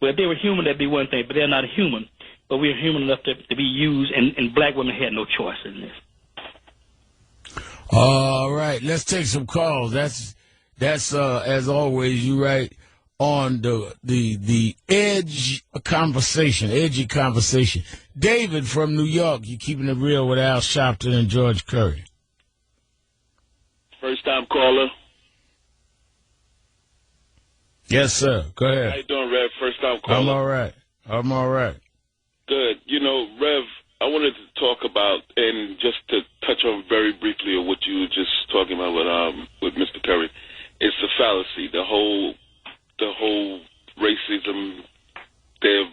well, if they were human, that'd be one thing, but they're not human. But we're human enough to be used, and black women had no choice in this. All right, let's take some calls. That's as always, you right on the edgy conversation. David from New York, you keeping it real with Al Sharpton and George Curry. First time caller. Yes, sir. Go ahead. How you doing, Rev? First time caller. I'm all right. Good. Rev, I wanted to talk about, and just to touch on very briefly on what you were just talking about with Mr. Curry. It's a fallacy. The whole racism, the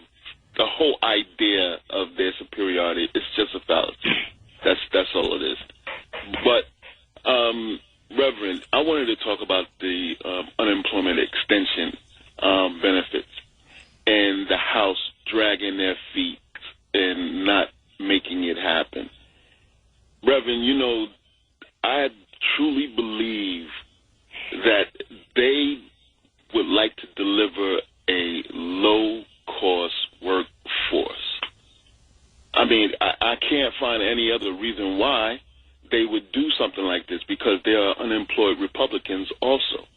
whole idea of their superiority, it's just a fallacy. That's all it is. But Reverend, I wanted to talk about the unemployment extension benefits and the House dragging their feet and not making it happen. Reverend, I truly believe that they would like to deliver a low-cost workforce. I mean, I can't find any other reason why they would do something like this, because there are unemployed Republicans also.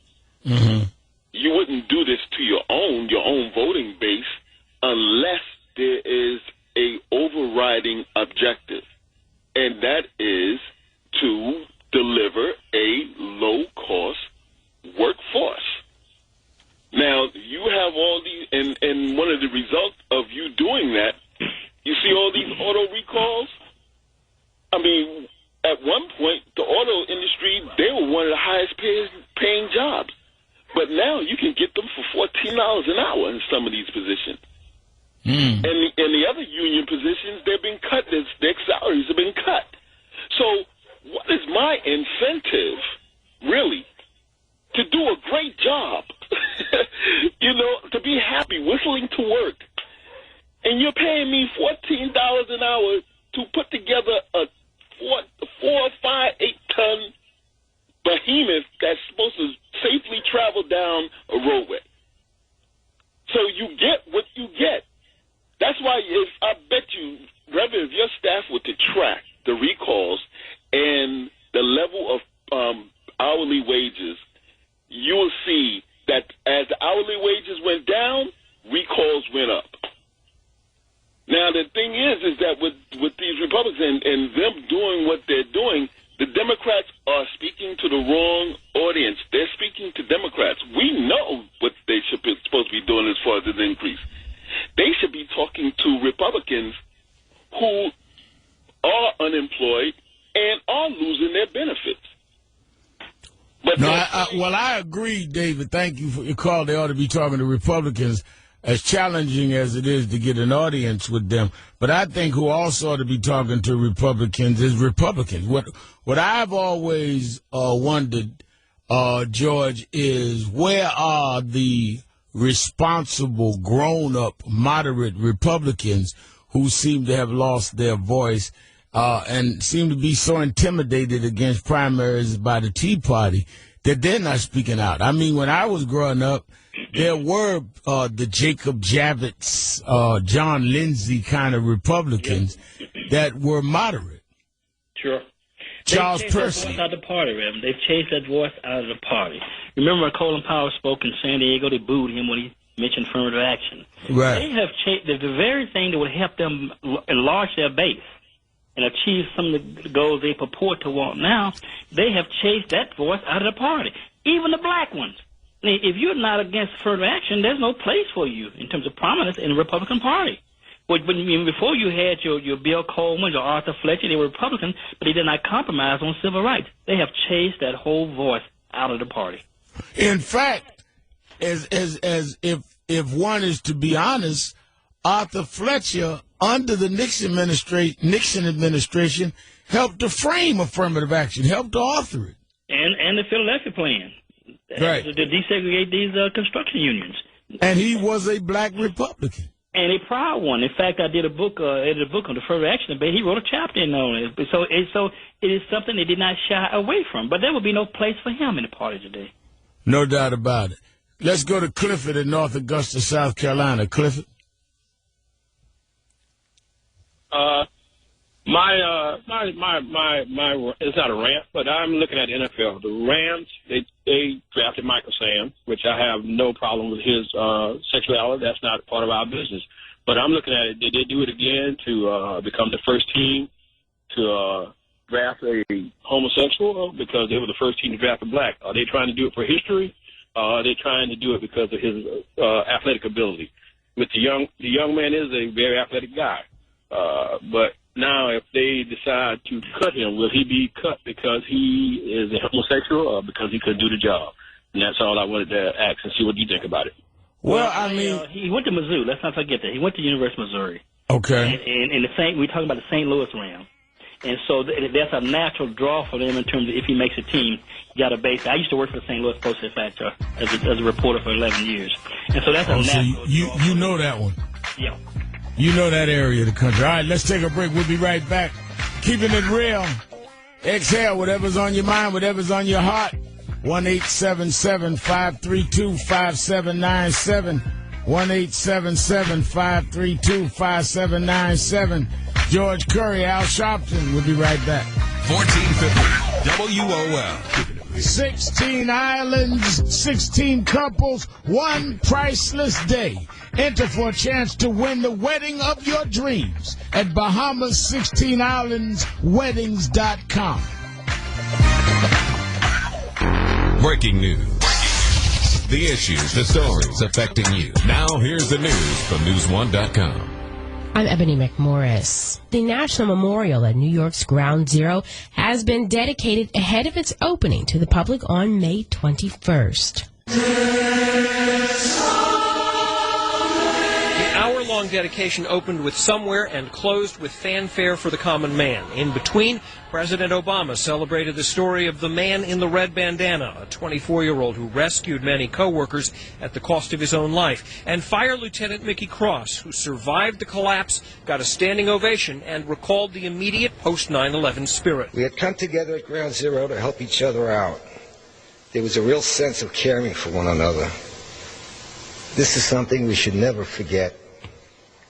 Mm-hmm. You wouldn't do this to your own voting base unless there is a overriding objective, and that is to deliver a low-cost workforce. Now, you have all these, and one of the results of you doing that, you see all these auto recalls? I mean, at one point, the auto industry, they were one of the highest paying jobs. But now you can get them for $14 an hour in some of these positions. Mm. And the other union positions, they've been cut. Their salaries have been cut. So what is my incentive, really, to do a great job? To be happy, whistling to work. And you're paying me $14 an hour to put together a 4, 5, 8-ton behemoth that's supposed to safely travel down a roadway. So you get what you get. That's why I bet you, Reverend, if your staff were to track the recalls and the level of hourly wages, you will see that as the hourly wages went down, recalls went up. Now, the thing is that with these Republicans and them doing what they're doing, the Democrats are speaking to the wrong audience. They're speaking to Democrats. We know what they should be supposed to be doing as far as this increase. They should be talking to Republicans who are unemployed and are losing their benefits. But no, I agree, David. Thank you for your call. They ought to be talking to Republicans, as challenging as it is to get an audience with them. But I think who also ought to be talking to Republicans is Republicans. What I've always wondered, George, is where are the responsible, grown-up, moderate Republicans who seem to have lost their voice and seem to be so intimidated against primaries by the Tea Party that they're not speaking out. I mean, when I was growing up, there were the Jacob Javits, John Lindsay kind of Republicans that were moderate. Sure. Charles They've Percy. That voice out of the party, Reverend. They've changed that voice out of the party. Remember when Colin Powell spoke in San Diego, they booed him when he mentioned affirmative action. Right. They have changed the very thing that would help them enlarge their base and achieve some of the goals they purport to want now. They have chased that voice out of the party. Even the black ones. if you're not against affirmative action, there's no place for you in terms of prominence in the Republican Party. Before you had your Bill Coleman, your Arthur Fletcher, they were Republican, but they did not compromise on civil rights. They have chased that whole voice out of the party. In fact, as if one is to be honest, Arthur Fletcher under the Nixon administration helped to frame affirmative action, helped to author it, and the Philadelphia Plan, right, to desegregate these construction unions. And he was a black Republican. And a proud one. In fact, I did edited a book on the affirmative action debate. He wrote a chapter in on it. So it is something they did not shy away from. But there will be no place for him in the party today. No doubt about it. Let's go to Clifford in North Augusta, South Carolina. Clifford. It's not a rant, but I'm looking at the NFL. The Rams, they drafted Michael Sam, which I have no problem with his sexuality. That's not part of our business. But I'm looking at it. Did they do it again to become the first team to draft a homosexual because they were the first team to draft a black? Are they trying to do it for history? Are they trying to do it because of his athletic ability? With the young man is a very athletic guy. But now if they decide to cut him, will he be cut because he is a homosexual or because he couldn't do the job? And that's all I wanted to ask and see what you think about it. Well, I mean, he went to Mizzou. Let's not forget that. He went to University of Missouri. Okay. And we're talking about the St. Louis Rams. And so that's a natural draw for them in terms of if he makes a team, you got a base. I used to work for the St. Louis Post-Dispatch as a reporter for 11 years. And so that's a natural draw. You know that one. Yeah. You know that area of the country. All right, let's take a break. We'll be right back. Keeping it real. Exhale, whatever's on your mind, whatever's on your heart. 1-877-532-5797. 1-877-532-5797. George Curry, Al Sharpton. We'll be right back. 1450 WOL. 16 islands, 16 couples, one priceless day. Enter for a chance to win the wedding of your dreams at Bahamas16islandsweddings.com. Breaking news. The issues, the stories affecting you. Now here's the news from News1.com. I'm Ebony McMorris. The National Memorial at New York's Ground Zero has been dedicated ahead of its opening to the public on May 21st. The hour-long dedication opened with Somewhere and closed with Fanfare for the Common Man. In between, President Obama celebrated the story of the man in the red bandana, a 24-year-old who rescued many co-workers at the cost of his own life, and Fire Lieutenant Mickey Cross, who survived the collapse, got a standing ovation, and recalled the immediate post-9/11 spirit. We had come together at Ground Zero to help each other out. There was a real sense of caring for one another. This is something we should never forget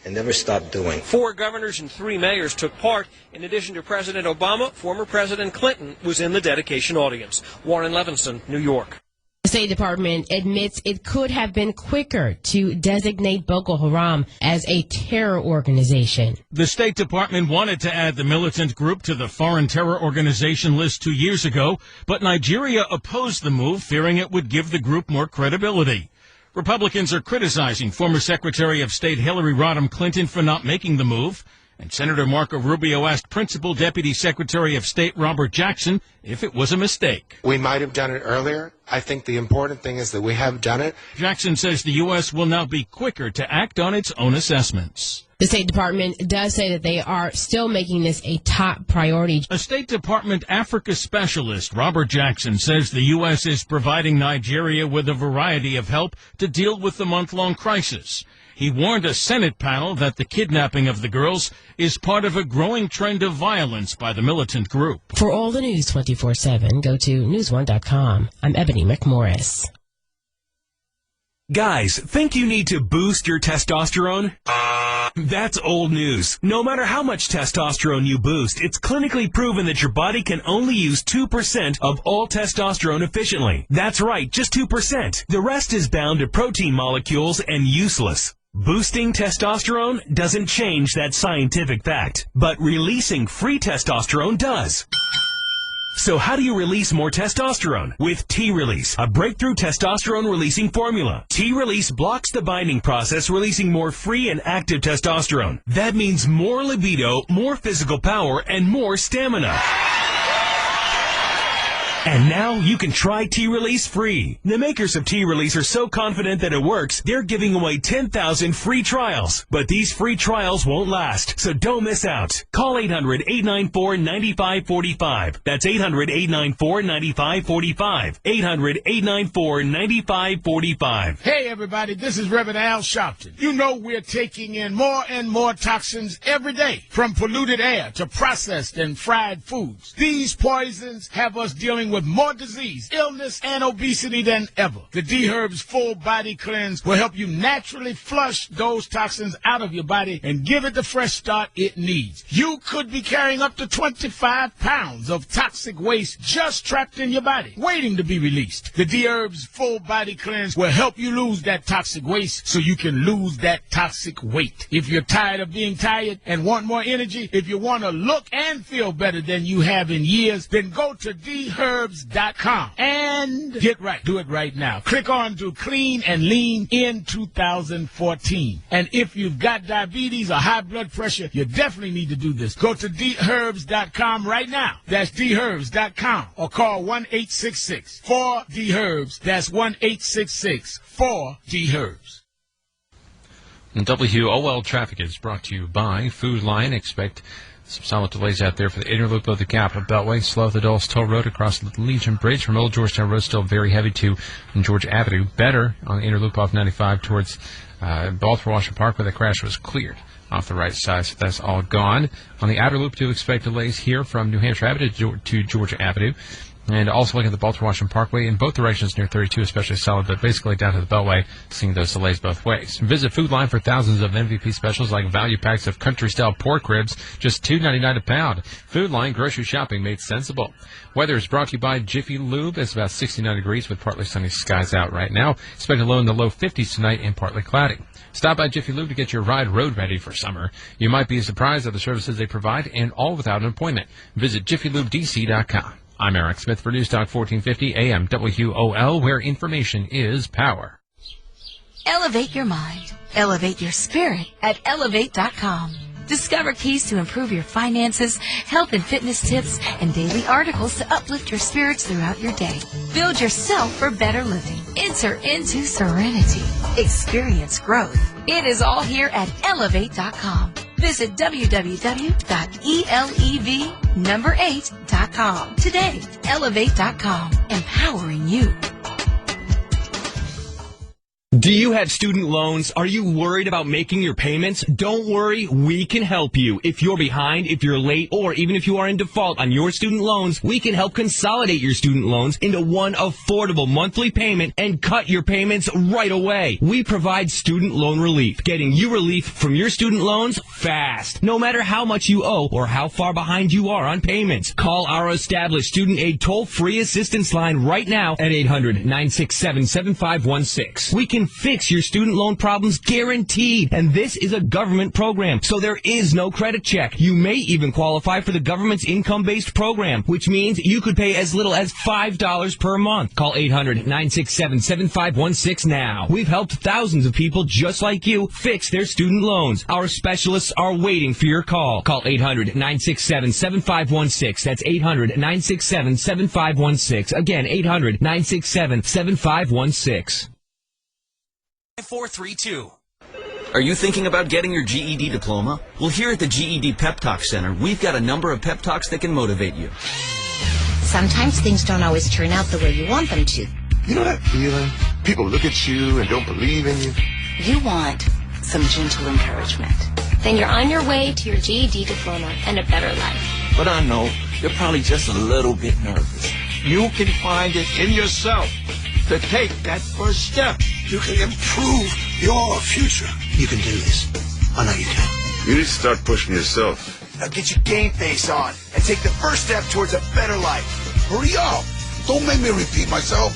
and never stop doing. 4 governors and 3 mayors took part. In addition to President Obama, former President Clinton was in the dedication audience. Warren Levinson, New York. The State Department admits it could have been quicker to designate Boko Haram as a terror organization. The State Department wanted to add the militant group to the foreign terror organization list 2 years ago, but Nigeria opposed the move, fearing it would give the group more credibility. Republicans are criticizing former Secretary of State Hillary Rodham Clinton for not making the move, and Senator Marco Rubio asked Principal Deputy Secretary of State Robert Jackson if it was a mistake. We might have done it earlier. I think the important thing is that we have done it. Jackson says the U.S. will now be quicker to act on its own assessments. The State Department does say that they are still making this a top priority. A State Department Africa specialist, Robert Jackson, says the U.S. is providing Nigeria with a variety of help to deal with the month-long crisis. He warned a Senate panel that the kidnapping of the girls is part of a growing trend of violence by the militant group. For all the news 24/7, go to News1.com. I'm Ebony McMorris. Guys, think you need to boost your testosterone? That's old news. No matter how much testosterone you boost, it's clinically proven that your body can only use 2% of all testosterone efficiently. That's right, just 2%. The rest is bound to protein molecules and useless. Boosting testosterone doesn't change that scientific fact, but releasing free testosterone does. So how do you release more testosterone? With T-Release, a breakthrough testosterone-releasing formula. T-Release blocks the binding process, releasing more free and active testosterone. That means more libido, more physical power, and more stamina. And now you can try T-Release free. The makers of T-Release are so confident that it works, they're giving away 10,000 free trials. But these free trials won't last, so don't miss out. Call 800-894-9545. That's 800-894-9545. 800-894-9545. Hey, everybody, this is Reverend Al Sharpton. You know we're taking in more and more toxins every day, from polluted air to processed and fried foods. These poisons have us dealing with more disease, illness, and obesity than ever. The D-Herb's Full Body Cleanse will help you naturally flush those toxins out of your body and give it the fresh start it needs. You could be carrying up to 25 pounds of toxic waste just trapped in your body, waiting to be released. The D-Herb's Full Body Cleanse will help you lose that toxic waste so you can lose that toxic weight. If you're tired of being tired and want more energy, if you want to look and feel better than you have in years, then go to D-Herbs.com and get right. Do it right now. Click on to Clean and Lean in 2014. And if you've got diabetes or high blood pressure, you definitely need to do this. Go to DHerbs.com right now. That's DHerbs.com. Or call 1-866-4-DHerbs. That's 1-866-4-DHerbs. WOL traffic is brought to you by Food Lion. Expect some solid delays out there for the inner loop of the Capitol Beltway. Slow at the Dulles Toll Road across the Legion Bridge from Old Georgetown Road, still very heavy to George Avenue. Better on the inner loop off 95 towards Baltimore Washington Park, where the crash was cleared off the right side, so that's all gone. On the outer loop, do expect delays here from New Hampshire Avenue to Georgia Avenue. And also looking at the Baltimore Washington Parkway in both directions near 32, especially solid, but basically down to the Beltway, seeing those delays both ways. Visit Food Line for thousands of MVP specials like value packs of country-style pork ribs, just $2.99 a pound. Food Line, grocery shopping made sensible. Weather is brought to you by Jiffy Lube. It's about 69 degrees with partly sunny skies out right now. Expect a low in the low 50s tonight and partly cloudy. Stop by Jiffy Lube to get your ride road ready for summer. You might be surprised at the services they provide, and all without an appointment. Visit JiffyLubeDC.com. I'm Eric Smith for News Talk 1450 AM WOL, where information is power. Elevate your mind. Elevate your spirit at Elevate.com. Discover keys to improve your finances, health and fitness tips, and daily articles to uplift your spirits throughout your day. Build yourself for better living. Enter into serenity. Experience growth. It is all here at Elevate.com. Visit www.elev8.com today. Elevate.com, empowering you. Do you have student loans? Are you worried about making your payments? Don't worry, we can help you. If you're behind, if you're late, or even if you are in default on your student loans, we can help consolidate your student loans into one affordable monthly payment and cut your payments right away. We provide student loan relief, getting you relief from your student loans fast, no matter how much you owe or how far behind you are on payments. Call our established student aid toll-free assistance line right now at 800-967-7516. We can fix your student loan problems guaranteed, and this is a government program, so there is no credit check. You may even qualify for the government's income-based program, which means you could pay as little as $5 per month. Call 800-967-7516 now. We've helped thousands of people just like you fix their student loans. Our specialists are waiting for your call. Call 800-967-7516. That's 800-967-7516. Again, 800-967-7516. 432. Are you thinking about getting your GED diploma? Well, here at the GED Pep Talk Center, we've got a number of pep talks that can motivate you. Sometimes things don't always turn out the way you want them to. You know that feeling? People look at you and don't believe in you. You want some gentle encouragement. Then you're on your way to your GED diploma and a better life. But I know you're probably just a little bit nervous. You can find it in yourself to take that first step. You can improve your future. You can do this. I know you can. You need to start pushing yourself. Now get your game face on and take the first step towards a better life. Hurry up. Don't make me repeat myself.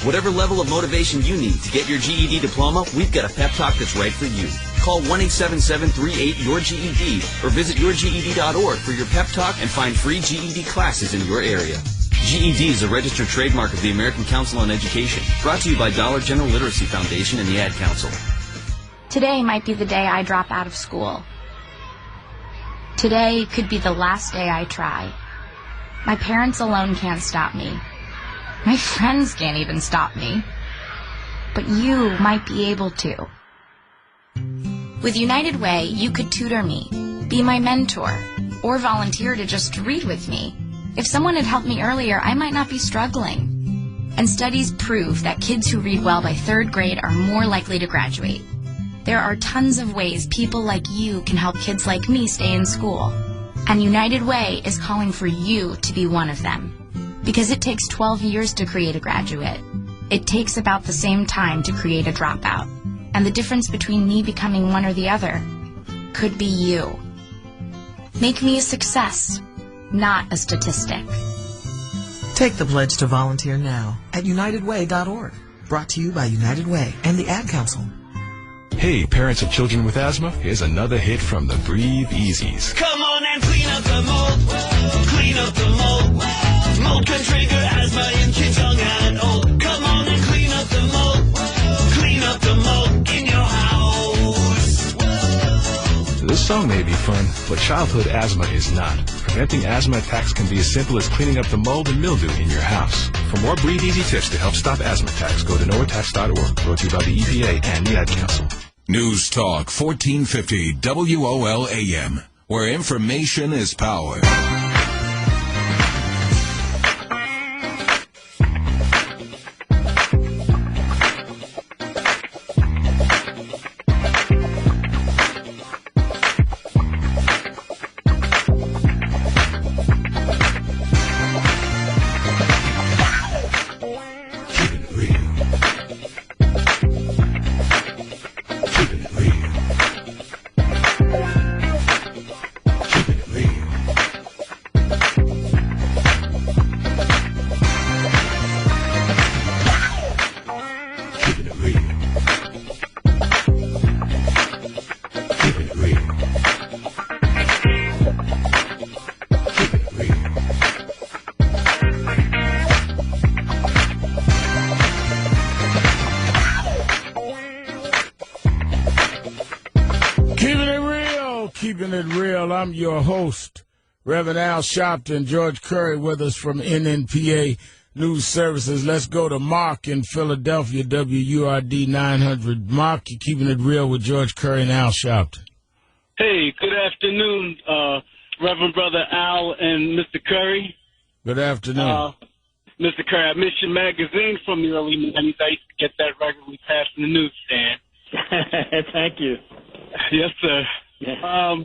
Whatever level of motivation you need to get your GED diploma, we've got a pep talk that's right for you. Call 1-877-38-YOUR-GED or visit yourged.org for your pep talk and find free GED classes in your area. GED is a registered trademark of the American Council on Education. Brought to you by Dollar General Literacy Foundation and the Ad Council. Today might be the day I drop out of school. Today could be the last day I try. My parents alone can't stop me. My friends can't even stop me. But you might be able to. With United Way, you could tutor me, be my mentor, or volunteer to just read with me. If someone had helped me earlier, I might not be struggling. And studies prove that kids who read well by 3rd grade are more likely to graduate. There are tons of ways people like you can help kids like me stay in school. And United Way is calling for you to be one of them. Because it takes 12 years to create a graduate. It takes about the same time to create a dropout. And the difference between me becoming one or the other could be you. Make me a success, not a statistic. Take the pledge to volunteer now at UnitedWay.org. Brought to you by United Way and the Ad Council. Hey, parents of children with asthma, here's another hit from the Breathe Easies. Come on and clean up the mold. Clean up the mold. Mold can trigger asthma in kids young and old. Come on and clean up the mold. Clean up the mold in your house. This song may be fun, but childhood asthma is not. Preventing asthma attacks can be as simple as cleaning up the mold and mildew in your house. For more Breathe Easy tips to help stop asthma attacks, go to noattacks.org. Brought to you by the EPA and the Ad Council. News Talk 1450 WOL-AM, where information is power. I'm your host, Reverend Al Sharpton, George Curry with us from NNPA News Services. Let's go to Mark in Philadelphia, WURD 900. Mark, you're keeping it real with George Curry and Al Sharpton. Hey, good afternoon, Reverend Brother Al and Mr. Curry. Good afternoon. Mr. Curry, I missed your magazine from the early 90s. I used to get that regularly past the newsstand. Thank you. Yes, sir. Yeah.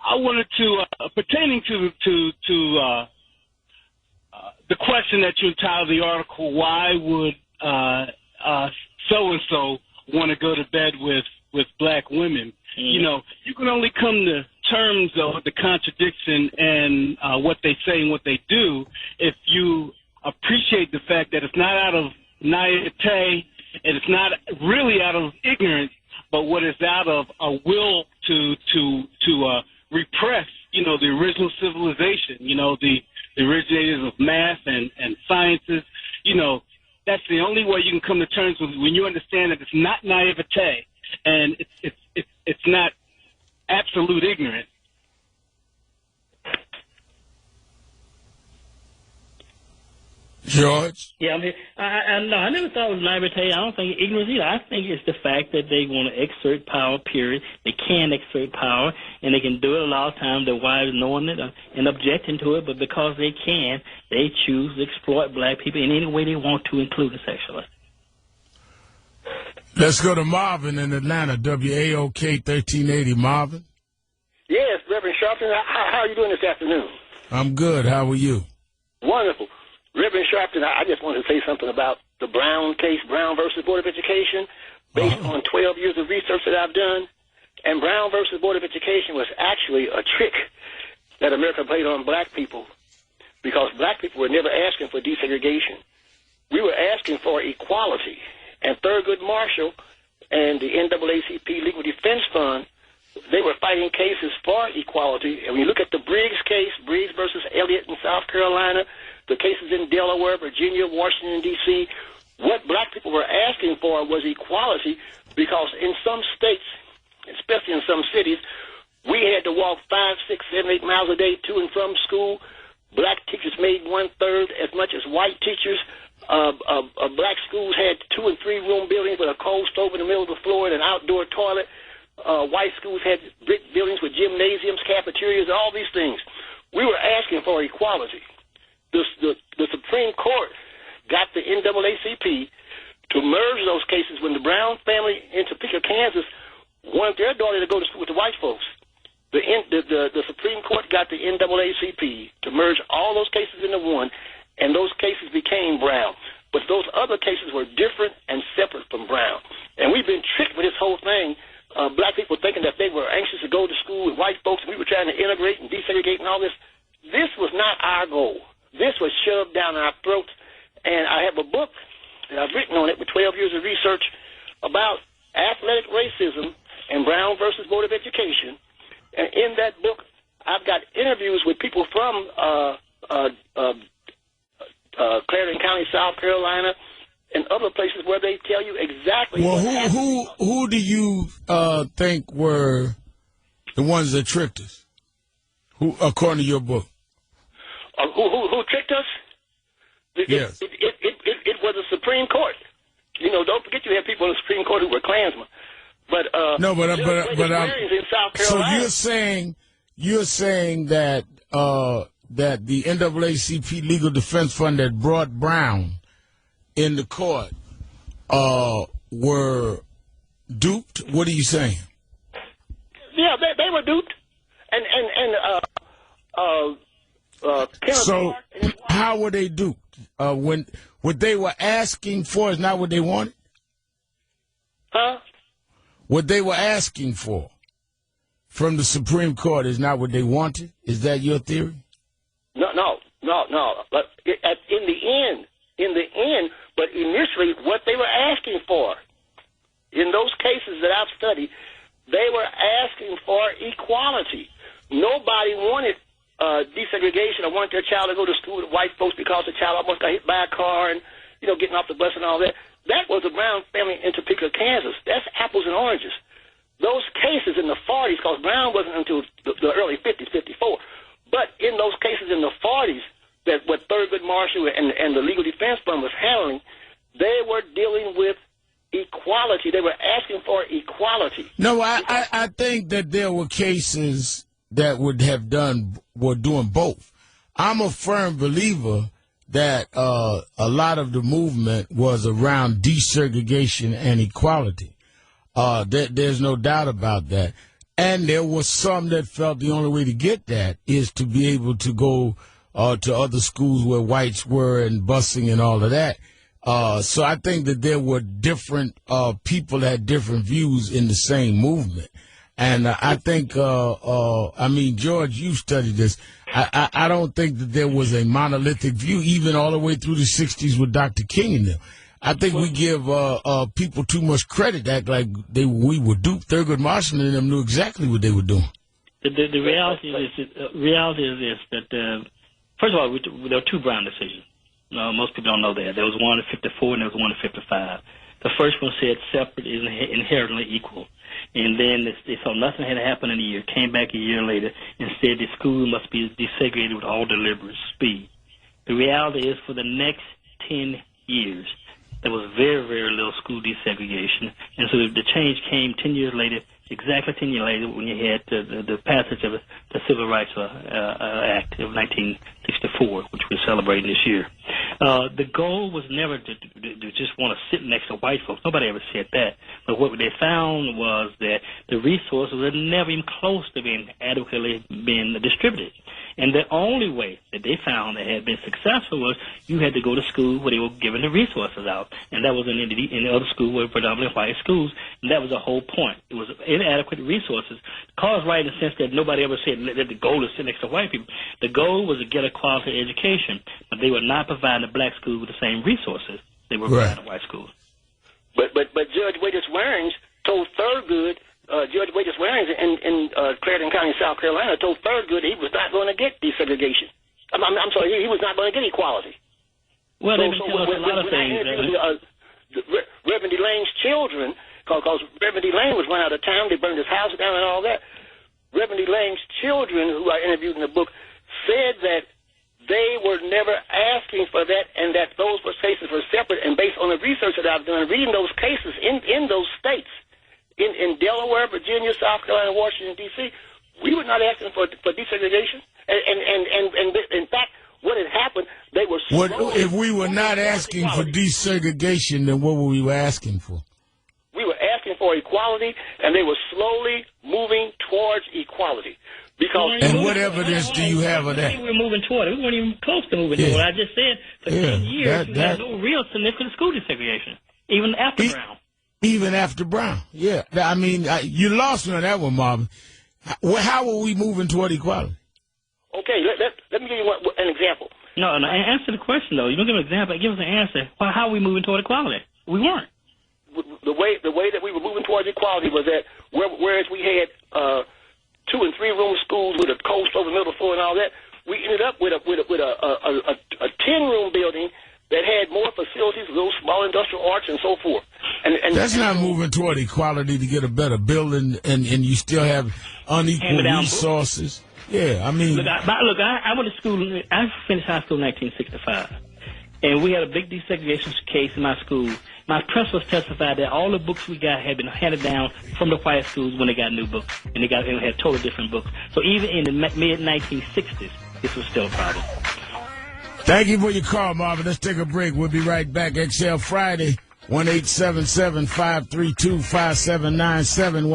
I wanted to, pertaining to the question that you entitled the article, why would so-and-so want to go to bed with black women? You know, you can only come to terms of the contradiction and what they say and what they do if you appreciate the fact that it's not out of naivete and it's not really out of ignorance, but what is out of a will to repress, you know, the original civilization, you know, the originators of math and sciences. You know, that's the only way you can come to terms with when you understand that it's not naivete and it's not absolute ignorance. George? Yeah, I never thought it was naivete. I don't think ignorance either. I think it's the fact that they want to exert power, period. They can exert power, and they can do it a lot of times. Their wives knowing it and objecting to it, but because they can, they choose to exploit black people in any way they want to, including sexually. Let's go to Marvin in Atlanta, WAOK 1380. Marvin? Yes, Reverend Sharpton. How are you doing this afternoon? I'm good. How are you? Wonderful. Reverend Sharpton, I just wanted to say something about the Brown case, Brown versus Board of Education, based on 12 years of research that I've done. And Brown versus Board of Education was actually a trick that America played on black people because black people were never asking for desegregation. We were asking for equality. And Thurgood Marshall and the NAACP Legal Defense Fund, they were fighting cases for equality. And when you look at the Briggs case, Briggs versus Elliott in South Carolina, the cases in Delaware, Virginia, Washington, D.C., what black people were asking for was equality, because in some states, especially in some cities, we had to walk 5, 6, 7, 8 miles a day to and from school. Black teachers made 1/3 as much as white teachers. Black schools had 2- and 3-room buildings with a coal stove in the middle of the floor and an outdoor toilet. White schools had brick buildings with gymnasiums, cafeterias, all these things. We were asking for equality. The Supreme Court got the NAACP to merge those cases when the Brown family in Topeka, Kansas, wanted their daughter to go to school with the white folks. The Supreme Court got the NAACP to merge all those cases into one, and those cases became Brown. But those other cases were different and separate from Brown. And we've been tricked with this whole thing. Black people thinking that they were anxious to go to school with white folks, and we were trying to integrate and desegregate and all this. This was not our goal. This was shoved down our throats. And I have a book that I've written on it with 12 years of research about athletic racism and Brown versus Board of Education. And in that book, I've got interviews with people from Clarendon County, South Carolina, and other places where they tell you exactly. Well, who do you think were the ones that tricked us? Who, according to your book? Who tricked us? Yes. It was the Supreme Court. You know, don't forget you had people in the Supreme Court who were Klansmen. But no, but in South Carolina. So you're saying that that the NAACP Legal Defense Fund that brought Brown in the court were duped? What are you saying? Yeah, they were duped, so how were they duped? When what they were asking for is not what they wanted? Huh? What they were asking for from the Supreme Court is not what they wanted? Is that your theory? No. But in the end, but initially what they were asking for, in those cases that I've studied, they were asking for equality. Nobody wanted desegregation. I wanted their child to go to school with white folks because the child almost got hit by a car and, you know, getting off the bus and all that. That was the Brown family in Topeka, Kansas. That's apples and oranges. Those cases in the 40s, because Brown wasn't until the early 50s, 54. But in those cases in the 40s, that what Thurgood Marshall and the Legal Defense Fund was handling, they were dealing with equality. They were asking for equality. No, I think that there were cases that were doing both. I'm a firm believer that a lot of the movement was around desegregation and equality. There's no doubt about that. And there was some that felt the only way to get that is to be able to go to other schools where whites were and busing and all of that. So I think that there were different people that had different views in the same movement. And I think, George, you studied this. I don't think that there was a monolithic view, even all the way through the 60s with Dr. King and them. I think we give people too much credit, act like we were duped. Thurgood Marshall and them knew exactly what they were doing. The reality is this, that, first of all, there were two Brown decisions. Most people don't know that. There was one at 54 and there was one at 55. The first one said separate is inherently equal. And then they saw nothing had happened in a year, came back a year later, and said the school must be desegregated with all deliberate speed. The reality is for the next 10 years, there was very, very little school desegregation. And so the change came 10 years later, exactly 10 years later, when you had the passage of the Civil Rights Act of 1964, which we're celebrating this year. The goal was never to just want to sit next to white folks. Nobody ever said that. But what they found was that the resources were never even close to being adequately being distributed. And the only way that they found that had been successful was you had to go to school where they were giving the resources out. And that was in the other schools were predominantly white schools. And that was the whole point. It was inadequate resources. Cause right in the sense that nobody ever said that the goal is to sit next to white people. The goal was to get a quality education. But they were not providing the black schools with the same resources they were providing the white schools. But Judge Waiters Warings told Thurgood, Judge Waiters Warings in Clarendon County, South Carolina, told Thurgood he was not going to get desegregation. I'm sorry, he was not going to get equality. Well, they tell us a lot of things. Reverend Delane's children, because Reverend Delane was run out of town, they burned his house down and all that. Reverend Delane's children, who I interviewed in the book, said that they were never asking for that, and that those cases were separate. And based on the research that I've done, reading those cases in those states, in Delaware, Virginia, South Carolina, Washington, D.C., we were not asking for desegregation. And in fact, what had happened, they were if we were not asking for desegregation, then what were we asking for? We were asking for equality, and they were slowly moving towards equality. And what evidence do you have of that? We were moving toward it. We weren't even close to moving toward it. I just said for 10 years we had no real significant school desegregation, even after Brown. Even after Brown, yeah. I mean, you lost me on that one, Marvin. How were we moving toward equality? Okay, let me give you an example. No, answer the question, though. You don't give an example. Give us an answer. Well, how are we moving toward equality? We weren't. The way that we were moving towards equality was that whereas we had 2- and 3-room schools with a coast over the middle floor and all that, we ended up with a 10-room building that had more facilities, little small industrial arts and so forth. And that's not moving toward equality to get a better building, and you still have unequal resources. Yeah, I mean, look, I went to school. I finished high school in 1965, and we had a big desegregation case in my school. My principals testified that all the books we got had been handed down from the white schools when they got new books, and they had totally different books. So even in the mid-1960s, this was still a problem. Thank you for your call, Marvin. Let's take a break. We'll be right back. XL Friday, 1-877-532-5797,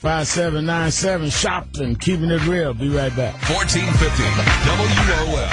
1-877-532-5797. Sharpton, keeping it real. Be right back. 1450 WOL.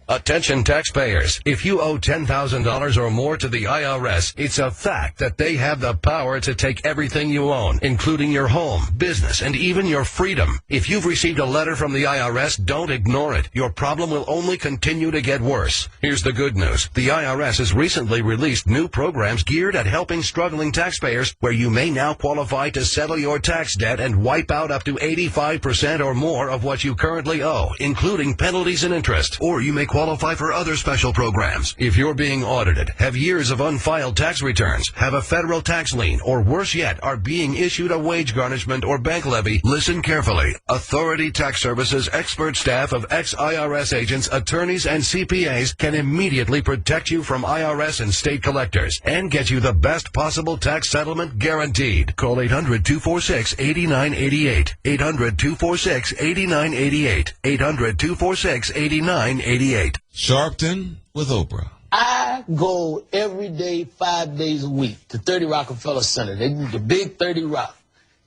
Attention taxpayers. If you owe $10,000 or more to the IRS, it's a fact that they have the power to take everything you own, including your home, business, and even your freedom. If you've received a letter from the IRS, don't ignore it. Your problem will only continue to get worse. Here's the good news. The IRS has recently released new programs geared at helping struggling taxpayers, where you may now qualify to settle your tax debt and wipe out up to 85% or more of what you currently owe, including penalties and interest. Or you may qualify for other special programs. If you're being audited, have years of unfiled tax returns, have a federal tax lien, or worse yet, are being issued a wage garnishment or bank levy, listen carefully. Authority Tax Services expert staff of ex-IRS agents, attorneys, and CPAs can immediately protect you from IRS and state collectors and get you the best possible tax settlement guaranteed. Call 800-246-8988. 800-246-8988. 800-246-8988. Sharpton with Oprah. I go every day, 5 days a week to 30 Rockefeller Center. They do the big 30 Rock.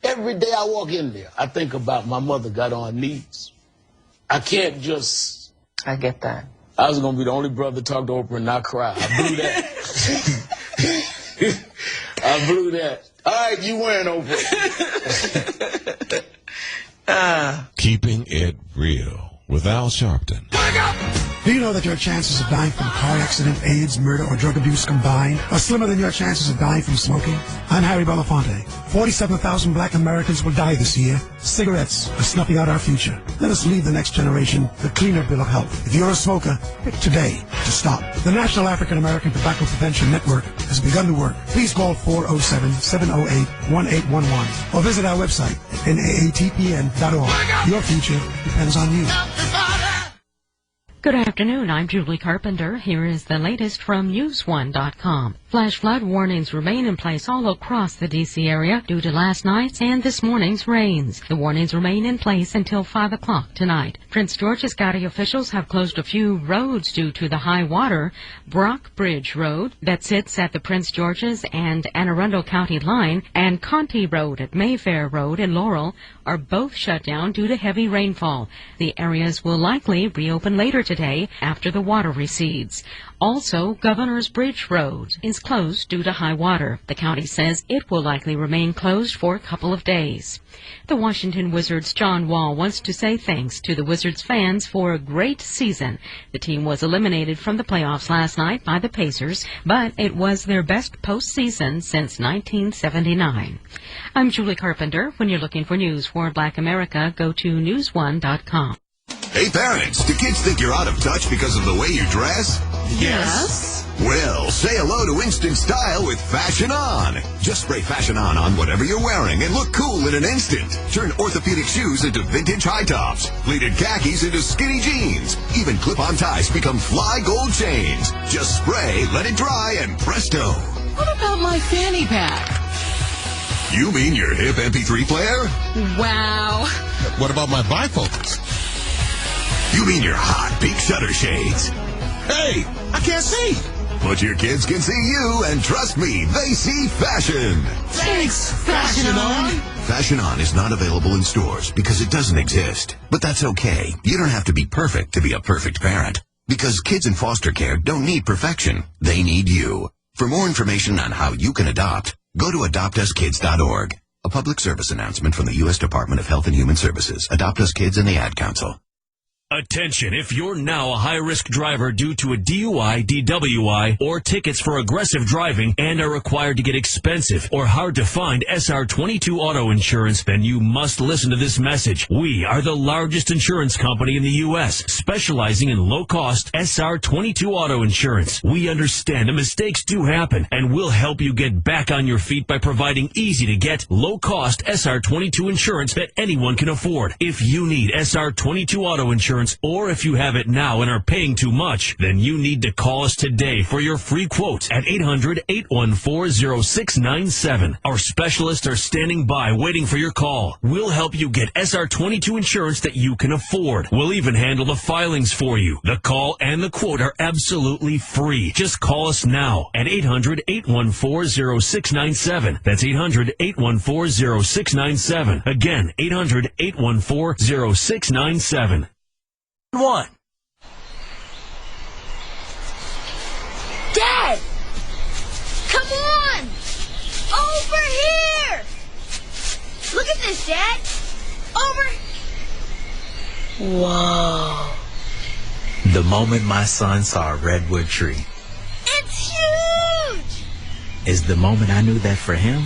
Every day I walk in there, I think about my mother got on her knees. I can't just... I get that. I was going to be the only brother to talk to Oprah and not cry. I blew that. I blew that. All right, you win, Oprah. Keeping it real with Al Sharpton. Do you know that your chances of dying from a car accident, AIDS, murder, or drug abuse combined are slimmer than your chances of dying from smoking? I'm Harry Belafonte. 47,000 black Americans will die this year. Cigarettes are snuffing out our future. Let us leave the next generation the cleaner bill of health. If you're a smoker, pick today to stop. The National African American Tobacco Prevention Network has begun to work. Please call 407-708-1811 or visit our website at naatpn.org. Your future depends on you. Good afternoon. I'm Julie Carpenter. Here is the latest from News1.com. Flash flood warnings remain in place all across the D.C. area due to last night's and this morning's rains. The warnings remain in place until 5 o'clock tonight. Prince George's County officials have closed a few roads due to the high water. Brock Bridge Road, that sits at the Prince George's and Anne Arundel County line, and Conti Road at Mayfair Road in Laurel are both shut down due to heavy rainfall. The areas will likely reopen later today today after the water recedes. Also, Governor's Bridge Road is closed due to high water. The county says it will likely remain closed for a couple of days. The Washington Wizards' John Wall wants to say thanks to the Wizards fans for a great season. The team was eliminated from the playoffs last night by the Pacers, but it was their best postseason since 1979. I'm Julie Carpenter. When you're looking for news for Black America, go to news1.com. Hey parents, do kids think you're out of touch because of the way you dress? Yes. Well, say hello to instant style with Fashion On. Just spray Fashion On whatever you're wearing and look cool in an instant. Turn orthopedic shoes into vintage high tops, pleated khakis into skinny jeans. Even clip-on ties become fly gold chains. Just spray, let it dry, and presto. What about my fanny pack? You mean your hip MP3 player? Wow. What about my bifocals? You mean your hot pink shutter shades? Hey, I can't see. But your kids can see you, and trust me, they see fashion. Thanks, Fashion On. Fashion On is not available in stores because it doesn't exist. But that's okay. You don't have to be perfect to be a perfect parent. Because kids in foster care don't need perfection. They need you. For more information on how you can adopt, go to adoptuskids.org. A public service announcement from the U.S. Department of Health and Human Services, Adopt Us Kids, and the Ad Council. Attention, if you're now a high-risk driver due to a DUI, DWI, or tickets for aggressive driving and are required to get expensive or hard-to-find SR22 auto insurance, then you must listen to this message. We are the largest insurance company in the U.S., specializing in low-cost SR22 auto insurance. We understand that mistakes do happen, and we'll help you get back on your feet by providing easy-to-get, low-cost SR22 insurance that anyone can afford. If you need SR22 auto insurance, or if you have it now and are paying too much, then you need to call us today for your free quote at 800-814-0697. Our specialists are standing by waiting for your call. We'll help you get SR22 insurance that you can afford. We'll even handle the filings for you. The call and the quote are absolutely free. Just call us now at 800-814-0697. That's 800-814-0697. Again, 800-814-0697. One. Dad! Come on! Over here! Look at this, Dad! Over... Whoa. The moment my son saw a redwood tree It's huge! is the moment I knew that for him,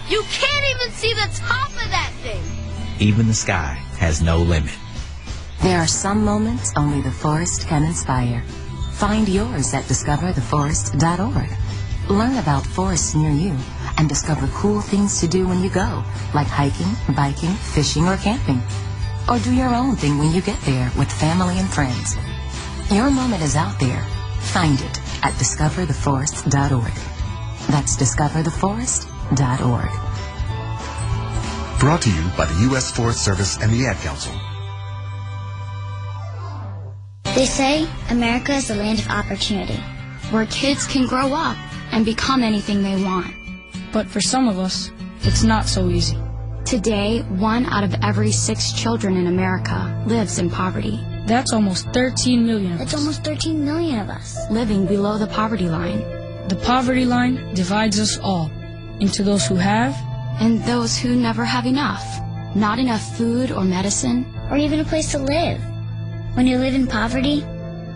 You can't even see the top of that thing! even the sky has no limit. There are some moments only the forest can inspire. Find yours at discovertheforest.org. Learn about forests near you and discover cool things to do when you go, like hiking, biking, fishing, or camping. Or do your own thing when you get there with family and friends. Your moment is out there. Find it at discovertheforest.org. That's discovertheforest.org. Brought to you by the U.S. Forest Service and the Ad Council. They say America is a land of opportunity, where kids can grow up and become anything they want. But for some of us, it's not so easy. Today, 1 out of every 6 children in America lives in poverty. That's almost 13 million of us. That's almost 13 million of us living below the poverty line. The poverty line divides us all into those who have and those who never have enough. Not enough food or medicine, or even a place to live. When you live in poverty,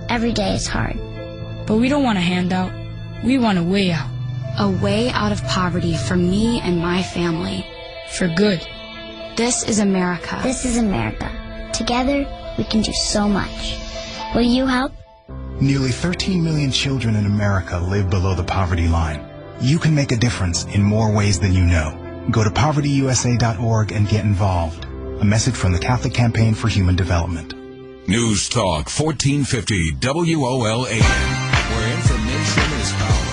every day is hard. But we don't want a handout. We want a way out. A way out of poverty for me and my family. For good. This is America. This is America. Together, we can do so much. Will you help? Nearly 13 million children in America live below the poverty line. You can make a difference in more ways than you know. Go to povertyusa.org and get involved. A message from the Catholic Campaign for Human Development. News Talk 1450 WOLAM, where information is power.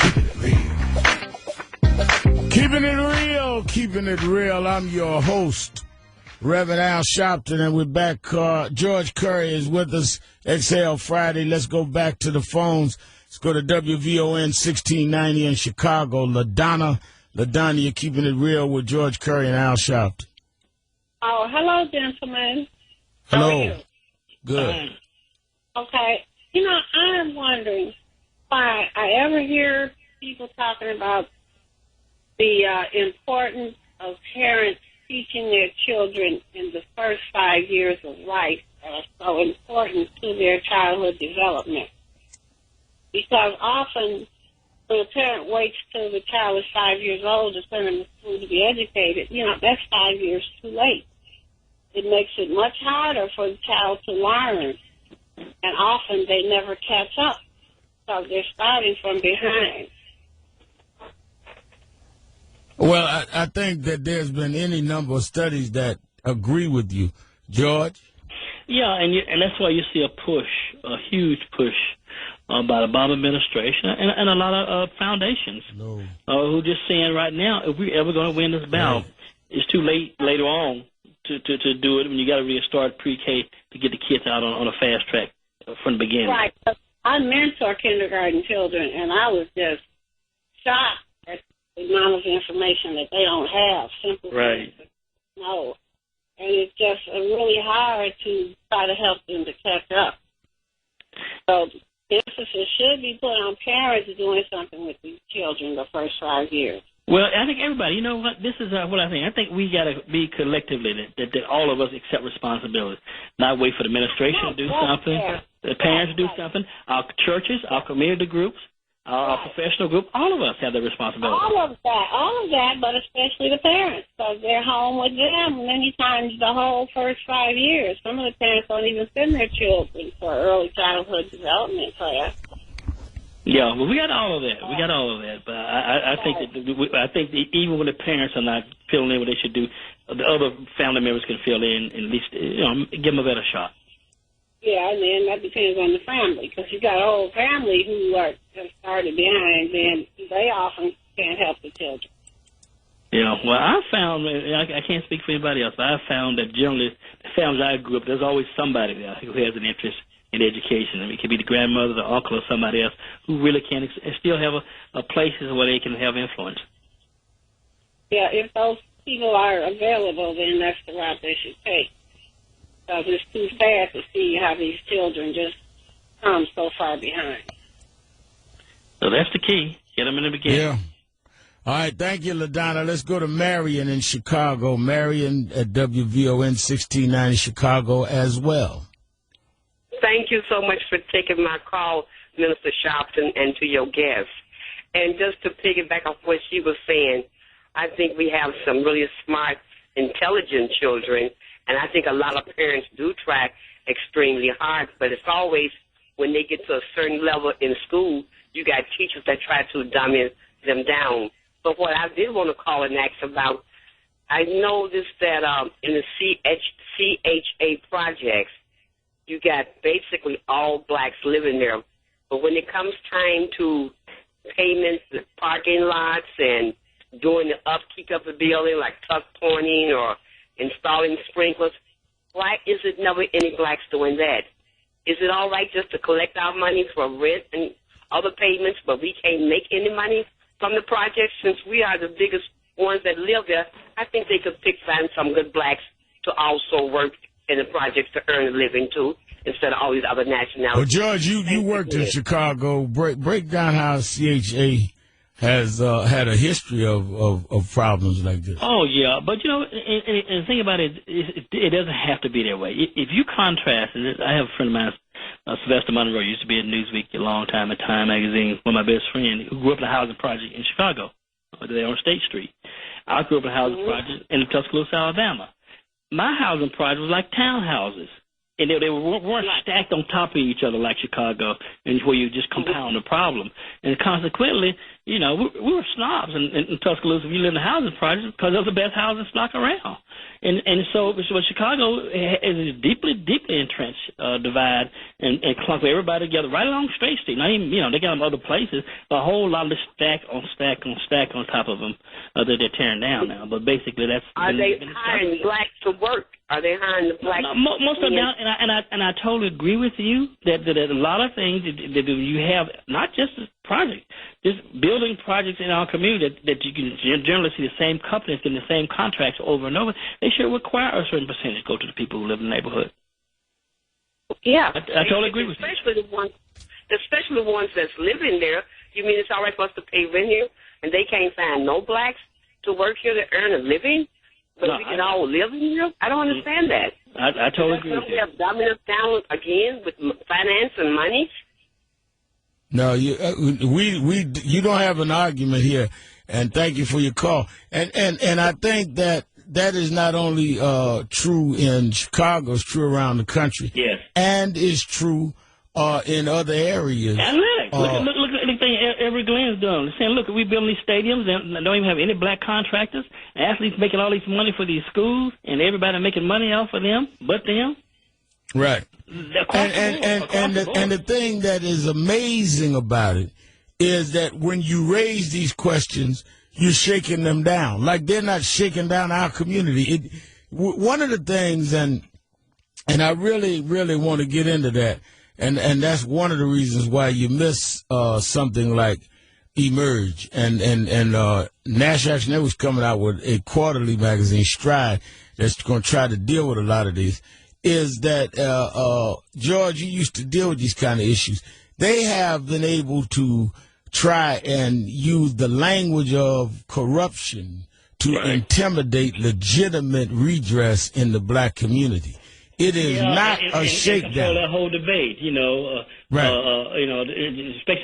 Keep it Keeping It Real. I'm your host, Reverend Al Sharpton, and we're back. George Curry is with us. Exhale Friday. Let's go back to the phones. Let's go to WVON 1690 in Chicago. LaDonna, you're Keeping It Real with George Curry and Al Sharpton. Oh, hello, gentlemen. Hello. How are you? Good. Okay. You know, I'm wondering why I ever hear people talking about the importance of parents teaching their children in the first 5 years of life that are so important to their childhood development. Because often when a parent waits till the child is 5 years old to send them to school to be educated, you know, that's 5 years too late. It makes it much harder for the child to learn, and often they never catch up. So they're starting from behind. Well, I think that there's been any number of studies that agree with you. George? Yeah, and that's why you see a push, a huge push by the Obama administration and a lot of foundations who are just saying right now, if we're ever going to win this battle, it's too late later on to do it. I mean, you got to really start pre-K to get the kids out on a fast track from the beginning. Right. I mentor kindergarten children, and I was just shocked at the amount of information that they don't have. Simply no. And it's just really hard to try to help them to catch up. So emphasis should be put on parents doing something with these children the first 5 years. Well, I think everybody, you know what, this is what I think. I think we got to be collectively that all of us accept responsibility, not wait for the administration to do something, the parents to do something, our churches, our community groups, our professional group, all of us have the responsibility. All of that, but especially the parents, because they're home with them many times the whole first 5 years. Some of the parents don't even send their children for early childhood development class. Yeah, well, we got all of that. But I think that even when the parents are not filling in what they should do, the other family members can fill in and at least give them a better shot. Yeah, and then that depends on the family, because you got a whole family who are just started behind, then they often can't help the children. Yeah, well, I found, I can't speak for anybody else, but I found that generally the families I grew up, there's always somebody there who has an interest in education. I mean, it could be the grandmother, the uncle, or somebody else who really can still have a places where they can have influence. Yeah, if those people are available, then that's the route they should take. Because it's too sad to see how these children just come so far behind. So that's the key. Get them in the beginning. Yeah. All right, thank you, LaDonna. Let's go to Marion in Chicago. Marion at WVON 1690 Chicago as well. Thank you so much for taking my call, Minister Sharpton, and to your guests. And just to piggyback off what she was saying, I think we have some really smart, intelligent children, and I think a lot of parents do try extremely hard, but it's always when they get to a certain level in school, you got teachers that try to dumb them down. But what I did want to call and ask about, I noticed that in the CHA projects, you got basically all blacks living there. But when it comes time to payments, the parking lots, and doing the upkeep of the building, like tuck pointing or installing sprinklers, why is it never any blacks doing that? Is it all right just to collect our money for rent and other payments, but we can't make any money from the project? Since we are the biggest ones that live there, I think they could find some good blacks to also work in the projects to earn a living, too, instead of all these other nationalities. Well, George, you worked in Chicago. Break down how CHA has had a history of problems like this. Oh, yeah. But, and the thing about it doesn't have to be that way. If you contrast, and I have a friend of mine, Sylvester Monroe, used to be at Newsweek a long time at Time Magazine, one of my best friends, who grew up in a housing project in Chicago, there on State Street. I grew up in a housing project in Tuscaloosa, Alabama. My housing project was like townhouses, and they weren't stacked on top of each other like Chicago, and where you just compound the problem. And consequently, we were snobs in Tuscaloosa. If you live in the housing projects, because those are the best housing stock around. And so Chicago is a deeply entrenched divide and clump everybody together right along State Street. Not even, they got them other places, but a whole lot of stack on top of them that they're tearing down now. But basically, that's are they hiring blacks to work? Are they hiring the blacks? No, most of them down, and I totally agree with you that a lot of things that you have, not just this project, just building projects in our community that you can generally see the same companies getting the same contracts over and over. They should require a certain percentage go to the people who live in the neighborhood. Yeah, I totally agree with you. Especially the ones that's living there. You mean it's all right for us to pay rent here, and they can't find no blacks to work here to earn a living? But we can all live in here? I don't understand that. I totally agree with you. We have dominant talent again with finance and money. No, you don't have an argument here, and thank you for your call. And I think that is not only true in Chicago, it's true around the country. Yes. And is true in other areas. Look at anything Everett Glenn's done. They're saying, look, we building these stadiums and don't even have any black contractors. Athletes making all this money for these schools, and everybody making money off of them, but them. Right. And the thing that is amazing about it is that when you raise these questions, you're shaking them down. Like they're not shaking down our community. One of the things, and I really, really want to get into that, and that's one of the reasons why you miss something like Emerge and National Action Network's coming out with a quarterly magazine, Stride, that's going to try to deal with a lot of these. Is that, George, you used to deal with these kind of issues. They have been able to try and use the language of corruption to intimidate legitimate redress in the black community. It is not a shakedown. That whole debate, especially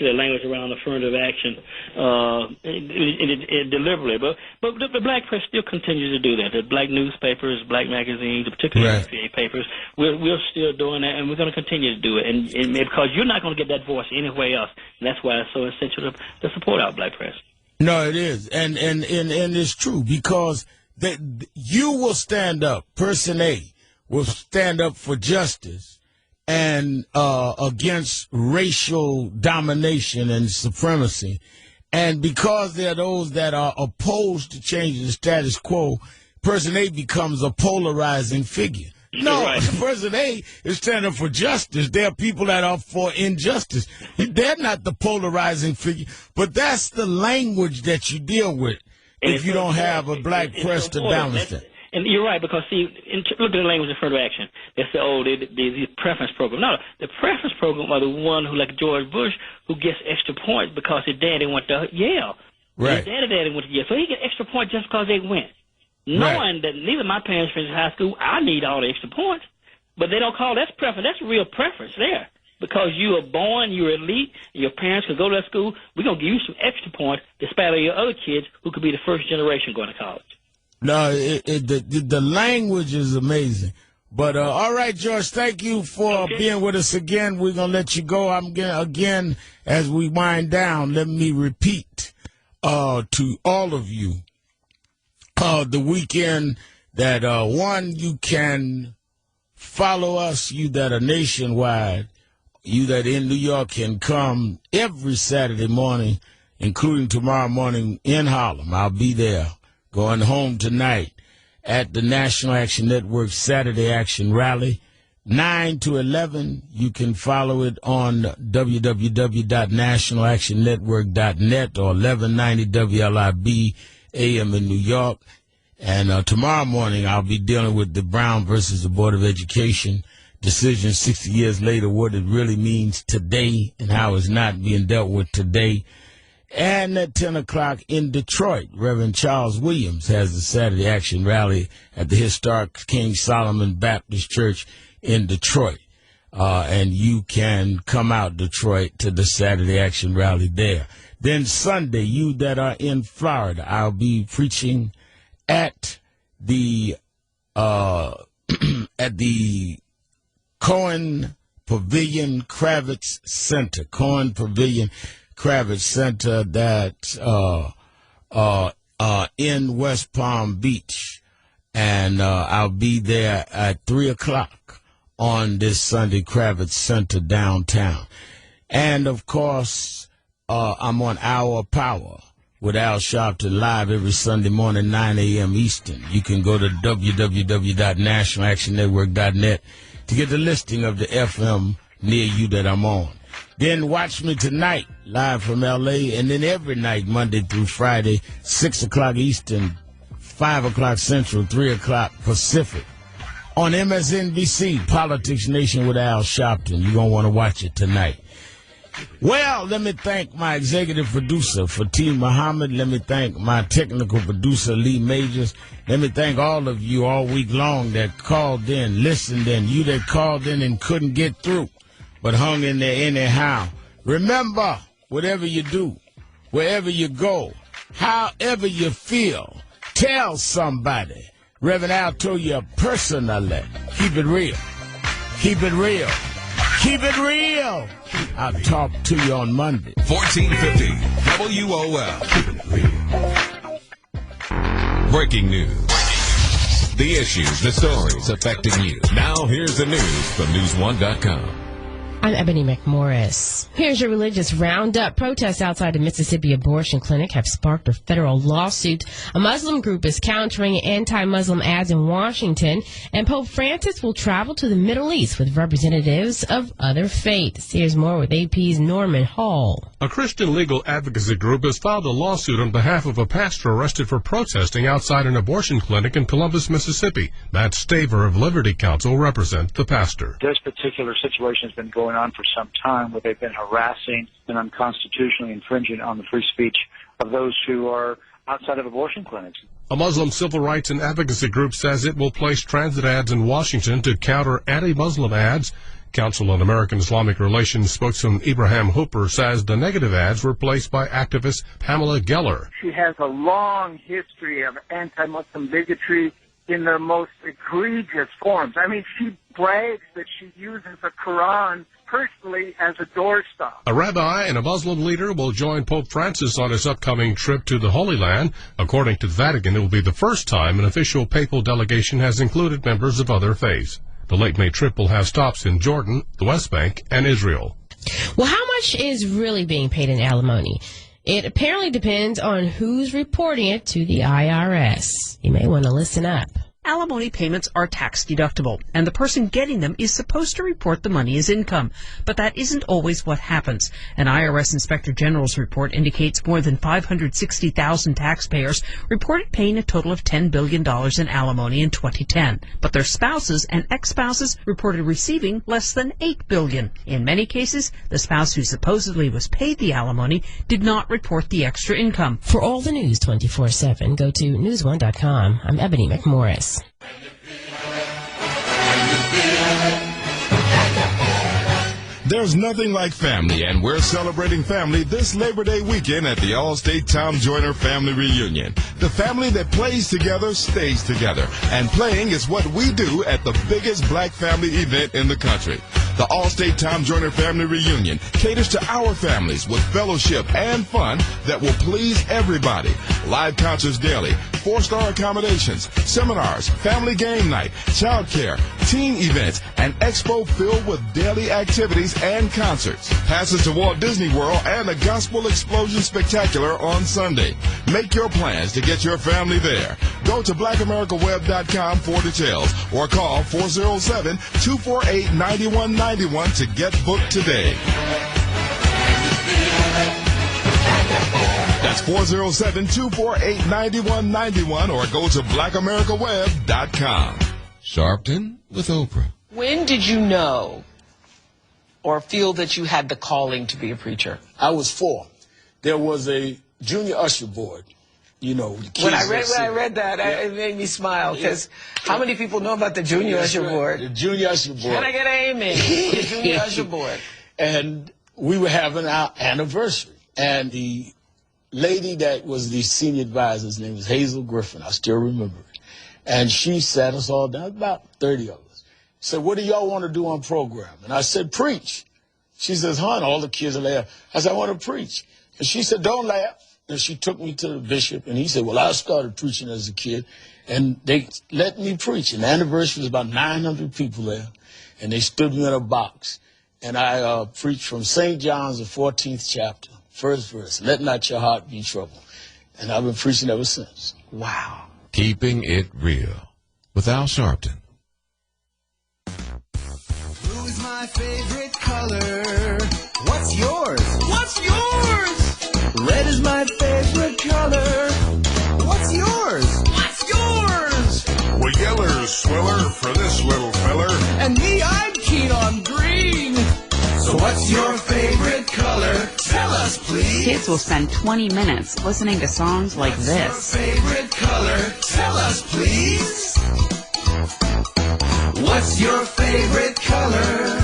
the language around affirmative action, deliberately. But the black press still continues to do that. The black newspapers, black magazines, particularly FBA papers, we're still doing that, and we're going to continue to do it. And because you're not going to get that voice anywhere else, and that's why it's so essential to support our black press. No, it is, and it's true because you will stand up. Person A will stand up for justice and against racial domination and supremacy. And because there are those that are opposed to changing the status quo, Person A becomes a polarizing figure. No, Person A is standing up for justice. There are people that are for injustice. They're not the polarizing figure. But that's the language that you deal with if you don't have a black press to balance that. And you're right, because, see, look at the language of affirmative action. They say, the preference program. No, the preference program are the one who, like George Bush, who gets extra points because his daddy went to Yale. Right. His daddy went to Yale. So he get extra points just because they went. Knowing that neither my parents finished high school, I need all the extra points. But they don't call that preference. That's real preference there. Because you are born, you're elite, and your parents can go to that school, we're going to give you some extra points despite all your other kids who could be the first generation going to college. No, the language is amazing. But, all right, George, thank you for being with us again. We're going to let you go. Again, as we wind down, let me repeat to all of you the weekend that, one, you can follow us, you that are nationwide, you that in New York can come every Saturday morning, including tomorrow morning in Harlem. I'll be there. Going home tonight at the National Action Network Saturday Action Rally, 9 to 11. You can follow it on www.nationalactionnetwork.net or 1190 WLIB AM in New York. And tomorrow morning, I'll be dealing with the Brown versus the Board of Education decision 60 years later, what it really means today and how it's not being dealt with today. And at 10 o'clock in Detroit, Reverend Charles Williams has the Saturday Action Rally at the historic King Solomon Baptist Church in Detroit. And you can come out, Detroit, to the Saturday Action Rally there. Then Sunday, you that are in Florida, I'll be preaching at the Cohen Pavilion Kravitz Center. Cohen Pavilion Kravitz Center that's in West Palm Beach. And I'll be there at 3 o'clock on this Sunday, Kravitz Center downtown. And, of course, I'm on Hour of Power with Al Sharpton live every Sunday morning, 9 a.m. Eastern. You can go to www.nationalactionnetwork.net to get the listing of the FM near you that I'm on. Then watch me tonight, live from L.A., and then every night, Monday through Friday, 6 o'clock Eastern, 5 o'clock Central, 3 o'clock Pacific. On MSNBC, Politics Nation with Al Sharpton. You're going to want to watch it tonight. Well, let me thank my executive producer, Fatih Muhammad. Let me thank my technical producer, Lee Majors. Let me thank all of you all week long that called in, listened in, you that called in and couldn't get through, but hung in there anyhow. Remember, whatever you do, wherever you go, however you feel, tell somebody. Reverend Al told you personally. Keep it real. Keep it real. Keep it real. I'll talk to you on Monday. 1450 WOL. Breaking news. The issues, the stories affecting you. Now here's the news from News1.com. I'm Ebony McMorris. Here's your religious roundup. Protests outside a Mississippi abortion clinic have sparked a federal lawsuit. A Muslim group is countering anti-Muslim ads in Washington, and Pope Francis will travel to the Middle East with representatives of other faiths. Here's more with AP's Norman Hall. A Christian legal advocacy group has filed a lawsuit on behalf of a pastor arrested for protesting outside an abortion clinic in Columbus, Mississippi. Matt Staver of Liberty Counsel represents the pastor. This particular situation has been going on for some time, where they've been harassing and unconstitutionally infringing on the free speech of those who are outside of abortion clinics. A Muslim civil rights and advocacy group says it will place transit ads in Washington to counter anti-Muslim ads. Council on American Islamic Relations spokesman Ibrahim Hooper says the negative ads were placed by activist Pamela Geller. She has a long history of anti-Muslim bigotry in the most egregious forms. I mean, she brags that she uses the Quran personally as a doorstop. A rabbi and a Muslim leader will join Pope Francis on his upcoming trip to the Holy Land. According to the Vatican, it will be the first time an official papal delegation has included members of other faiths. The late-May trip will have stops in Jordan, the West Bank, and Israel. Well, how much is really being paid in alimony? It apparently depends on who's reporting it to the IRS. You may want to listen up. Alimony payments are tax deductible, and the person getting them is supposed to report the money as income. But that isn't always what happens. An IRS Inspector General's report indicates more than 560,000 taxpayers reported paying a total of $10 billion in alimony in 2010. But their spouses and ex-spouses reported receiving less than $8 billion. In many cases, the spouse who supposedly was paid the alimony did not report the extra income. For all the news 24/7, go to News1.com. I'm Ebony McMorris. There's nothing like family, and we're celebrating family this Labor Day weekend at the All-State Tom Joyner Family Reunion. The family that plays together stays together, and playing is what we do at the biggest black family event in the country. The All-State Tom Joyner Family Reunion caters to our families with fellowship and fun that will please everybody. Live concerts daily, 4-star accommodations, seminars, family game night, child care, teen events, and expo filled with daily activities and concerts. Passes to Walt Disney World and the Gospel Explosion Spectacular on Sunday. Make your plans to get your family there. Go to blackamericaweb.com for details or call 407-248-9191 to get booked today. That's 407-248-9191 or go to blackamericaweb.com. Sharpton with Oprah. When did you know or feel that you had the calling to be a preacher? I was 4. There was a junior usher board. You know, the kids When I read that, it made me smile, because how many people know about the junior usher board? The junior usher board. Can I get an amen? The junior usher board. And we were having our anniversary. And the lady that was the senior advisor's name was Hazel Griffin. I still remember it. And she sat us all down, about 30 of us. Said, what do y'all want to do on program? And I said, preach. She says, hon, all the kids are laughing. I said, I want to preach. And she said, don't laugh. And she took me to the bishop, and he said, well, I started preaching as a kid, and they let me preach. And the anniversary was about 900 people there, and they stood me in a box. And I preached from St. John's, the 14th chapter, first verse, let not your heart be troubled. And I've been preaching ever since. Wow. Keeping it real with Al Sharpton. Blue's my favorite color. What's yours? What's yours? Red is my favorite color. What's yours? What's yours? Well, yeller's swiller for this little feller. And me, I'm keen on green. So what's your favorite color? Tell us, please. Kids will spend 20 minutes listening to songs like this. Favorite color? Tell us, please. What's your favorite color?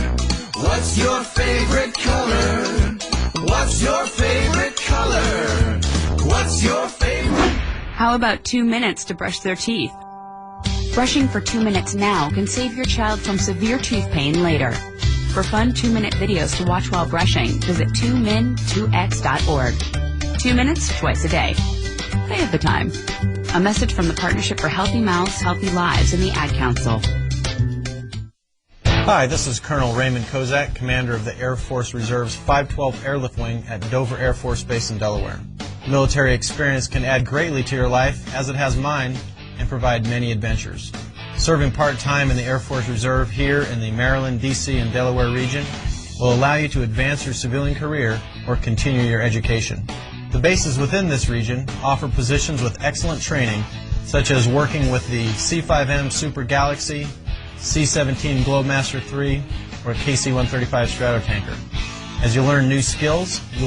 What's your favorite color? What's your favorite color? What's your favorite? How about 2 minutes to brush their teeth? Brushing for 2 minutes now can save your child from severe tooth pain later. For fun 2-minute videos to watch while brushing, visit 2min2x.org. 2 minutes twice a day. They have the time. A message from the Partnership for Healthy Mouths, Healthy Lives and the Ad Council. Hi, this is Colonel Raymond Kozak, commander of the Air Force Reserve's 512 Airlift Wing at Dover Air Force Base in Delaware. Military experience can add greatly to your life, as it has mine, and provide many adventures. Serving part-time in the Air Force Reserve here in the Maryland, D.C., and Delaware region will allow you to advance your civilian career or continue your education. The bases within this region offer positions with excellent training, such as working with the C-5M Super Galaxy, C-17 Globemaster III, or KC-135 Stratotanker. As you learn new skills, you'll